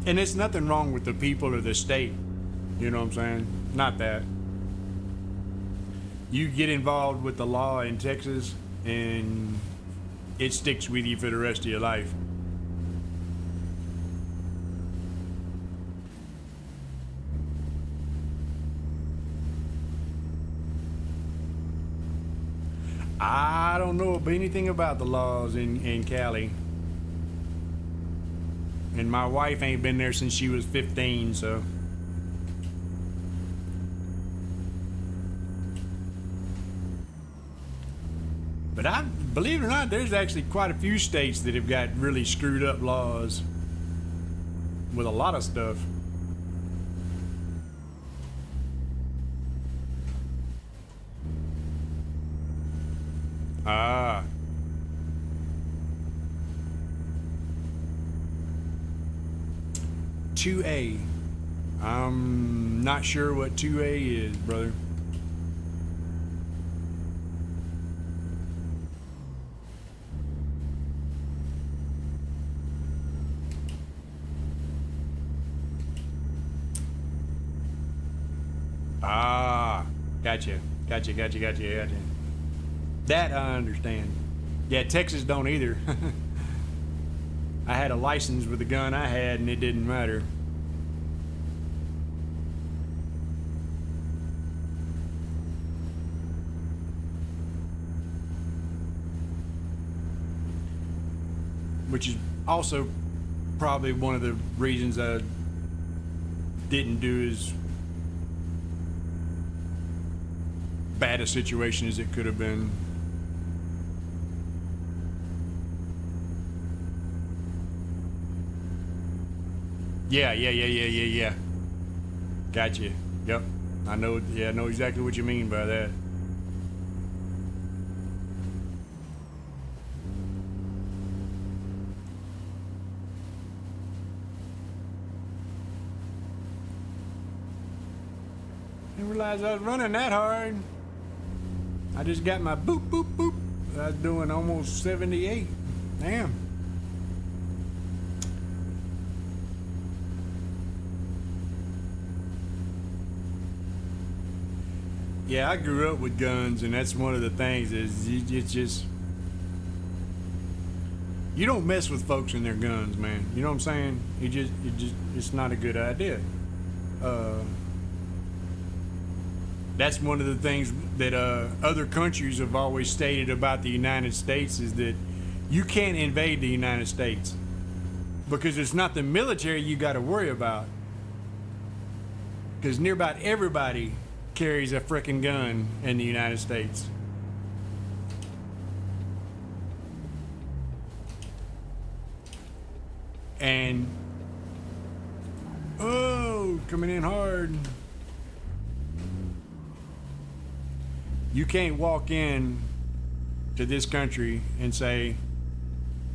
And it's nothing wrong with the people or the state. You know what I'm saying? Not that. You get involved with the law in Texas and it sticks with you for the rest of your life. I don't know anything about the laws in Cali. And my wife ain't been there since she was 15, so. But believe it or not, there's actually quite a few states that have got really screwed up laws with a lot of stuff. Ah. 2A. I'm not sure what 2A is, brother. Ah, gotcha. That I understand. Yeah, Texas don't either. I had a license with the gun I had and it didn't matter. Which is also probably one of the reasons I didn't do as bad a situation as it could have been. Yeah. Gotcha. Yep. I know exactly what you mean by that. I didn't realize I was running that hard. I just got my boop, boop, boop. I was doing almost 78. Damn. Yeah, I grew up with guns, and that's one of the things is it's just you don't mess with folks and their guns, man. You know what I'm saying? It's not a good idea. That's one of the things that other countries have always stated about the United States is that you can't invade the United States because it's not the military you got to worry about. Because near about everybody carries a frickin' gun in the United States. And coming in hard. You can't walk in to this country and say,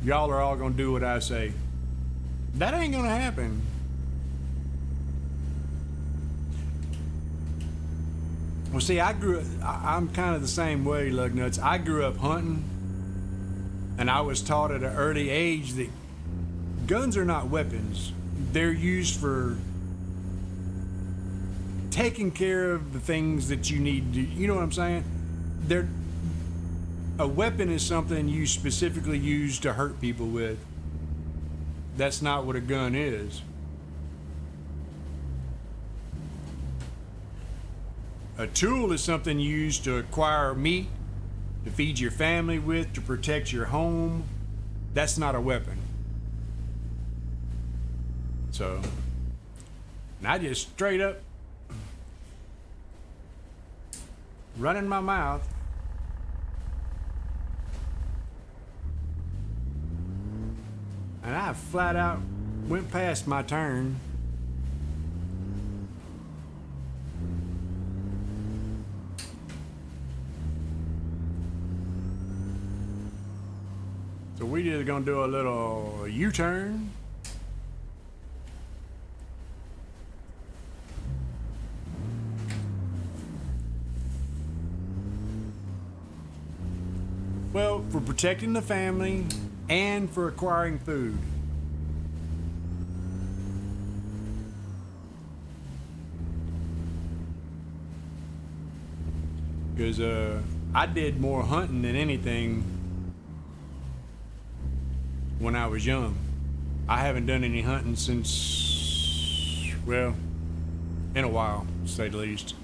y'all are all gonna do what I say. That ain't gonna happen. Well, see, I'm kind of the same way, Lugnuts. I grew up hunting, and I was taught at an early age that guns are not weapons. They're used for taking care of the things that you need to, you know what I'm saying? A weapon is something you specifically use to hurt people with. That's not what a gun is. A tool is something used to acquire meat, to feed your family with, to protect your home. That's not a weapon. So, and I just straight up running my mouth. flat out went past my turn. So we just gonna do a little U-turn. Well, for protecting the family and for acquiring food. Because I did more hunting than anything when I was young. I haven't done any hunting since, well, in a while, to say the least.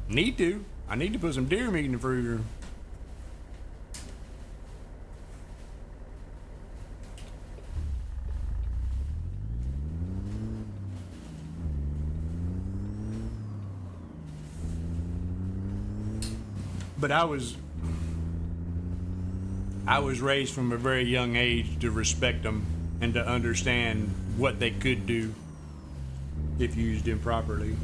Need to. I need to put some deer meat in the freezer. But I was raised from a very young age to respect them and to understand what they could do if used improperly.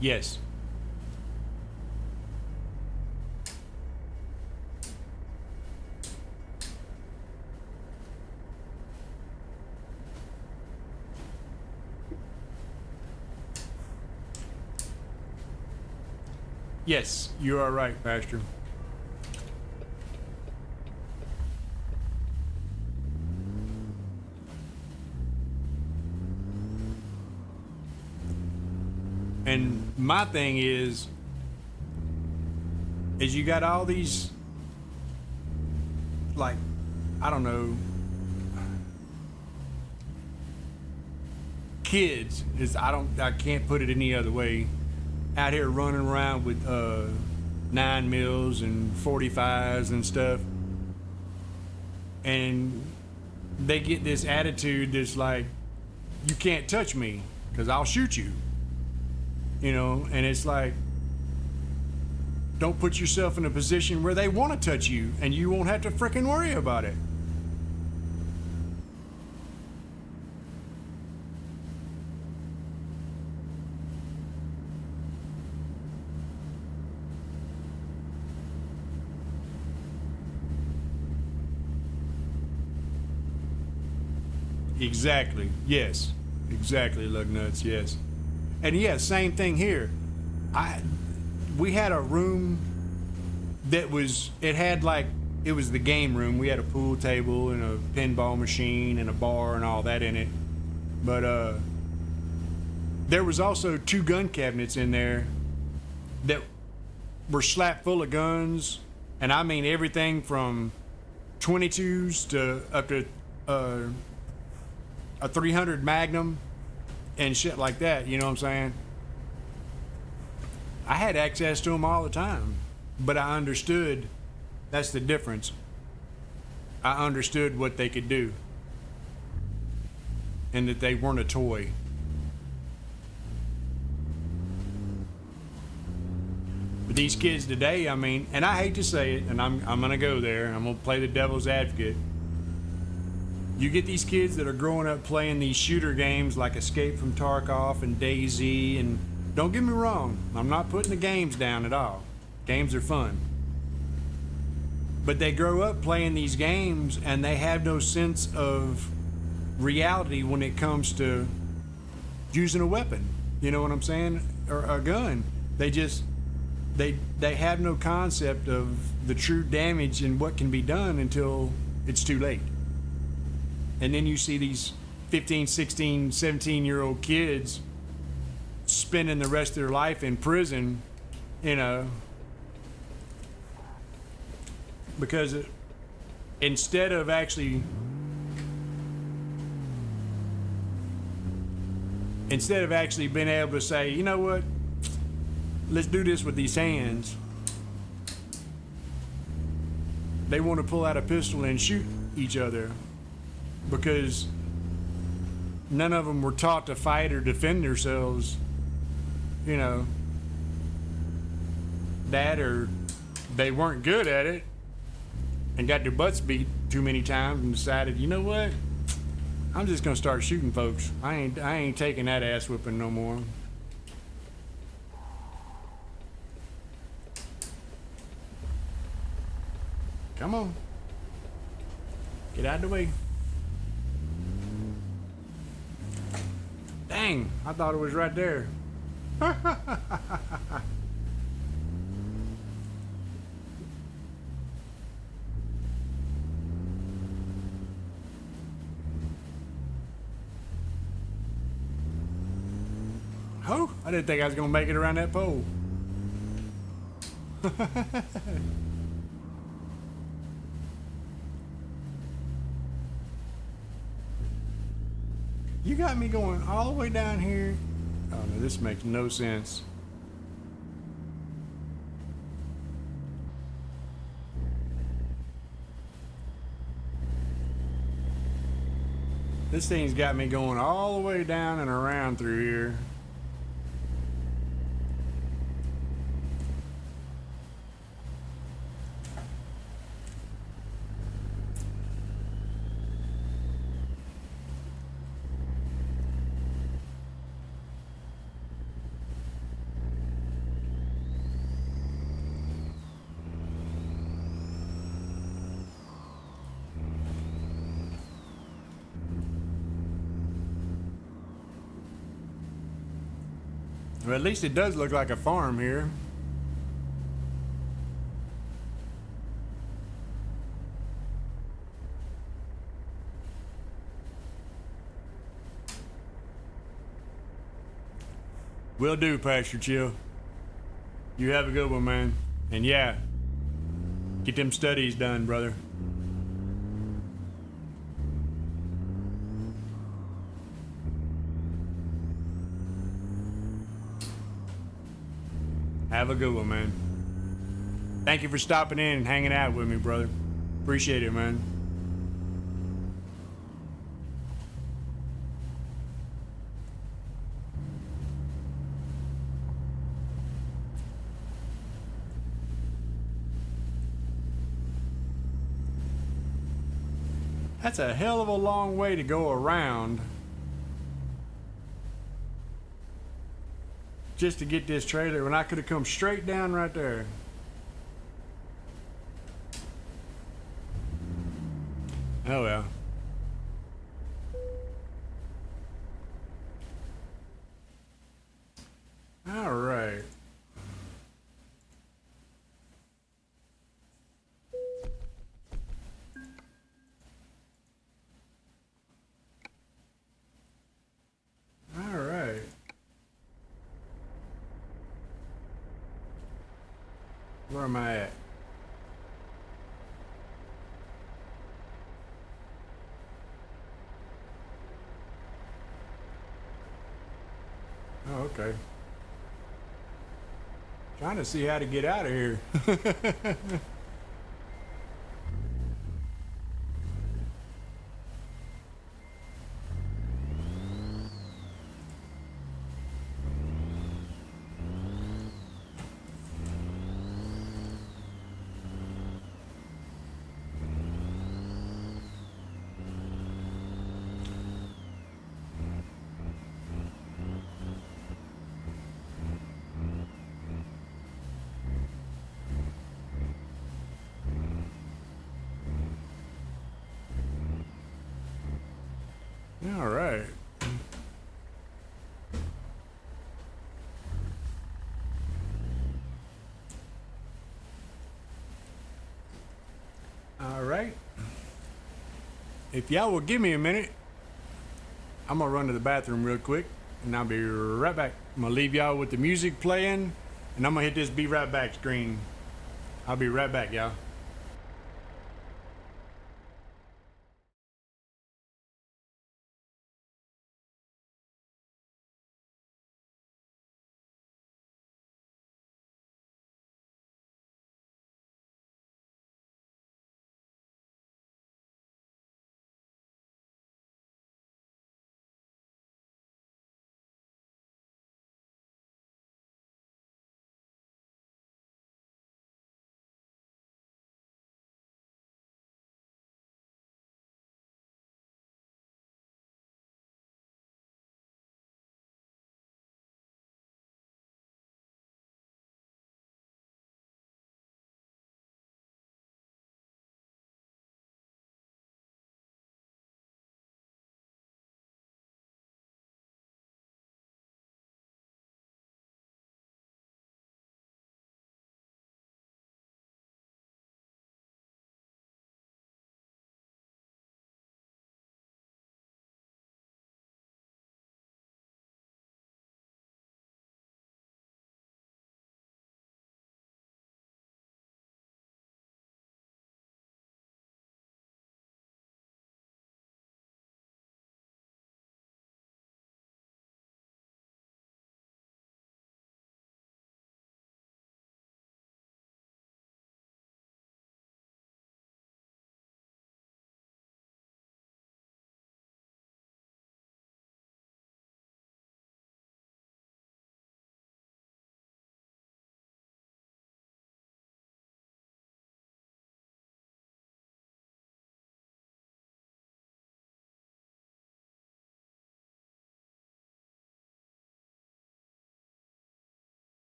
Yes. Yes, you are right, Pastor. And my thing is you got all these, like, I don't know, kids I can't put it any other way, out here running around with 9 mils and 45s and stuff, and they get this attitude that's like, you can't touch me because I'll shoot you, you know. And it's like, don't put yourself in a position where they want to touch you and you won't have to frickin' worry about it. Exactly. Yes. Exactly, Lugnuts. Yes. And yeah, same thing here. We had a room that was, it was the game room. We had a pool table and a pinball machine and a bar and all that in it. But there was also 2 gun cabinets in there that were slapped full of guns. And I mean everything from 22s to up to a 300 Magnum and shit like that, you know what I'm saying? I had access to them all the time, but I understood that's the difference. I understood what they could do and that they weren't a toy. But these kids today, I mean, and I hate to say it, and I'm going to go there, and I'm going to play the devil's advocate. You get these kids that are growing up playing these shooter games like Escape from Tarkov and DayZ, and don't get me wrong, I'm not putting the games down at all. Games are fun. But they grow up playing these games and they have no sense of reality when it comes to using a weapon. You know what I'm saying? Or a gun. They just, they have no concept of the true damage and what can be done until it's too late. And then you see these 15, 16, 17-year-old kids spending the rest of their life in prison, you know, because instead of actually being able to say, you know what, let's do this with these hands. They want to pull out a pistol and shoot each other because none of them were taught to fight or defend themselves, you know, that, or they weren't good at it and got their butts beat too many times and decided, you know what, I'm just gonna start shooting folks. I ain't taking that ass whipping no more. Come on, get out of the way. Dang, I thought it was right there. Oh, I didn't think I was gonna make it around that pole. You got me going all the way down here. Oh no, this makes no sense. This thing's got me going all the way down and around through here. Well, at least it does look like a farm here. Will do, Pastor Chill. You have a good one, man. And yeah, get them studies done, brother. Have a good one, man. Thank you for stopping in and hanging out with me, brother. Appreciate it, man. That's a hell of a long way to go around just to get this trailer when I could have come straight down right there. Oh well. All right. All right. Where am I at? Oh, okay. Trying to see how to get out of here. All right. All right. If y'all will give me a minute, I'm gonna run to the bathroom real quick and I'll be right back. I'm gonna leave y'all with the music playing and I'm gonna hit this be right back screen. I'll be right back, y'all.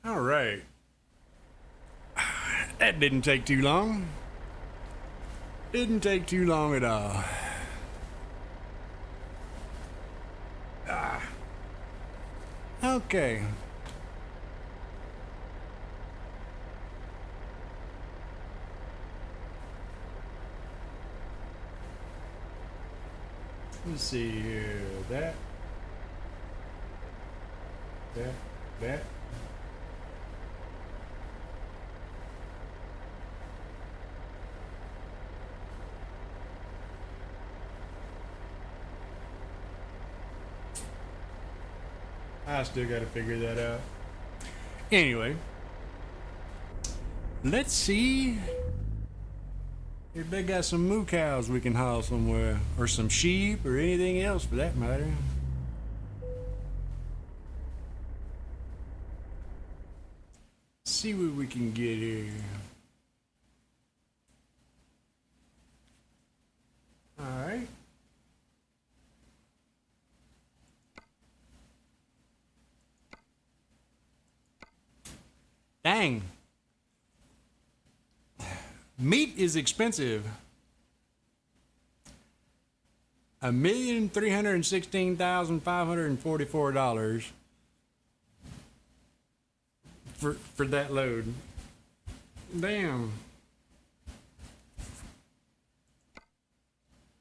All right. That didn't take too long. Didn't take too long at all. Okay. Let's see here. That. I still gotta figure that out. Anyway, let's see if they got some moo cows we can haul somewhere, or some sheep, or anything else for that matter. See what we can get here. All right. Dang. Meat is expensive. $1,316,544 for that load. Damn.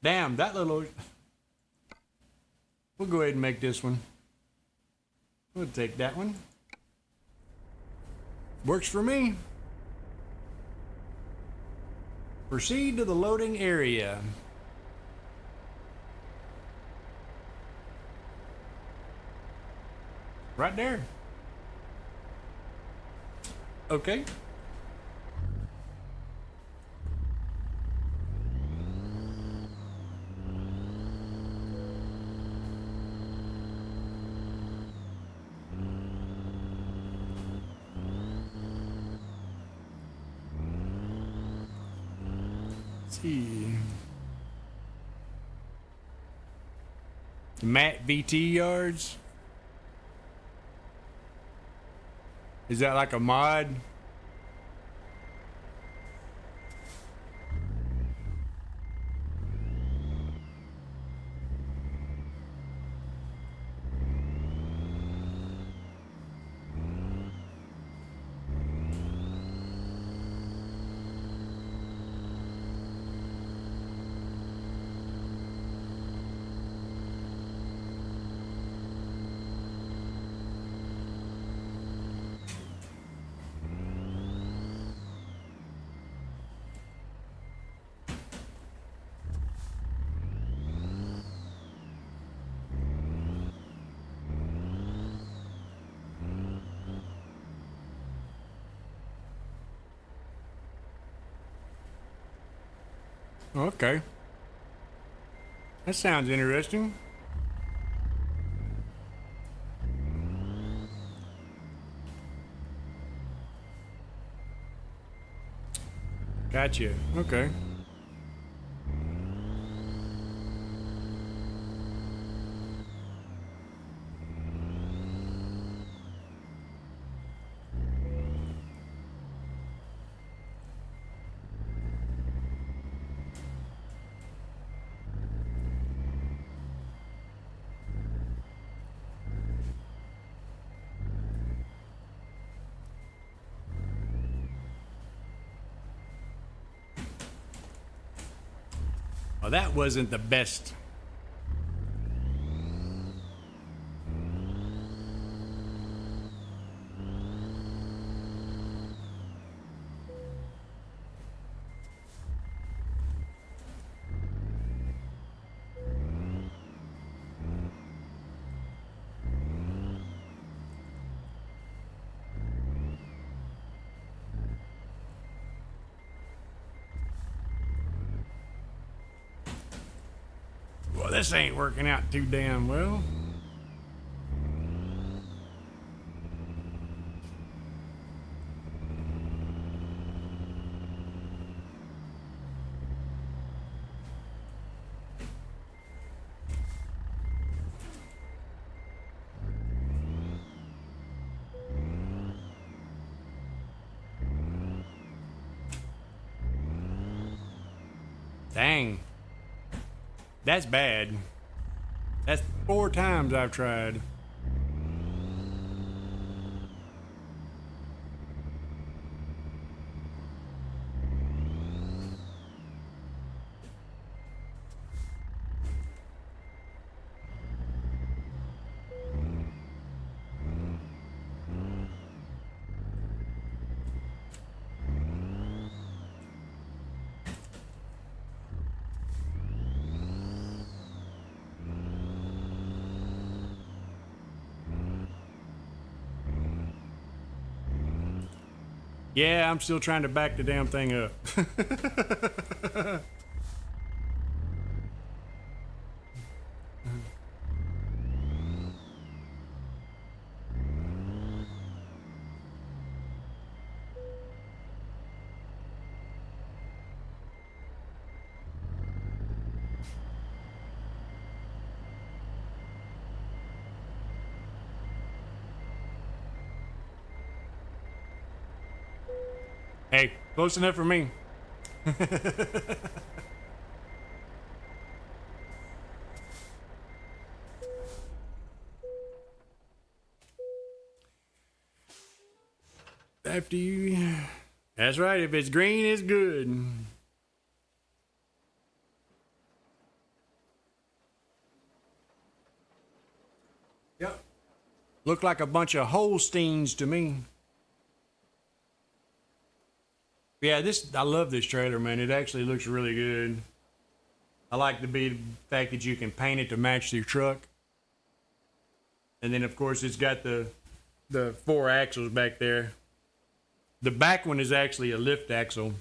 Damn, that little. We'll go ahead and make this one. We'll take that one. Works for me. Proceed to the loading area. Right there. Okay. Let's see. Matt VT yards. Is that like a mod? Okay. That sounds interesting. Gotcha. Okay. Well, that wasn't the best. Well, this ain't working out too damn well. Dang. That's bad. That's 4 times I've tried. Yeah, I'm still trying to back the damn thing up. Hey, close enough for me. After you. That's right, if it's green, it's good. Yep. Look like a bunch of Holsteins to me. Yeah, I love this trailer, man. It actually looks really good. I like the fact that you can paint it to match your truck. And then, of course, it's got the 4 axles back there. The back one is actually a lift axle.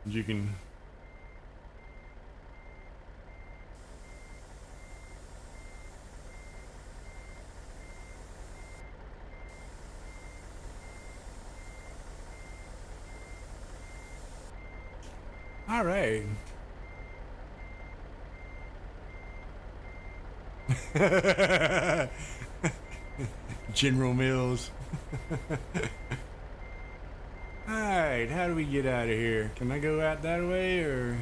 You can... All right. General Mills. Alright, how do we get out of here? Can I go out that way, or...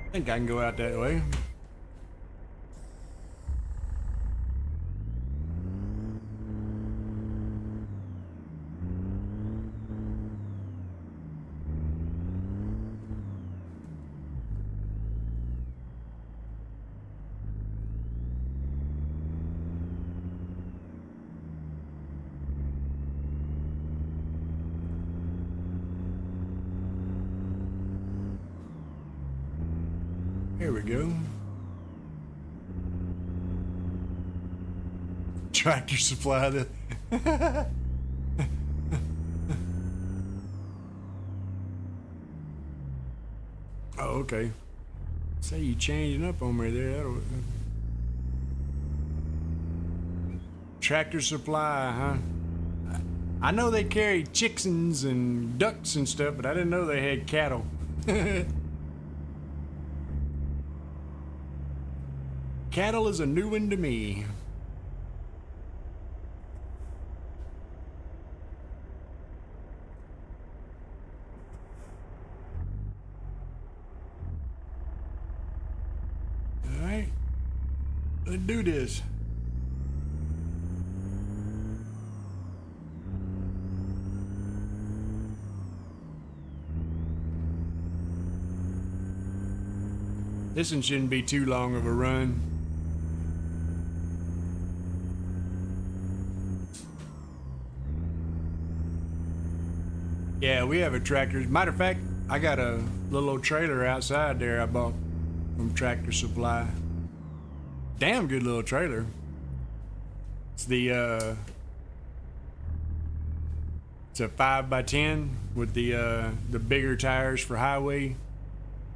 I think I can go out that way. Here we go. Tractor Supply. Oh, okay. Say you changing up on me there. Tractor Supply, huh? I know they carry chickens and ducks and stuff, but I didn't know they had cattle. Cattle is a new one to me. All right, let's do this. This one shouldn't be too long of a run. Yeah, we have a tractor. Matter of fact, I got a little old trailer outside there I bought from Tractor Supply. Damn good little trailer. It's it's a 5x10 with the bigger tires for highway.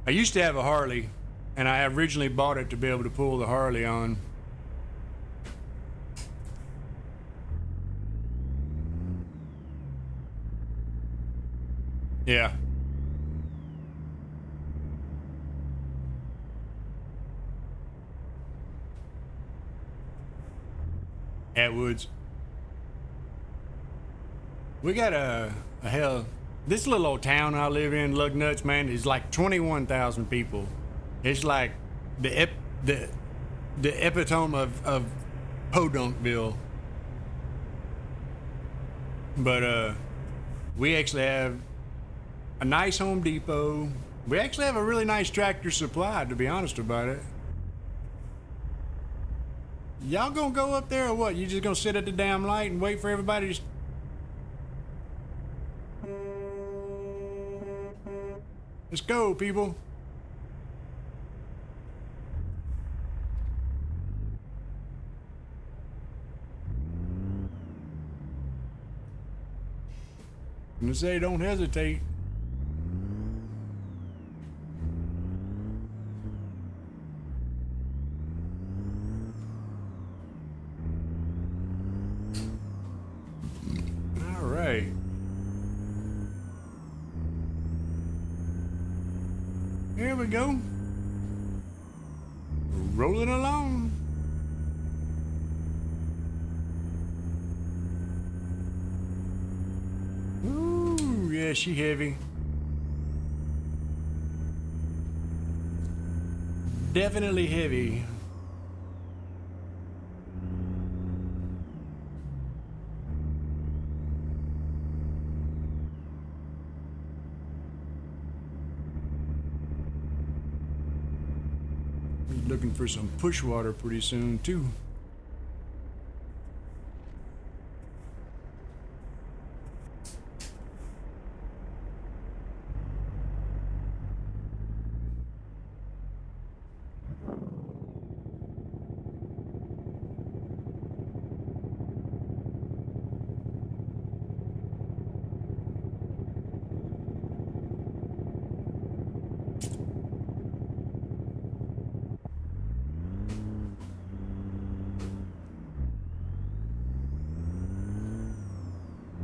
I used to have a Harley, and I originally bought it to be able to pull the Harley on. Yeah. Atwoods. We got a hell. This little old town I live in, Lug Nuts, man, is like 21,000 people. It's like the epitome of Podunkville. But we actually have a nice Home Depot. We actually have a really nice Tractor Supply, to be honest about it. Y'all gonna go up there or what? You just gonna sit at the damn light and wait for everybody to... Let's go, people. I'm gonna say don't hesitate. All right. Here we go. Rolling along. Ooh, yeah, she heavy. Definitely heavy. Looking for some push water pretty soon too.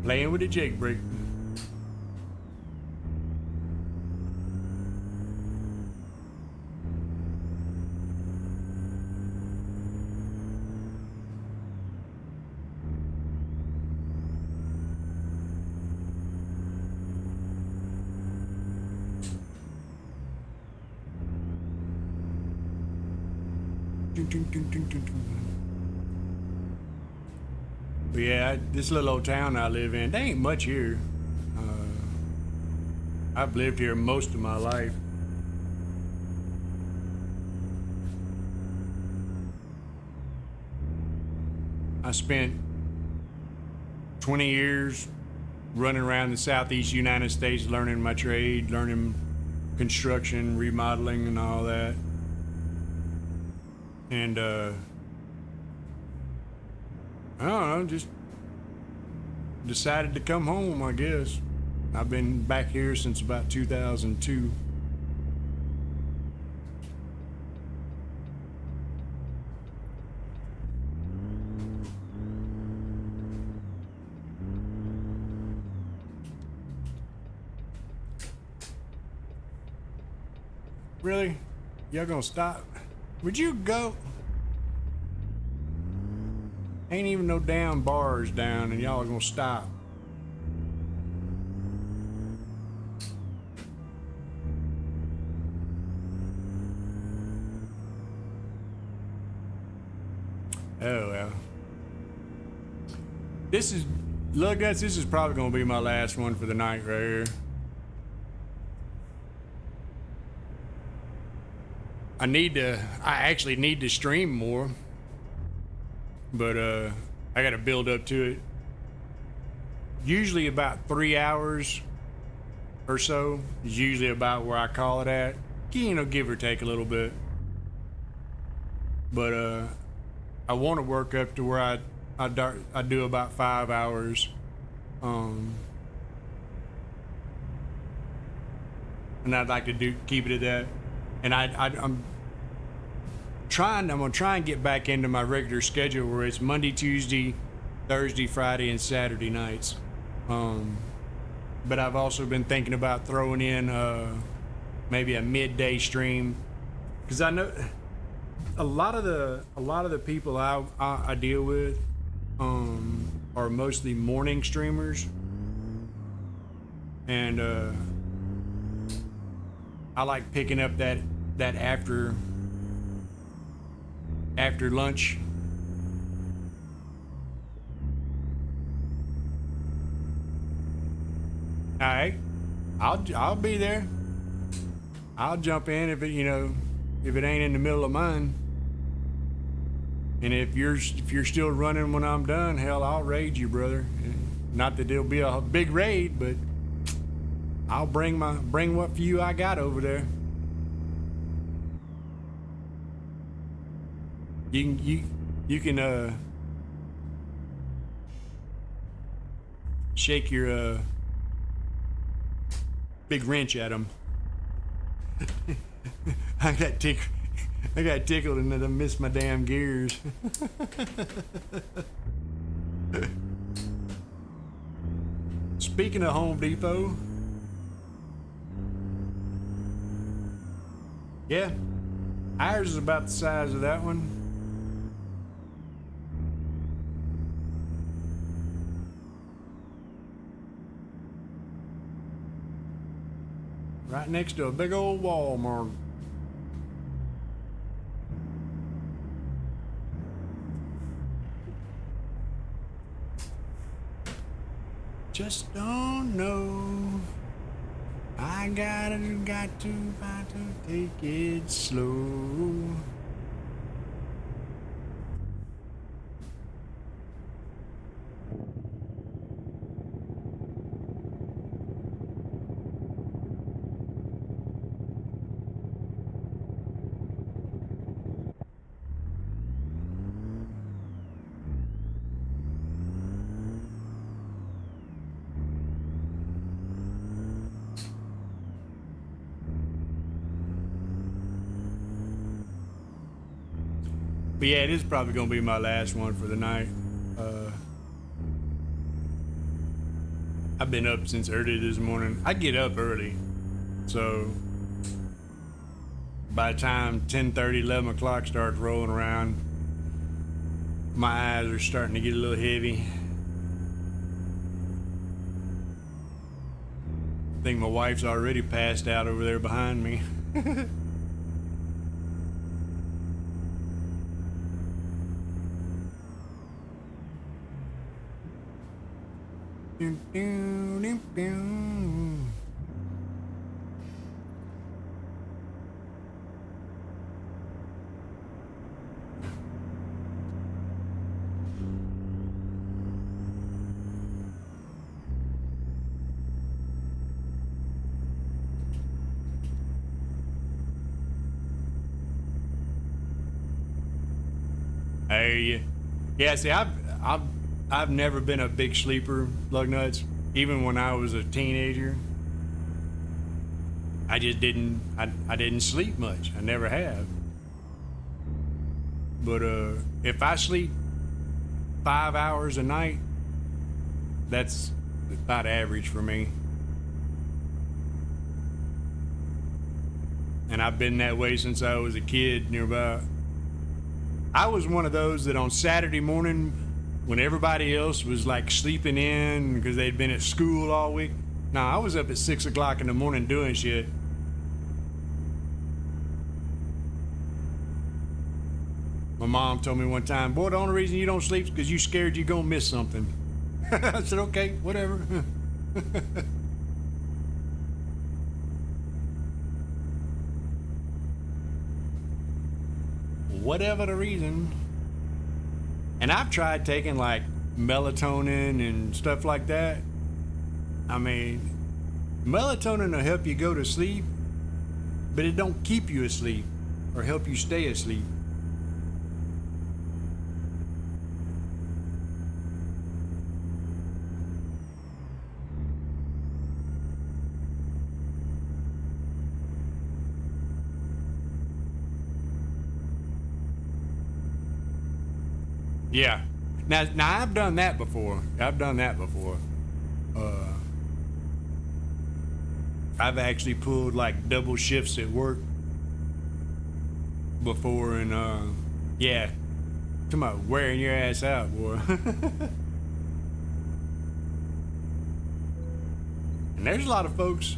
Playing with the jake brake. But yeah, this little old town I live in, there ain't much here. I've lived here most of my life. I spent 20 years running around the southeast United States learning my trade, learning construction, remodeling, and all that. And I don't know, just decided to come home, I guess. I've been back here since about 2002. Really? Y'all gonna stop? Would you go? Ain't even no damn bars down and y'all are gonna stop. Oh well. This is, look guys, this is probably gonna be my last one for the night right here. I actually need to stream more. But I gotta build up to it. Usually about 3 hours or so is usually about where I call it at. You know, give or take a little bit. But I want to work up to where I do about 5 hours. And I'd like to keep it at that. And I'm gonna try and get back into my regular schedule where it's Monday, Tuesday, Thursday, Friday, and Saturday nights. But I've also been thinking about throwing in maybe a midday stream, because I know a lot of the people I deal with are mostly morning streamers, And I like picking up that after lunch. All right, I'll be there. I'll jump in if if it ain't in the middle of mine. And if you're still running when I'm done, hell, I'll raid you, brother. Not that it'll be a big raid, but I'll bring what few I got over there. You can shake your big wrench at them. I got tickled and then I missed my damn gears. Speaking of Home Depot, yeah, ours is about the size of that one. Right next to a big old Walmart. Just don't know. I got to take it slow. But yeah, it is probably gonna be my last one for the night. I've been up since early this morning. I get up early, so by the time 10:30, 11 o'clock starts rolling around, my eyes are starting to get a little heavy. I think my wife's already passed out over there behind me. I hear you. Yeah, see, I've never been a big sleeper, lug nuts. Even when I was a teenager, I just didn't. I didn't sleep much. I never have. But if I sleep 5 hours a night, that's about average for me. And I've been that way since I was a kid. Nearby, I was one of those that on Saturday morning, when everybody else was like sleeping in because they'd been at school all week. Nah, I was up at 6 o'clock in the morning doing shit. My mom told me one time, boy, the only reason you don't sleep is because you scared you're gonna miss something. I said, okay, whatever. Whatever the reason. And I've tried taking like melatonin and stuff like that. I mean, melatonin will help you go to sleep, but it don't keep you asleep or help you stay asleep. Yeah. Now I've done that before. Uh, I've actually pulled like double shifts at work before, and yeah, talking about wearing your ass out, boy. And there's a lot of folks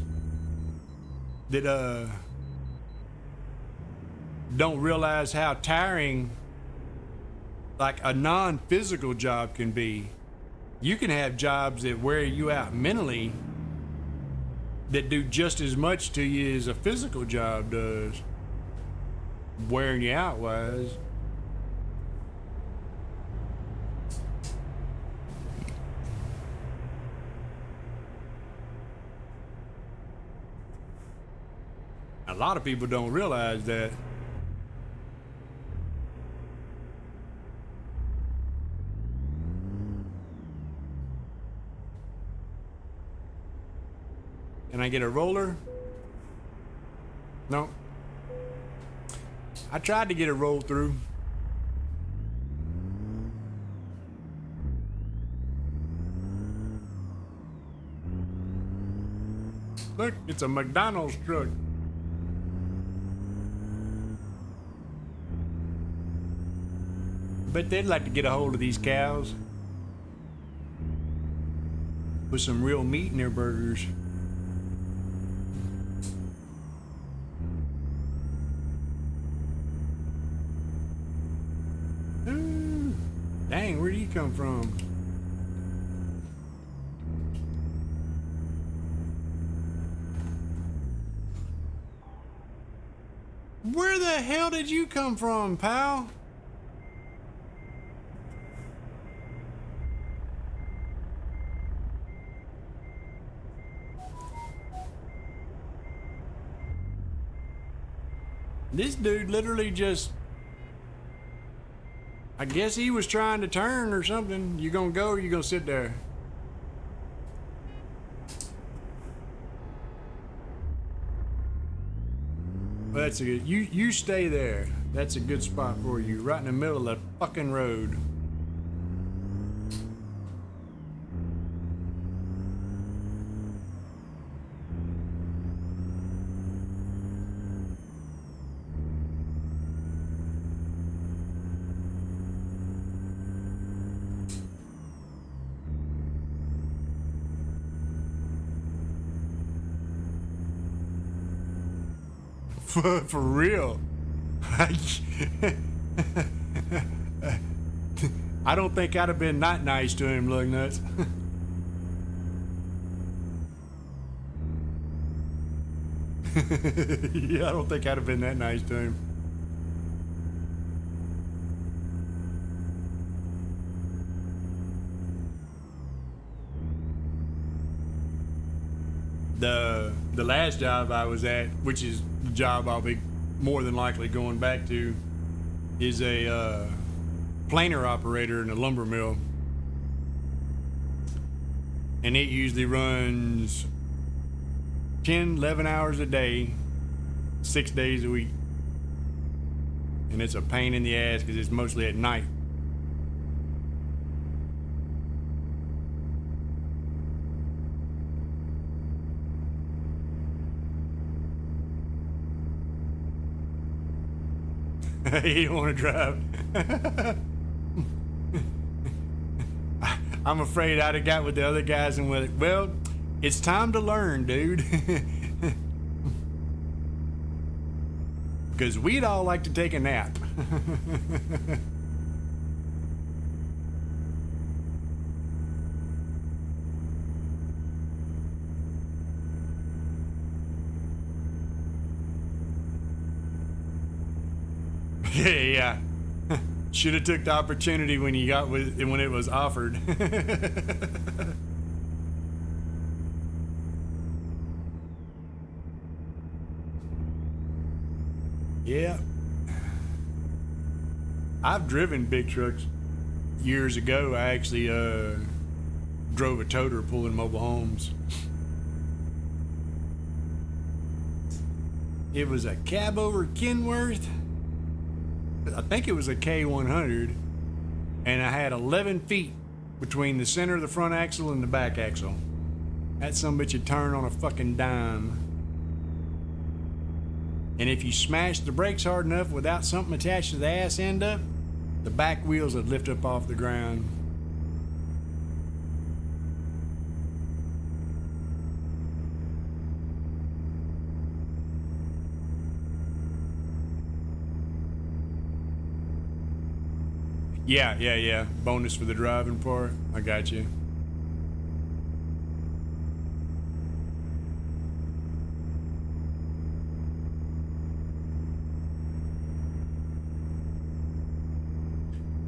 that don't realize how tiring like a non-physical job can be. You can have jobs that wear you out mentally that do just as much to you as a physical job does, wearing you out wise. A lot of people don't realize that. Can I get a roller? No. I tried to get a roll through. Look, it's a McDonald's truck. Bet they'd like to get a hold of these cows. Put some real meat in their burgers. Ooh, dang, where do you come from? Where the hell did you come from, pal? This dude literally just, I guess he was trying to turn or something. You gonna go or you gonna sit there? Well, that's a good, you stay there. That's a good spot for you, right in the middle of the fucking road. For real. I don't think I'd have been that nice to him, lug nuts. Yeah, I don't think I'd have been that nice to him. The last job I was at, which is the job I'll be more than likely going back to, is a planer operator in a lumber mill. And it usually runs 10, 11 hours a day, 6 days a week. And it's a pain in the ass because it's mostly at night. You don't want to drive. I'm afraid I'd have got with the other guys and went, well, it's time to learn, dude. Because we'd all like to take a nap. Yeah. Should have took the opportunity when you got with when it was offered. Yeah. I've driven big trucks years ago. I actually drove a toter pulling mobile homes. It was a cab over Kenworth. I think it was a K100, and I had 11 feet between the center of the front axle and the back axle. That sumbitch would turn on a fucking dime. And if you smashed the brakes hard enough without something attached to the ass end up, the back wheels would lift up off the ground. Yeah, yeah, yeah. Bonus for the driving part. I got you.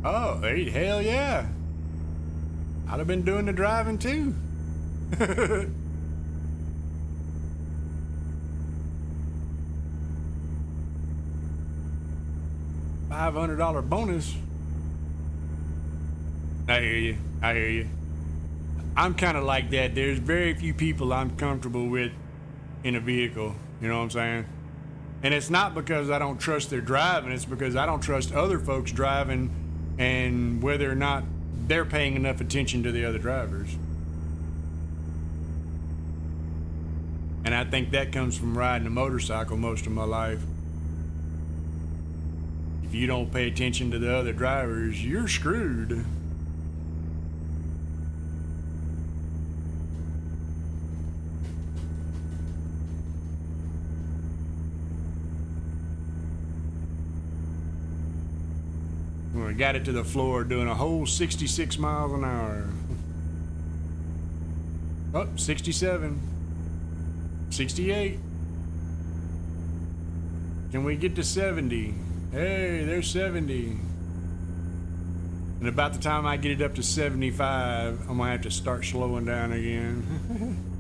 Oh, hey, hell yeah. I'd have been doing the driving too. $500 bonus. I hear you. I hear you. I'm kind of like that. There's very few people I'm comfortable with in a vehicle. You know what I'm saying? And it's not because I don't trust their driving. It's because I don't trust other folks driving and whether or not they're paying enough attention to the other drivers. And I think that comes from riding a motorcycle most of my life. If you don't pay attention to the other drivers, you're screwed. We got it to the floor doing a whole 66 miles an hour. Oh, 67. 68. Can we get to 70? Hey, there's 70. And about the time I get it up to 75, I'm gonna have to start slowing down again.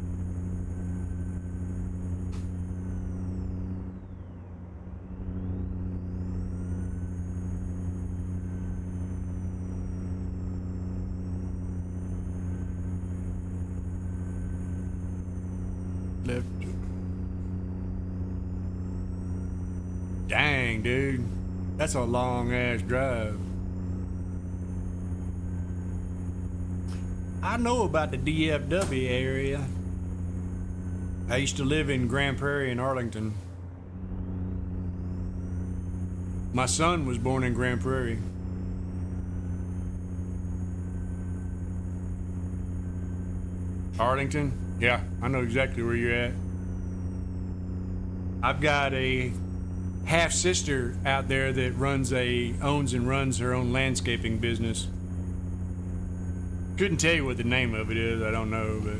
Left. Dang, dude. That's a long ass drive. I know about the DFW area. I used to live in Grand Prairie and Arlington. My son was born in Grand Prairie. Arlington? Yeah, I know exactly where you're at. I've got a half sister out there that owns and runs her own landscaping business. Couldn't tell you what the name of it is, I don't know, but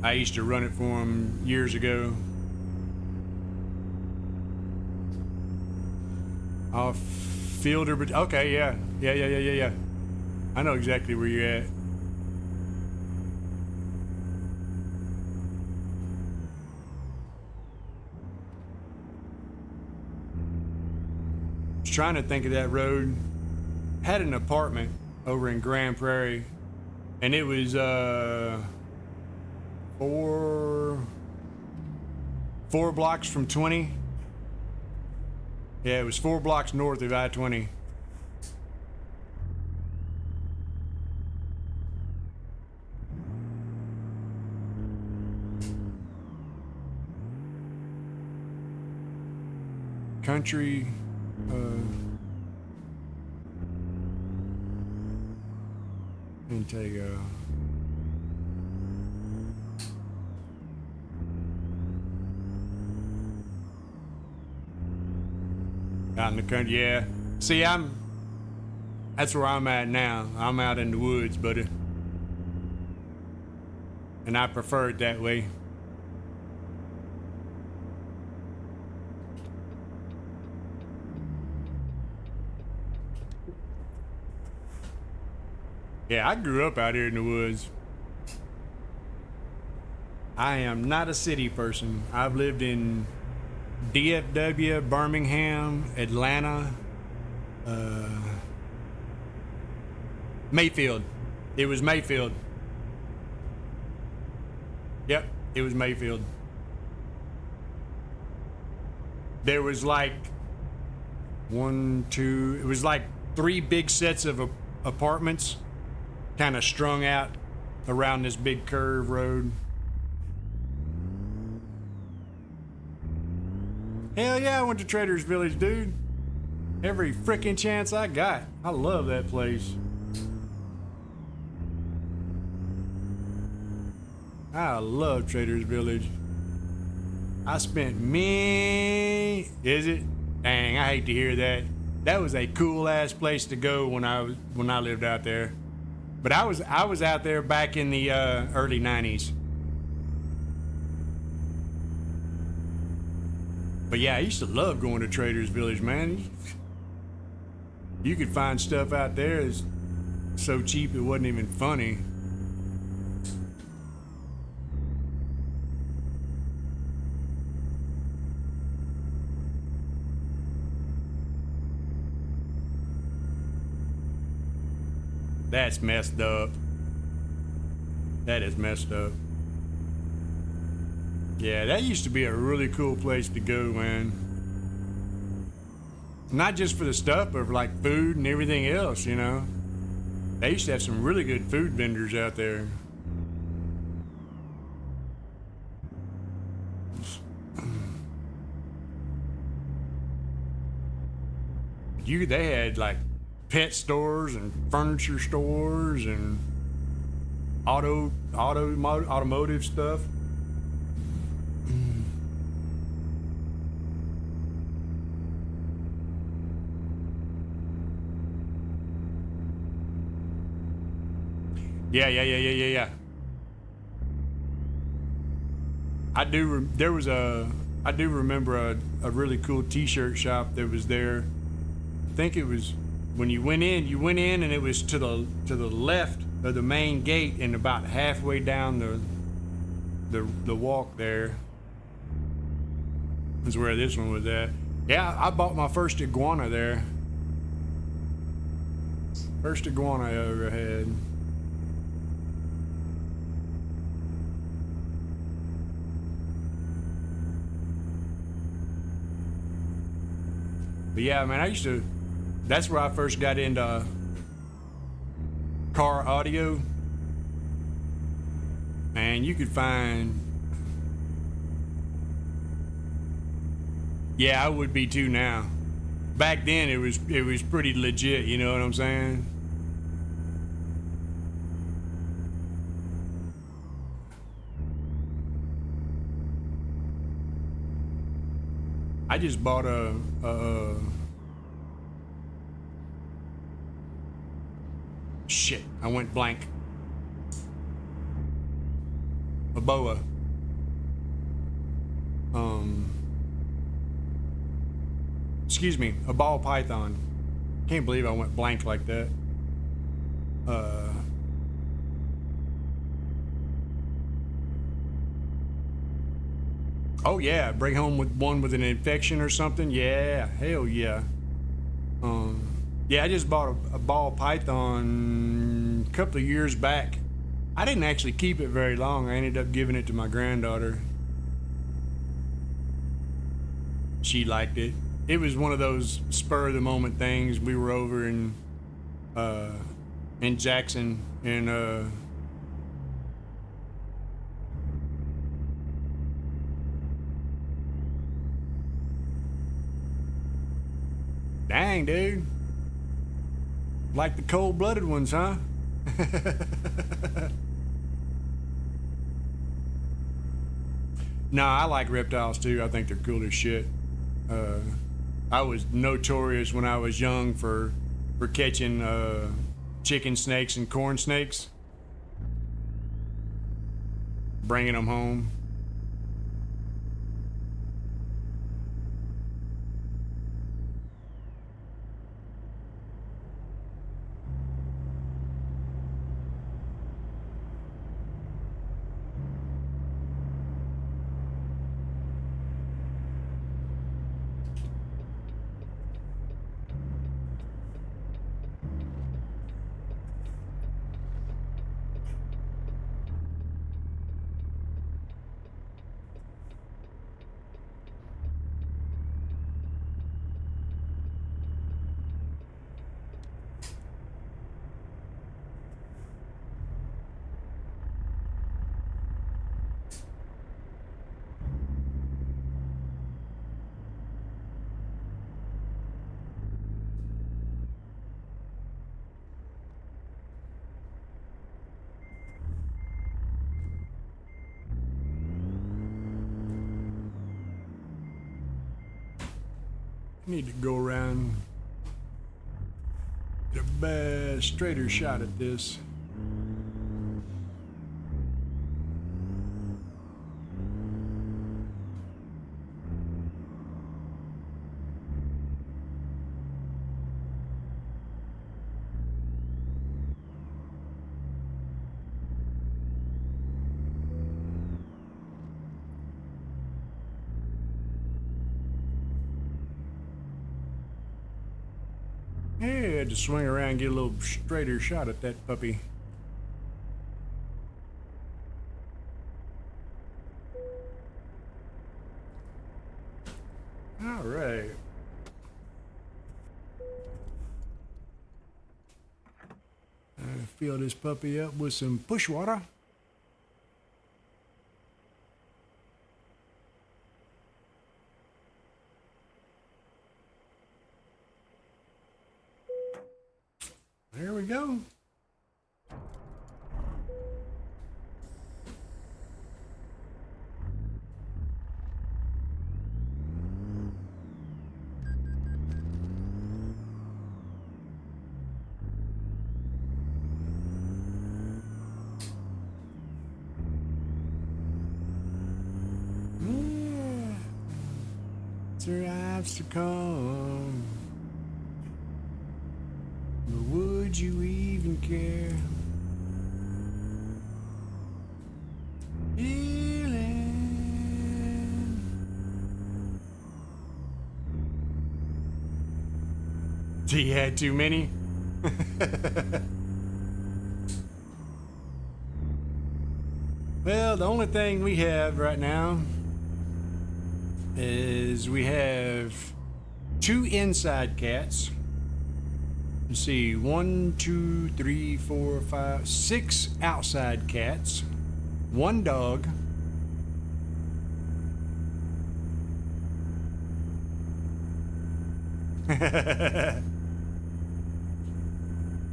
I used to run it for him years ago. Off Fielder, but okay, yeah. Yeah. I know exactly where you're at. I was trying to think of that road. Had an apartment over in Grand Prairie, and it was four blocks from 20. Yeah, it was 4 blocks north of I-20. Country, Intego. Out in the country, yeah. See, that's where I'm at now. I'm out in the woods, buddy. And I prefer it that way. Yeah, I grew up out here in the woods. I am not a city person. I've lived in DFW, Birmingham, Atlanta, Mayfield. It was Mayfield. Yep, it was Mayfield. There was like it was like 3 big sets of apartments kind of strung out around this big curve road. Hell yeah, I went to Trader's Village, dude. Every frickin' chance I got. I love that place. I love Trader's Village. I spent Is it? Dang, I hate to hear that. That was a cool ass place to go when I lived out there. But I was out there back in the early '90s. But yeah, I used to love going to Trader's Village, man. You could find stuff out there that's so cheap it wasn't even funny. That's messed up. That is messed up. Yeah, that used to be a really cool place to go, man. Not just for the stuff, but for like food and everything else, you know. They used to have some really good food vendors out there. They had like pet stores and furniture stores and automotive stuff. Yeah. I do remember a really cool T-shirt shop that was there. I think it was when you went in, and it was to the left of the main gate, and about halfway down the walk there is where this one was at. Yeah, I bought my first iguana there. First iguana I ever had. But yeah, man, that's where I first got into car audio. And you could find, yeah, I would be too now. Back then it was pretty legit, you know what I'm saying? I just bought a shit, I went blank. A boa. Excuse me, a ball python. Can't believe I went blank like that. Oh yeah, bring home with one with an infection or something. Yeah, hell yeah. Yeah, I just bought a ball python a couple of years back. I didn't actually keep it very long. I ended up giving it to my granddaughter. She liked it. It was one of those spur of the moment things. We were over in Jackson, and dang, dude. Like the cold-blooded ones, huh? Nah, I like reptiles too. I think they're cool as shit. I was notorious when I was young for catching chicken snakes and corn snakes, bringing them home. Need to go around, get a bad, straighter shot at this. Yeah, had to swing around and get a little straighter shot at that puppy. All right. Fill this puppy up with some push water. There we go. Yeah. Survives to come. But would you even care? He had too many? Well, the only thing we have right now is we have 2 inside cats. Let's see, 1, 2, 3, 4, 5, 6 outside cats, 1 dog,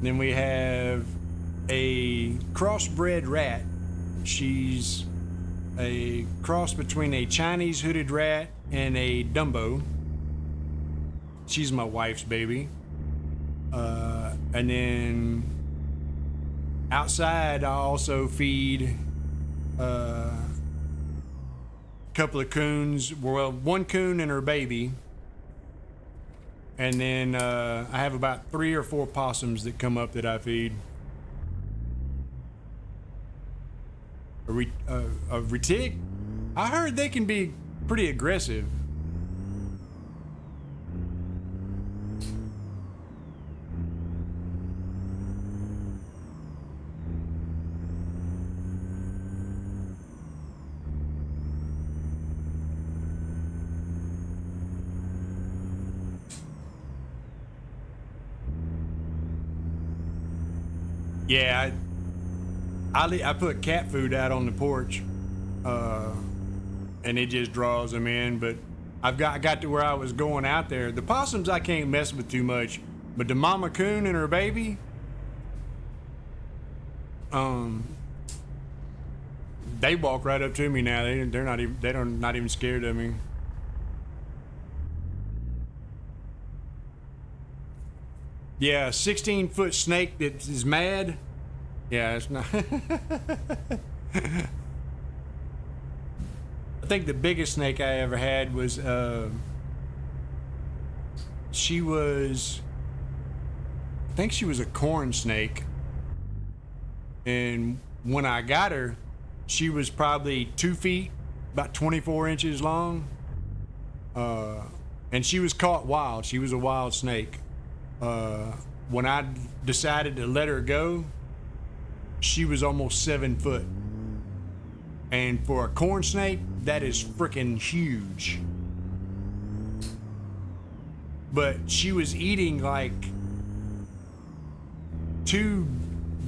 then we have a crossbred rat. She's a cross between a Chinese hooded rat and a Dumbo. She's my wife's baby. And then outside, I also feed a couple of coons. Well, 1 coon and her baby. And then I have about 3 or 4 possums that come up that I feed. A retic? I heard they can be pretty aggressive. Yeah, I put cat food out on the porch, and it just draws them in. But I got to where I was going out there. The possums I can't mess with too much, but the mama coon and her baby, they walk right up to me now. They're not even scared of me. Yeah, a 16-foot snake that is mad. Yeah, it's not. I think the biggest snake I ever had was, she was a corn snake. And when I got her, she was probably 2 feet, about 24 inches long. And she was caught wild. She was a wild snake. When I decided to let her go, she was almost 7 foot. And for a corn snake, that is freaking huge. But she was eating like 2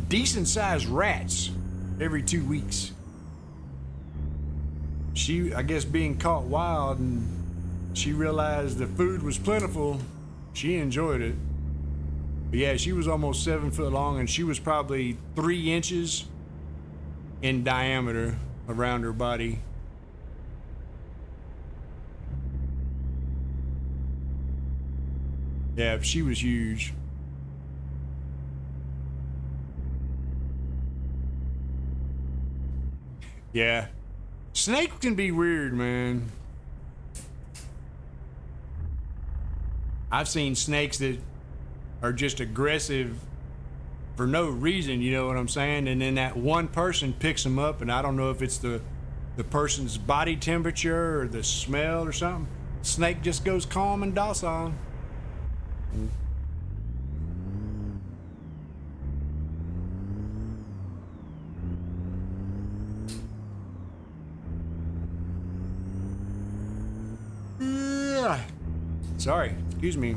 decent sized rats every 2 weeks. She, I guess, being caught wild, and she realized the food was plentiful, she enjoyed it. But yeah, she was almost 7 foot long, and she was probably 3 inches in diameter around her body. Yeah, she was huge. Yeah. Snakes can be weird, man. I've seen snakes that are just aggressive for no reason, you know what I'm saying? And then that one person picks them up, and I don't know if it's the person's body temperature or the smell or something. Snake just goes calm and docile. Sorry, excuse me.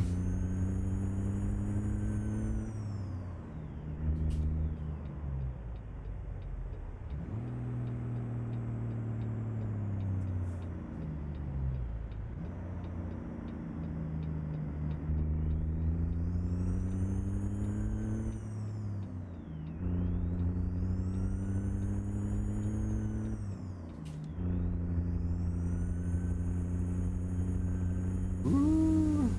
Ooh.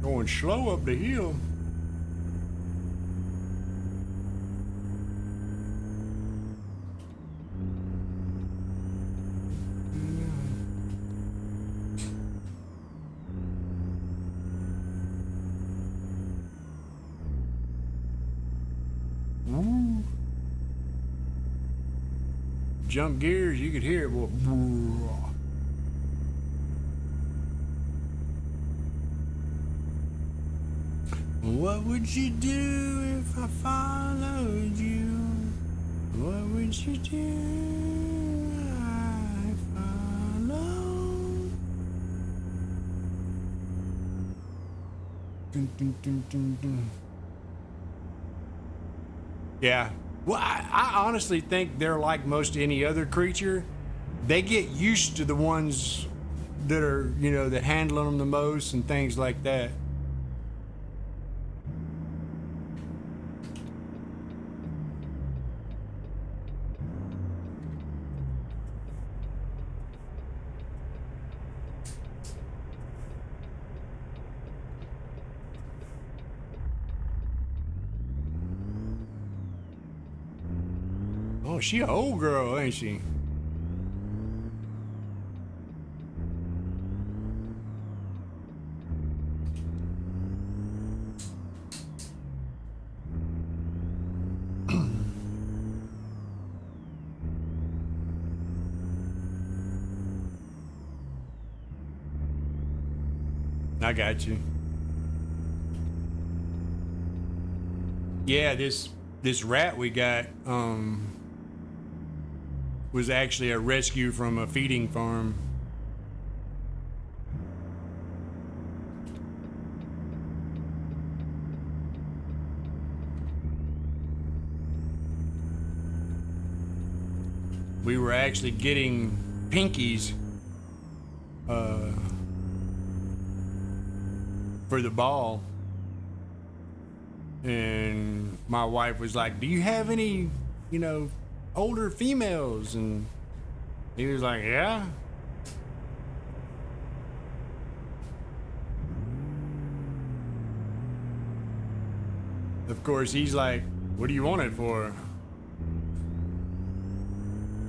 Going slow up the hill. Ooh. Jump gears, you could hear it. Well, what would you do if I followed you? What would you do if I followed? Dun, dun, dun, dun, dun. Yeah. Well, I honestly think they're like most any other creature. They get used to the ones that are, you know, that handle them the most and things like that. Oh, she an old girl, ain't she? I got you. Yeah, this rat we got was actually a rescue from a feeding farm. We were actually getting pinkies for the ball. And my wife was like, "Do you have any, you know, older females?" And he was like, "Yeah." Of course, he's like, "What do you want it for?"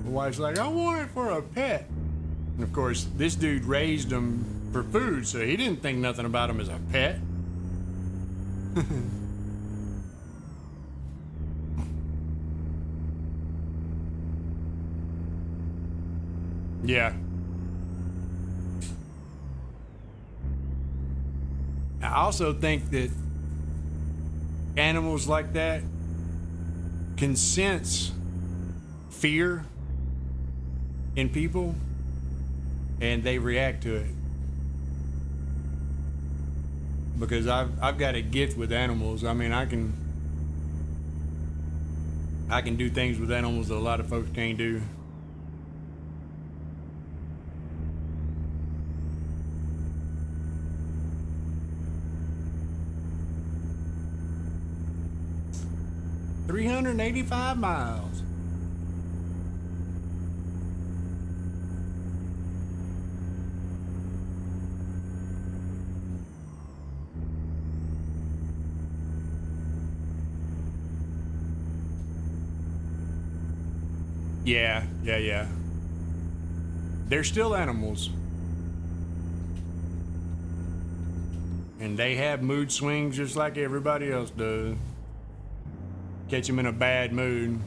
My wife's like, "I want it for a pet." And of course, this dude raised them for food, so he didn't think nothing about them as a pet. Yeah. I also think that animals like that can sense fear in people and they react to it. Because I've got a gift with animals. I mean, I can do things with animals that a lot of folks can't do. $385 miles. Yeah, yeah, yeah. They're still animals. And they have mood swings just like everybody else does. Catch them in a bad mood.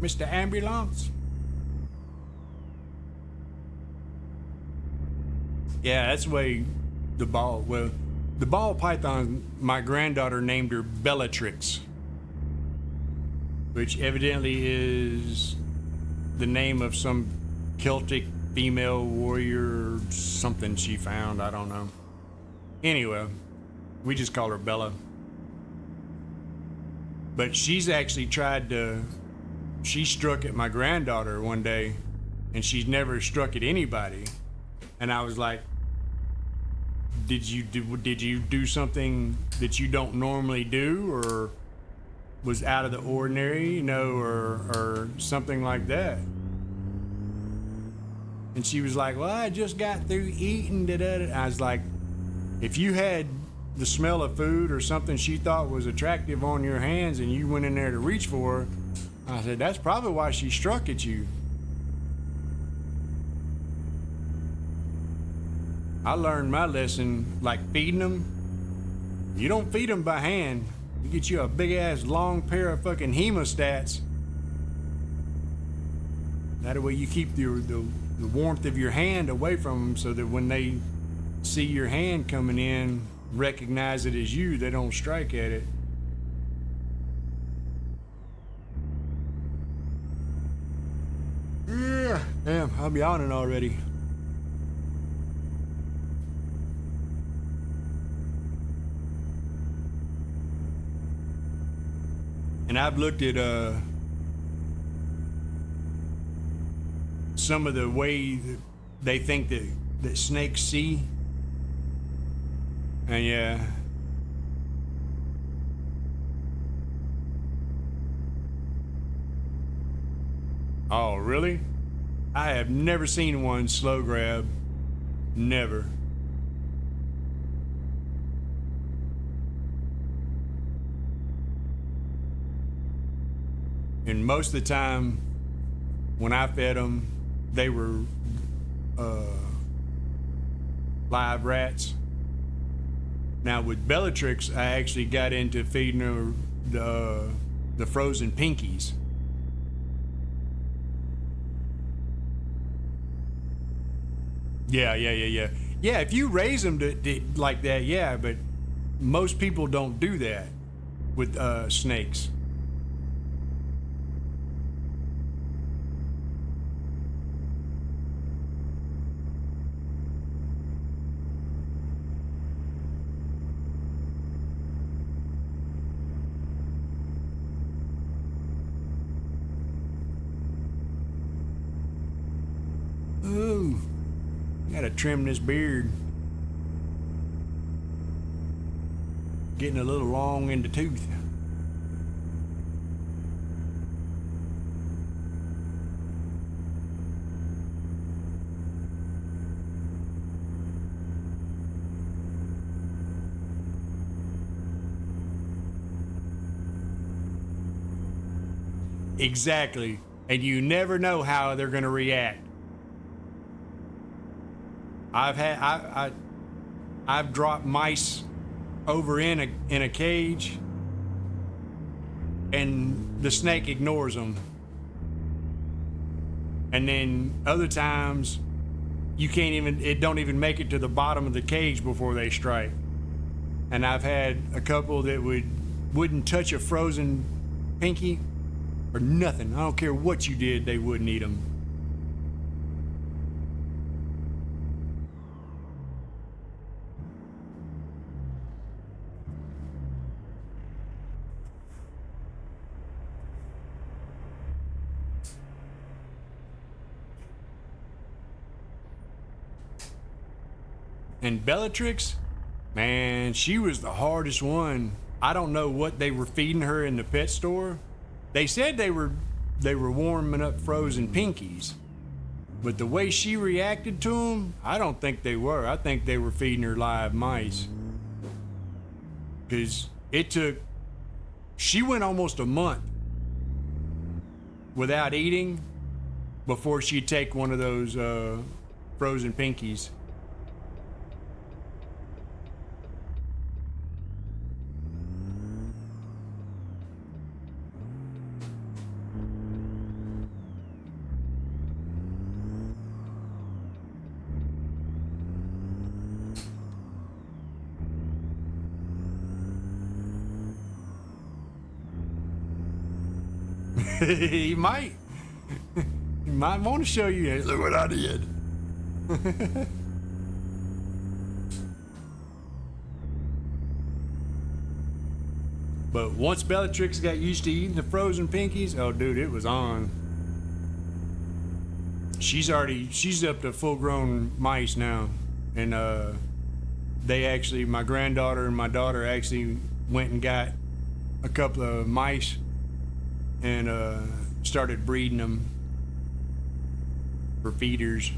Mr. Ambulance? Yeah, that's the way the ball python, my granddaughter named her Bellatrix, which evidently is the name of some Celtic female warrior or something she found. I don't know. Anyway, we just call her Bella. But she's actually she struck at my granddaughter one day, and she's never struck at anybody. And I was like, did you do something that you don't normally do, or was out of the ordinary, or something like that? And she was like, well, I just got through eating. I was like, if you had the smell of food or something she thought was attractive on your hands and you went in there to reach for her, I said, that's probably why she struck at you. I learned my lesson, like feeding them. You don't feed them by hand. You get you a big ass long pair of fucking hemostats. That way you keep the warmth of your hand away from them, so that when they see your hand coming in, recognize it as you, they don't strike at it. Yeah, damn, I'm yawning already. And I've looked at some of the way that they think that snakes see. And yeah. Oh, really? I have never seen one slow grab. Never. And most of the time, when I fed them, they were live rats. Now with Bellatrix, I actually got into feeding her the frozen pinkies. Yeah. Yeah, if you raise them to like that, yeah, but most people don't do that with snakes. Ooh, gotta trim this beard. Getting a little long in the tooth. Exactly. And you never know how they're gonna react. I've dropped mice over in a cage, and the snake ignores them. And then other times, it don't even make it to the bottom of the cage before they strike. And I've had a couple that wouldn't touch a frozen pinky or nothing. I don't care what you did, they wouldn't eat them. And Bellatrix, man, she was the hardest one. I don't know what they were feeding her in the pet store. They said they were warming up frozen pinkies, But the way she reacted to them, I don't think they were. I think they were feeding her live mice. Because she went almost a month without eating before she'd take one of those frozen pinkies. He might. He might want to show you. Hey, look what I did. But once Bellatrix got used to eating the frozen pinkies, oh dude, it was on. She's up to full-grown mice now, and my granddaughter and my daughter actually went and got a couple of mice and started breeding them for feeders.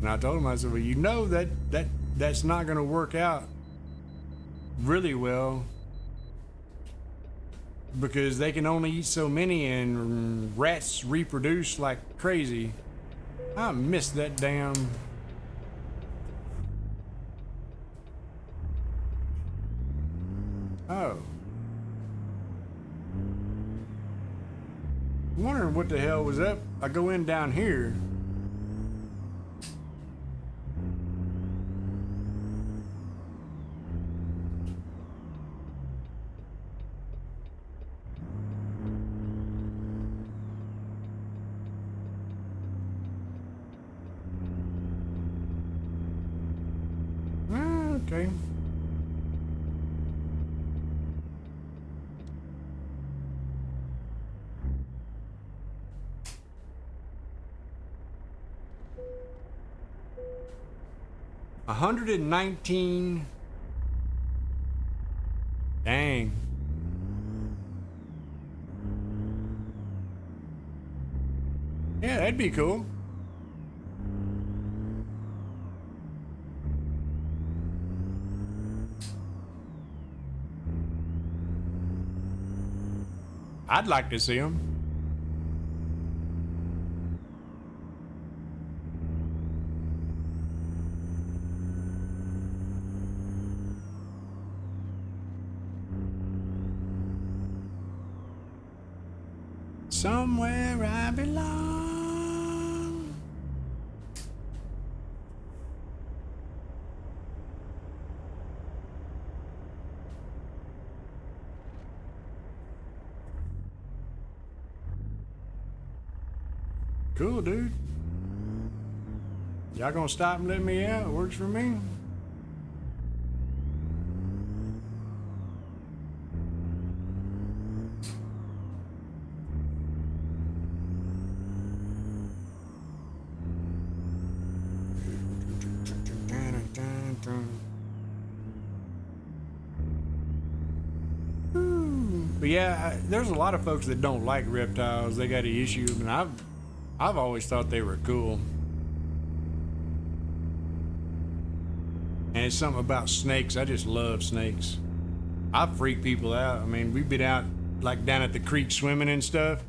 And I told him, I said, well, you know that's not going to work out really well because they can only eat so many and rats reproduce like crazy. I missed that damn... Oh. I'm wondering what the hell was up. I go in down here. Okay. $119. Dang. Yeah, that'd be cool. I'd like to see them. Somewhere I belong. Cool, dude. Y'all gonna stop and let me out? It works for me. But yeah, there's a lot of folks that don't like reptiles. They got an issue, and I've always thought they were cool. And it's something about snakes. I just love snakes. I freak people out. I mean, we've been out like down at the creek swimming and stuff,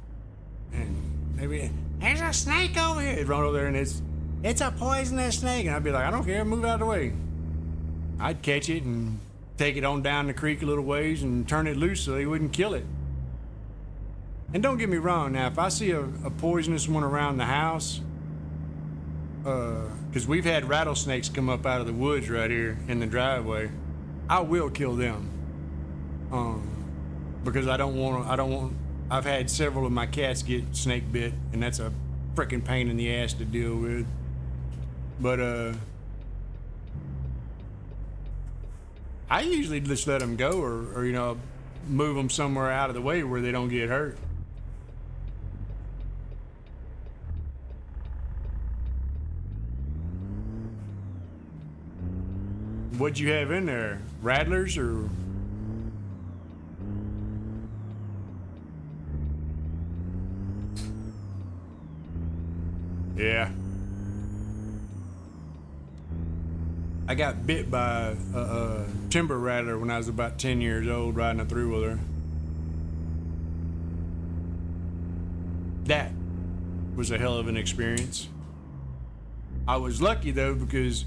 and maybe there's a snake over here. They'd run over there and it's a poisonous snake, and I'd be like, I don't care, move out of the way. I'd catch it and take it on down the creek a little ways and turn it loose so they wouldn't kill it. And don't get me wrong, now if I see a poisonous one around the house, because we've had rattlesnakes come up out of the woods right here in the driveway, I will kill them. Because I've had several of my cats get snake bit, and that's a freaking pain in the ass to deal with. But I usually just let them go, or move them somewhere out of the way where they don't get hurt. What'd you have in there? Rattlers or? Yeah. I got bit by a timber rattler when I was about 10 years old riding a three-wheeler. That was a hell of an experience. I was lucky though because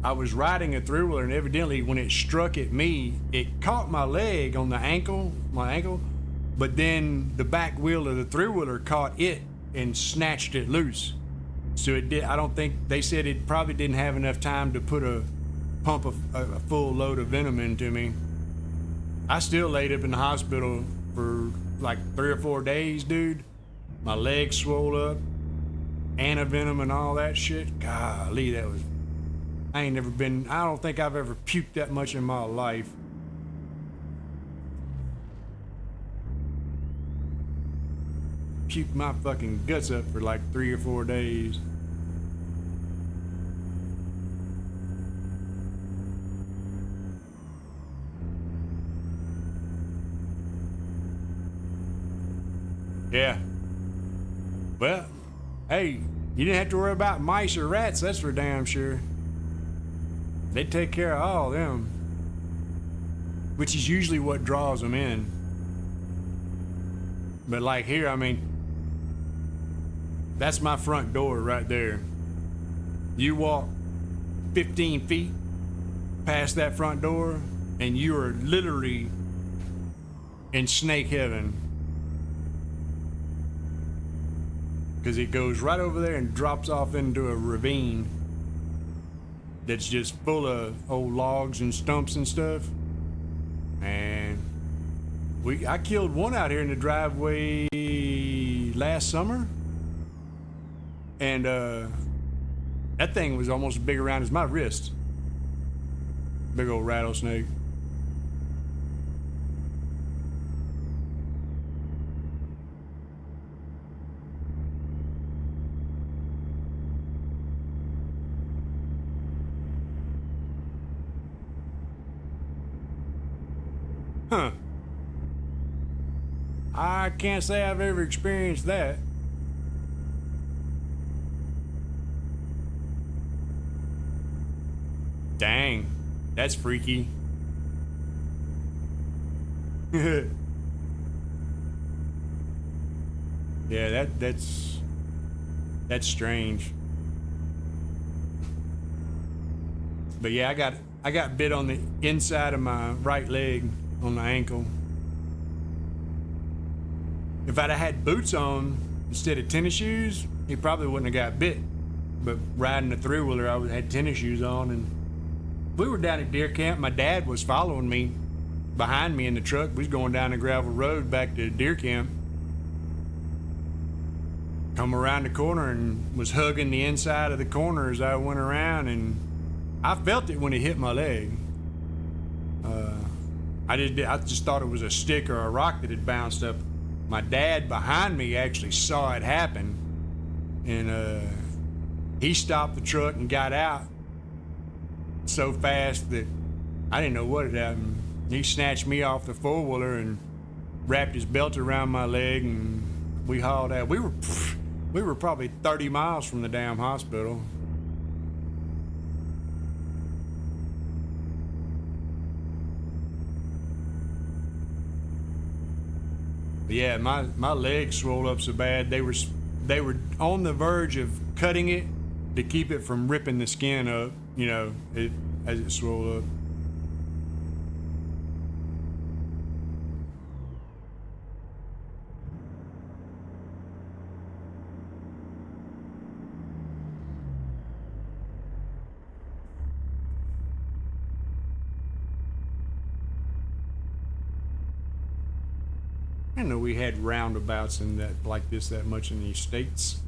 I was riding a three-wheeler and evidently when it struck at me, it caught my leg on the ankle, but then the back wheel of the three-wheeler caught it and snatched it loose. So it did. I don't think they said it probably didn't have enough time to pump a full load of venom into me. I still laid up in the hospital for like 3 or 4 days, dude. My legs swole up, antivenom and all that shit. Golly, that was. I don't think I've ever puked that much in my life. Puked my fucking guts up for like 3 or 4 days. Yeah. Well, hey, you didn't have to worry about mice or rats, that's for damn sure. They take care of all of them. Which is usually what draws them in. But like here, I mean, that's my front door right there. You walk 15 feet past that front door, and you are literally in snake heaven. Because it goes right over there and drops off into a ravine that's just full of old logs and stumps and stuff. And I killed one out here in the driveway last summer. And that thing was almost as big around as my wrist. Big old rattlesnake. Huh. I can't say I've ever experienced that. Dang, that's freaky. Yeah, that's strange. But yeah, I got bit on the inside of my right leg on the ankle. If I'd have had boots on instead of tennis shoes, he probably wouldn't have got bit. But riding the three-wheeler, I had tennis shoes on, and we were down at deer camp. My dad was following me behind me in the truck. We was going down the gravel road back to deer camp. Come around the corner and was hugging the inside of the corner as I went around, and I felt it when it hit my leg. I just thought it was a stick or a rock that had bounced up. My dad behind me actually saw it happen, and he stopped the truck and got out so fast that I didn't know what had happened. He snatched me off the four-wheeler and wrapped his belt around my leg, and we hauled out. We were probably 30 miles from the damn hospital. But yeah, my legs swelled up so bad they were on the verge of cutting it to keep it from ripping the skin up, as it swelled up. I didn't know we had roundabouts in that like this that much in these states.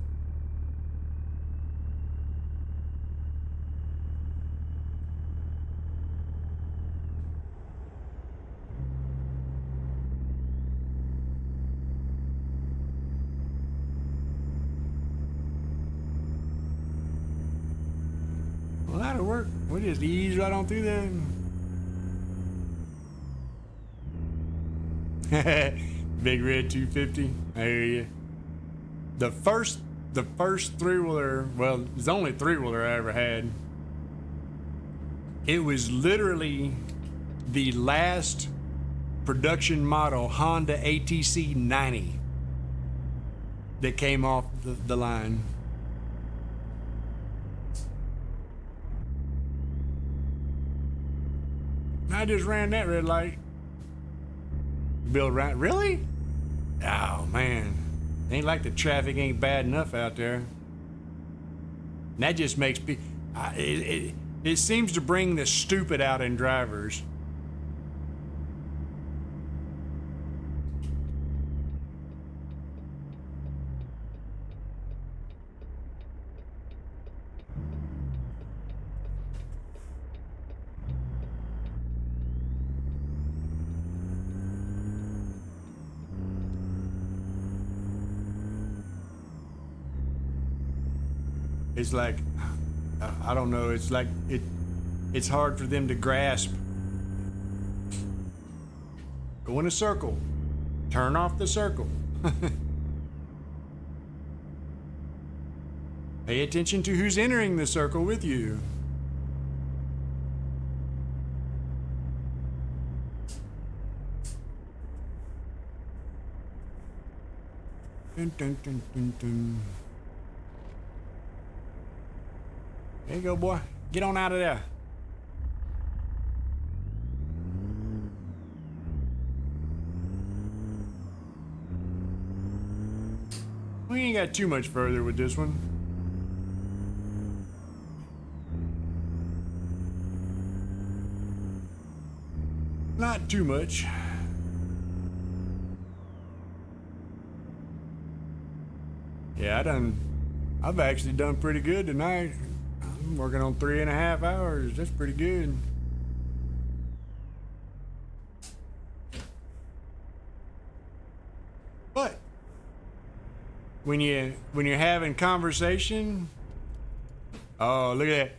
Well, that'll work. We just ease right on through that. Big red 250. I hear you. The first the first three-wheeler, well, it's the only three-wheeler I ever had. It was literally the last production model Honda ATC 90 that came off the line. I just ran that red light. Bill around, really? Oh man, ain't like the traffic ain't bad enough out there. And that just makes people. It seems to bring the stupid out in drivers. It's like, I don't know, it's like it's hard for them to grasp. Go in a circle, turn off the circle. Pay attention to who's entering the circle with you. Dun, dun, dun, dun, dun. There you go, boy. Get on out of there. We ain't got too much further with this one. Not too much. Yeah, I've actually done pretty good tonight. I'm working on 3.5 hours. That's pretty good. But when you're having conversation, oh, look at that.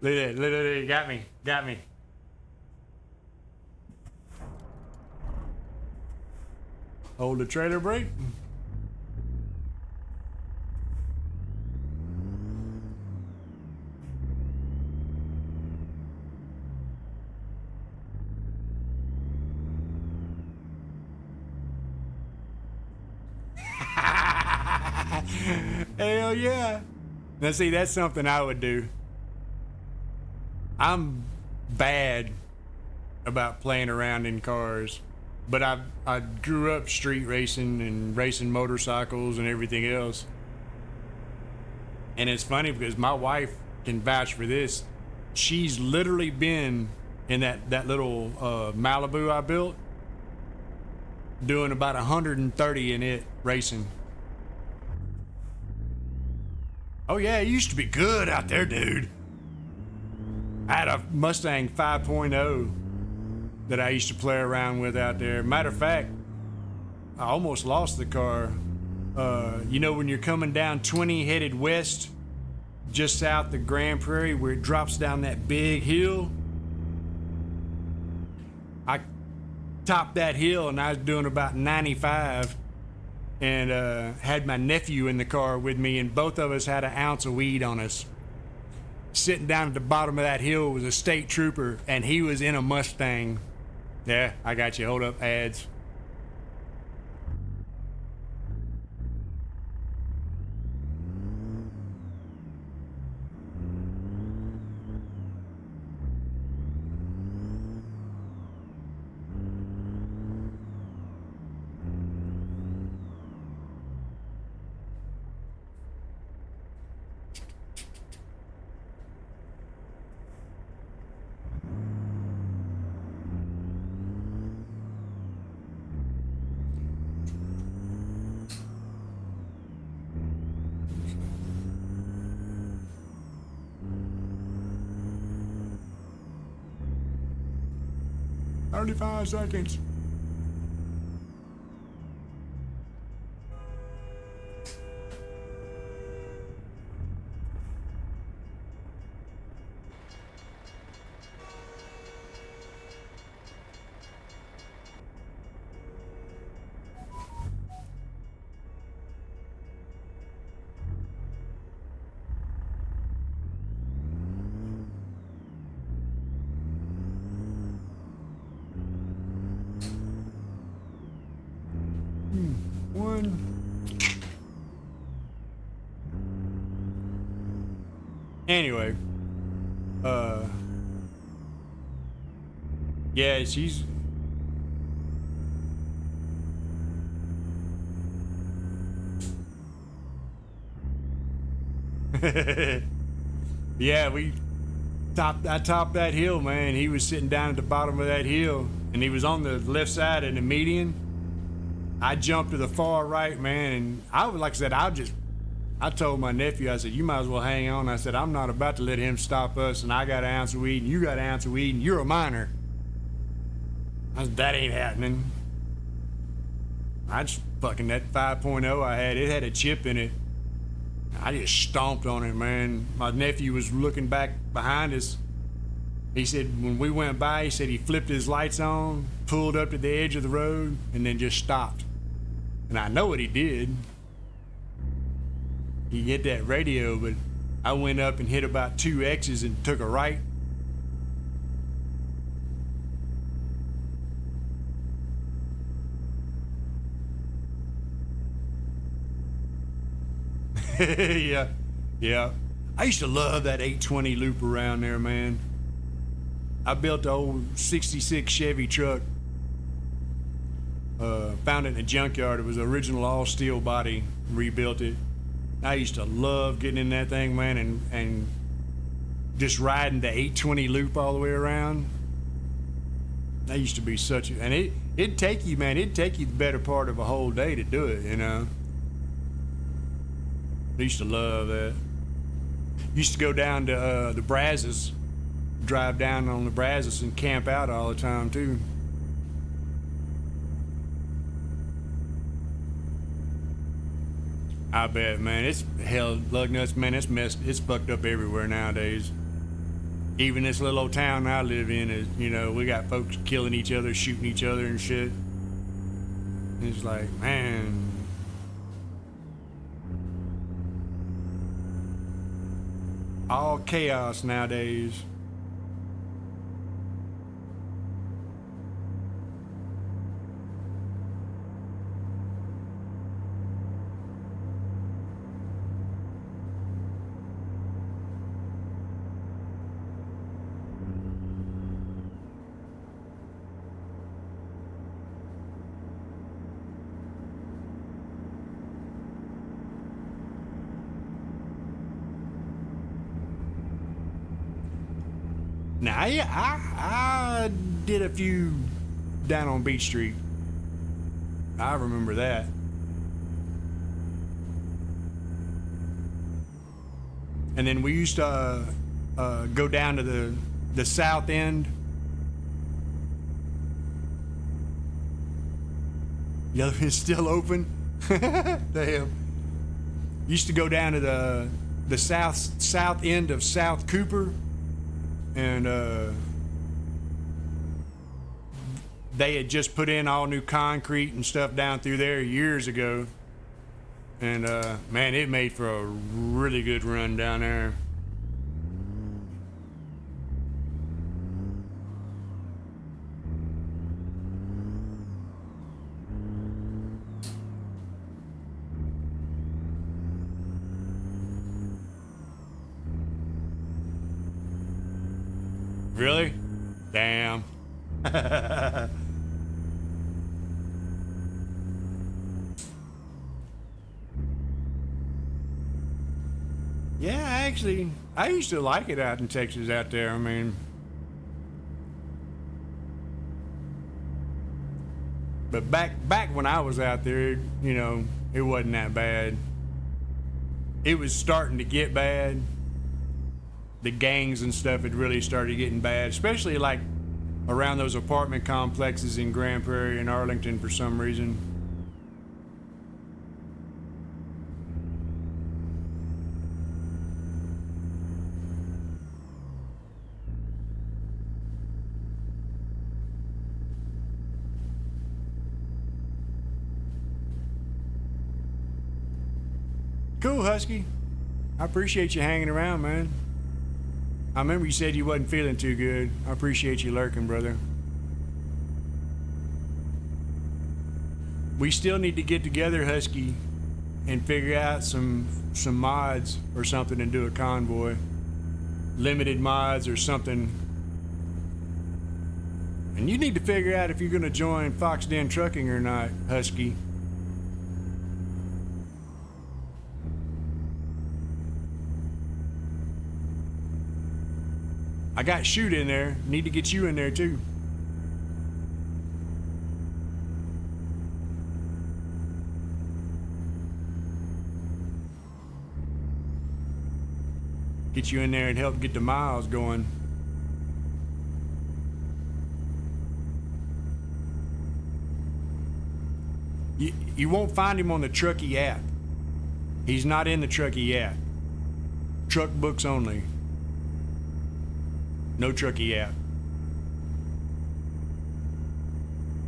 Look at that. Look at that. Got me. Hold the trailer brake. Hell yeah. Now see, that's something I would do. I'm bad about playing around in cars, but I grew up street racing and racing motorcycles and everything else. And it's funny because my wife can vouch for this. She's literally been in that little Malibu I built, doing about 130 in it racing. Oh yeah, it used to be good out there, dude. I had a Mustang 5.0 that I used to play around with out there. Matter of fact, I almost lost the car. You know when you're coming down 20 headed west, just south of Grand Prairie, where it drops down that big hill? I topped that hill and I was doing about 95. And had my nephew in the car with me, and both of us had an ounce of weed on us. Sitting down at the bottom of that hill was a state trooper, and he was in a Mustang. Yeah, I got you. Hold up, ads. Only 5 seconds. one. Anyway, yeah, she's. Yeah, I topped that hill, man. He was sitting down at the bottom of that hill, and he was on the left side of the median. I jumped to the far right, man, and like I said, I told my nephew, I said, you might as well hang on. I said, I'm not about to let him stop us, and I got an ounce of weed, and you got an ounce of weed, and you're a minor. I said, that ain't happening. I just fucking, that 5.0 I had, it had a chip in it. I just stomped on it, man. My nephew was looking back behind us. He said when we went by, he said he flipped his lights on, pulled up to the edge of the road, and then just stopped. And I know what he did. He hit that radio, but I went up and hit about 2 X's and took a right. Yeah. I used to love that 820 loop around there, man. I built the old 66 Chevy truck. Found it in a junkyard. It was the original all steel body. Rebuilt it. I used to love getting in that thing, man, and just riding the 820 loop all the way around. That used to be such a... And it'd take you, man, it'd take you the better part of a whole day to do it, you know? I used to love that. Used to go down to the Brazos, drive down on the Brazos and camp out all the time, too. I bet, man. It's hell, lug nuts, man. It's fucked up everywhere nowadays. Even this little old town I live in is, you know, we got folks killing each other, shooting each other and shit. It's like, man. All chaos nowadays. Now, I did a few down on Beach Street. I remember that. And then we used to go down to the south end. The other is still open. Damn. Used to go down to the south end of South Cooper. And they had just put in all new concrete and stuff down through there years ago. And man, it made for a really good run down there. Really? Damn. Yeah, actually, I used to like it out in Texas out there. I mean, but back when I was out there, you know, it wasn't that bad. It was starting to get bad. The gangs and stuff had really started getting bad, especially like around those apartment complexes in Grand Prairie and Arlington for some reason. Cool, Husky. I appreciate you hanging around, man. I remember you said you wasn't feeling too good. I appreciate you lurking, brother. We still need to get together, Husky, and figure out some mods or something and do a convoy. Limited mods or something. And you need to figure out if you're going to join Fox Den Trucking or not, Husky. I got Shoot in there. Need to get you in there too. Get you in there and help get the miles going. You won't find him on the Truckee app. He's not in the Truckee app. Truck books only. No Truckee app.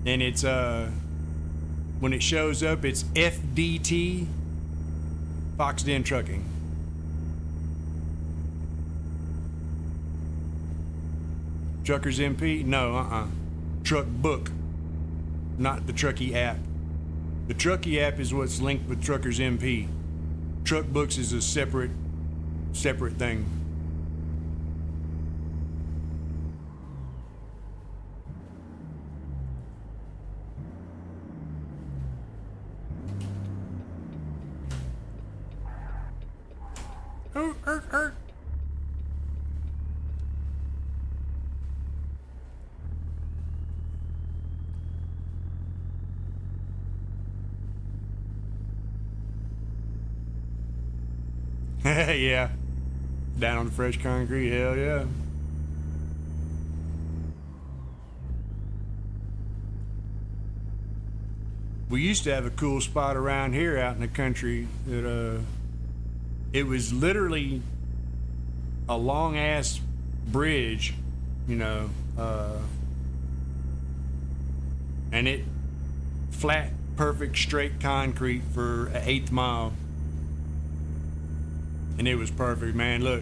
And it's when it shows up, it's FDT, Fox Den Trucking. Truckers MP? No, Truck book, not the Truckee app. The Truckee app is what's linked with Truckers MP. Truck books is a separate thing. Yeah. Down on the fresh concrete, hell yeah. We used to have a cool spot around here out in the country that it was literally a long ass bridge, you know, and it flat, perfect, straight concrete for an 1/8 mile. And it was perfect, man. Look,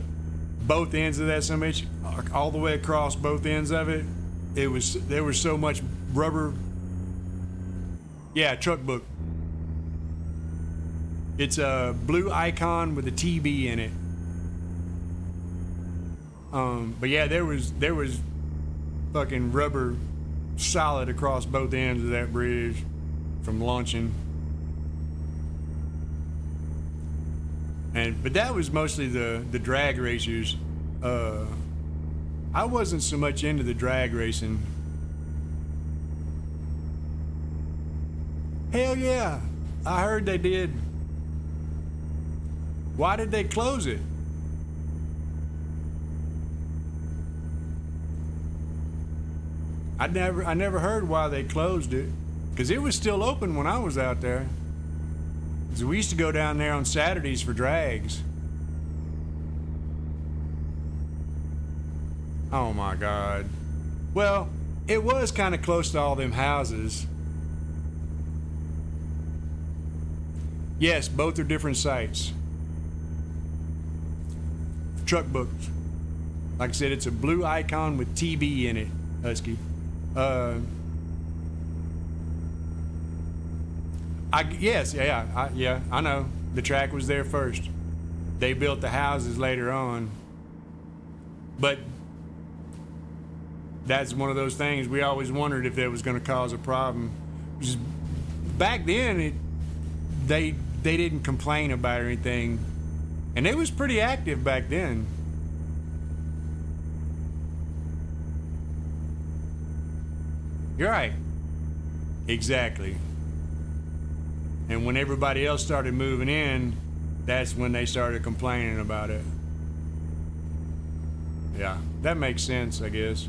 both ends of that summit, all the way across both ends of it, there was so much rubber. Yeah, truck book. It's a blue icon with a TB in it. But yeah, there was fucking rubber solid across both ends of that bridge from launching. But that was mostly the drag racers. I wasn't so much into the drag racing. Hell yeah, I heard they did. Why did they close it? I never heard why they closed it, because it was still open when I was out there. So we used to go down there on Saturdays for drags. Oh my God. Well, it was kind of close to all them houses. Yes, both are different sites. Truck books. Like I said, it's a blue icon with TB in it, Husky. I know. The track was there first. They built the houses later on. But that's one of those things we always wondered if that was going to cause a problem. Just back then, they didn't complain about anything, and it was pretty active back then. You're right. Exactly. And when everybody else started moving in, that's when they started complaining about it. Yeah, that makes sense, I guess.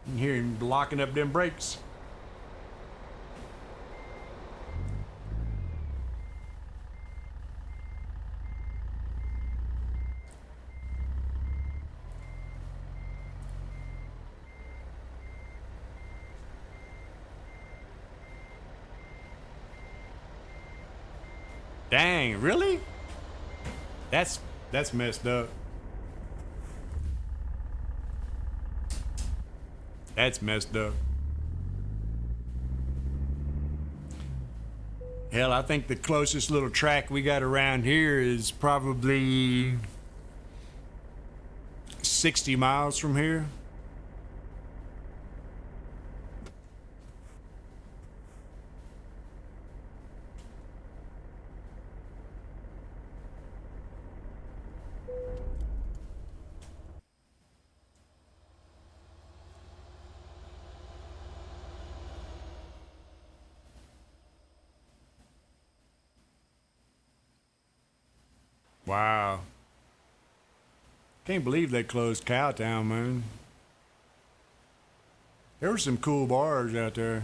You can hear him locking up them brakes. Dang, really? That's messed up. That's messed up. Hell, I think the closest little track we got around here is probably 60 miles from here. Wow. Can't believe they closed Cowtown, man. There were some cool bars out there.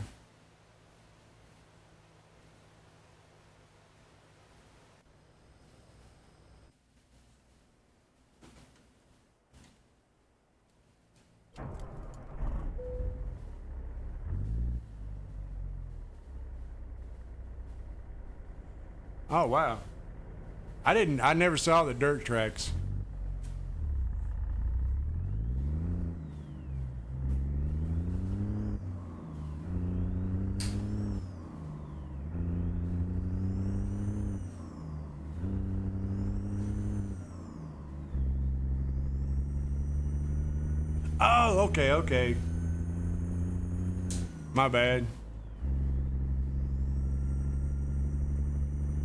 Oh, wow. I never saw the dirt tracks. Oh, okay, okay. My bad.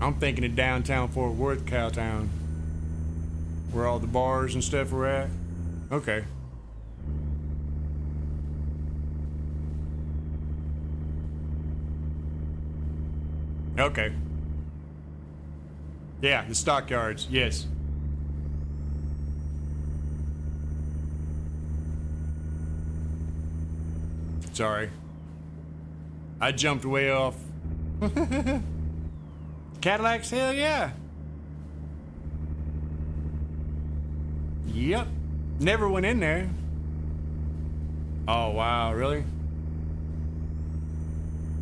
I'm thinking of downtown Fort Worth, Cowtown, where all the bars and stuff were at. Okay. Okay. Yeah, the stockyards, yes. Sorry. I jumped way off. Cadillacs, hell yeah. Yep. Never went in there. Oh, wow, really?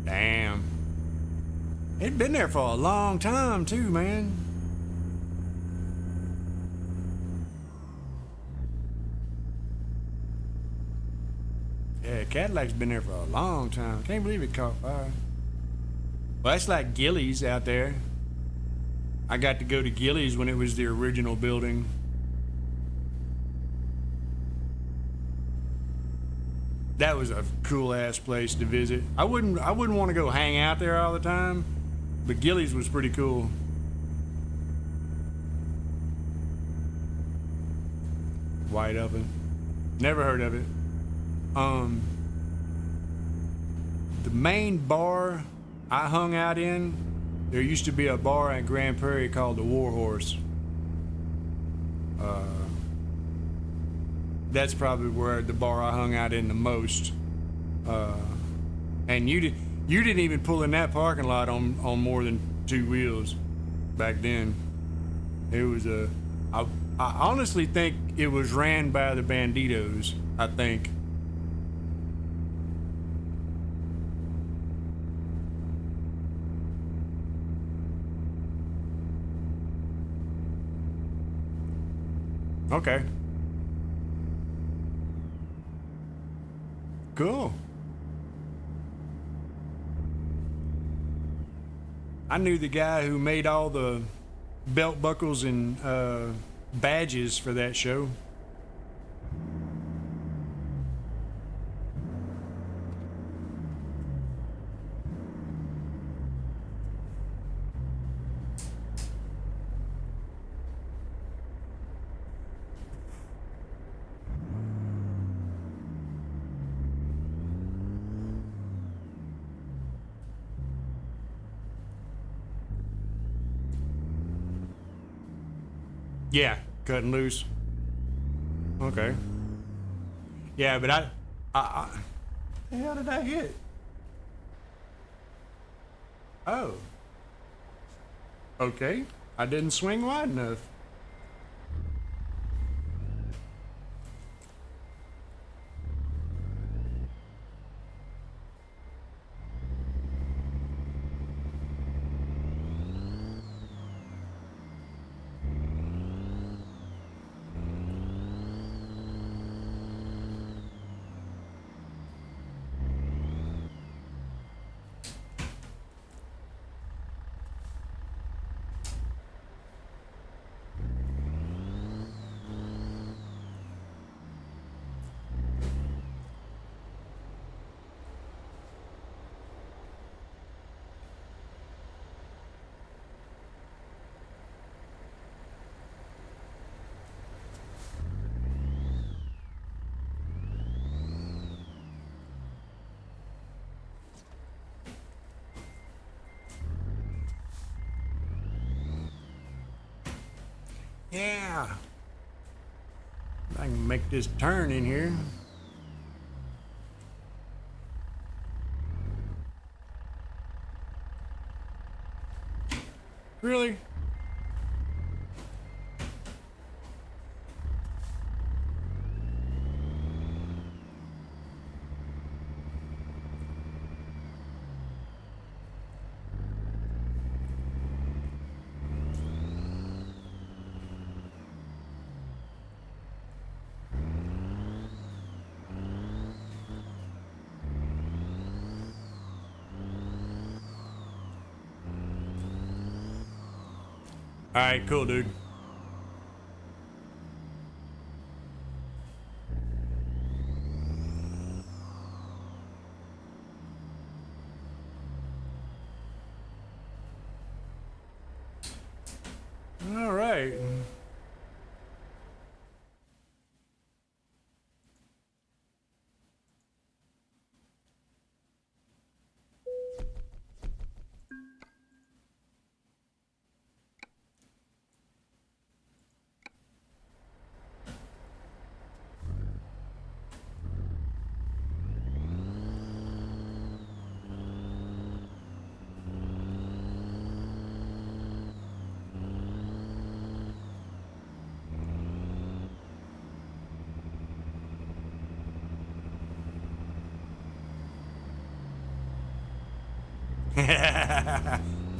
Damn. It'd been there for a long time, too, man. Yeah, Cadillac's been there for a long time. Can't believe it caught fire. Well, that's like Gillies out there. I got to go to Gillies when it was the original building. That was a cool ass place to visit. I wouldn't want to go hang out there all the time, but Gillies was pretty cool. White Oven. Never heard of it. The main bar I hung out in, there used to be a bar in Grand Prairie called the War Horse. That's probably where the bar I hung out in the most. And you didn't even pull in that parking lot on more than two wheels back then. It was I honestly think it was ran by the Banditos, I think. Okay. Cool. I knew the guy who made all the belt buckles and badges for that show. Yeah, cutting loose. Okay. Yeah, but the hell did I hit? Oh. Okay. I didn't swing wide enough. Yeah. I can make this turn in here. Really? All right, cool, dude. All right.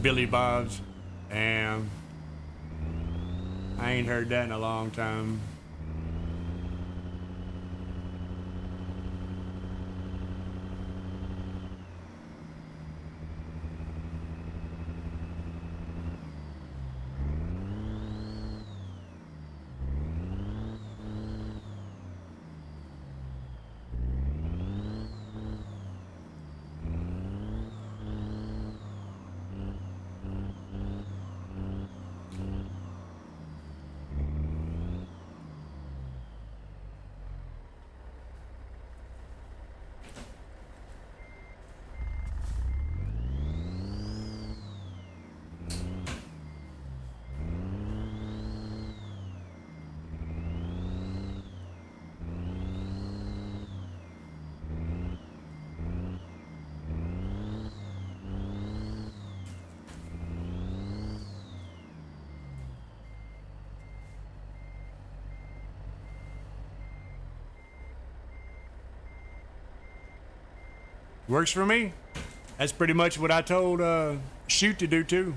Billy Bob's. Damn. I ain't heard that in a long time. Works for me. That's pretty much what I told Shoot to do too.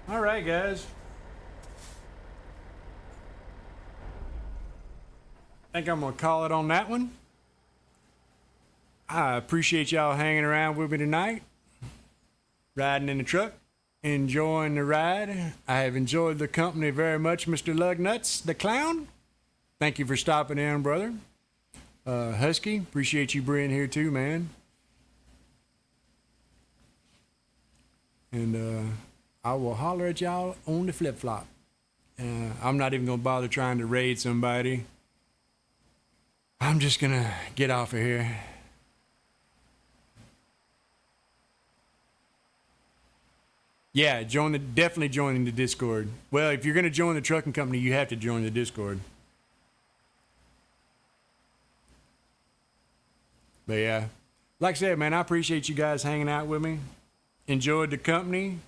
All right, guys. I think I'm gonna call it on that one. I appreciate y'all hanging around with me tonight, riding in the truck, enjoying the ride. I have enjoyed the company very much, Mr. Lugnuts, the clown. Thank you for stopping in, brother. Husky, appreciate you being here too, man. And I will holler at y'all on the flip flop. I'm not even gonna bother trying to raid somebody. I'm just gonna get off of here. Yeah, definitely joining the Discord. Well, if you're gonna join the trucking company, you have to join the Discord. But yeah, like I said, man, I appreciate you guys hanging out with me. Enjoyed the company.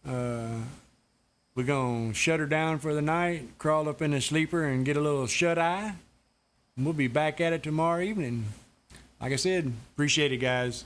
We're gonna shut her down for the night, crawl up in the sleeper, and get a little shut eye. And we'll be back at it tomorrow evening. Like I said, appreciate it, guys.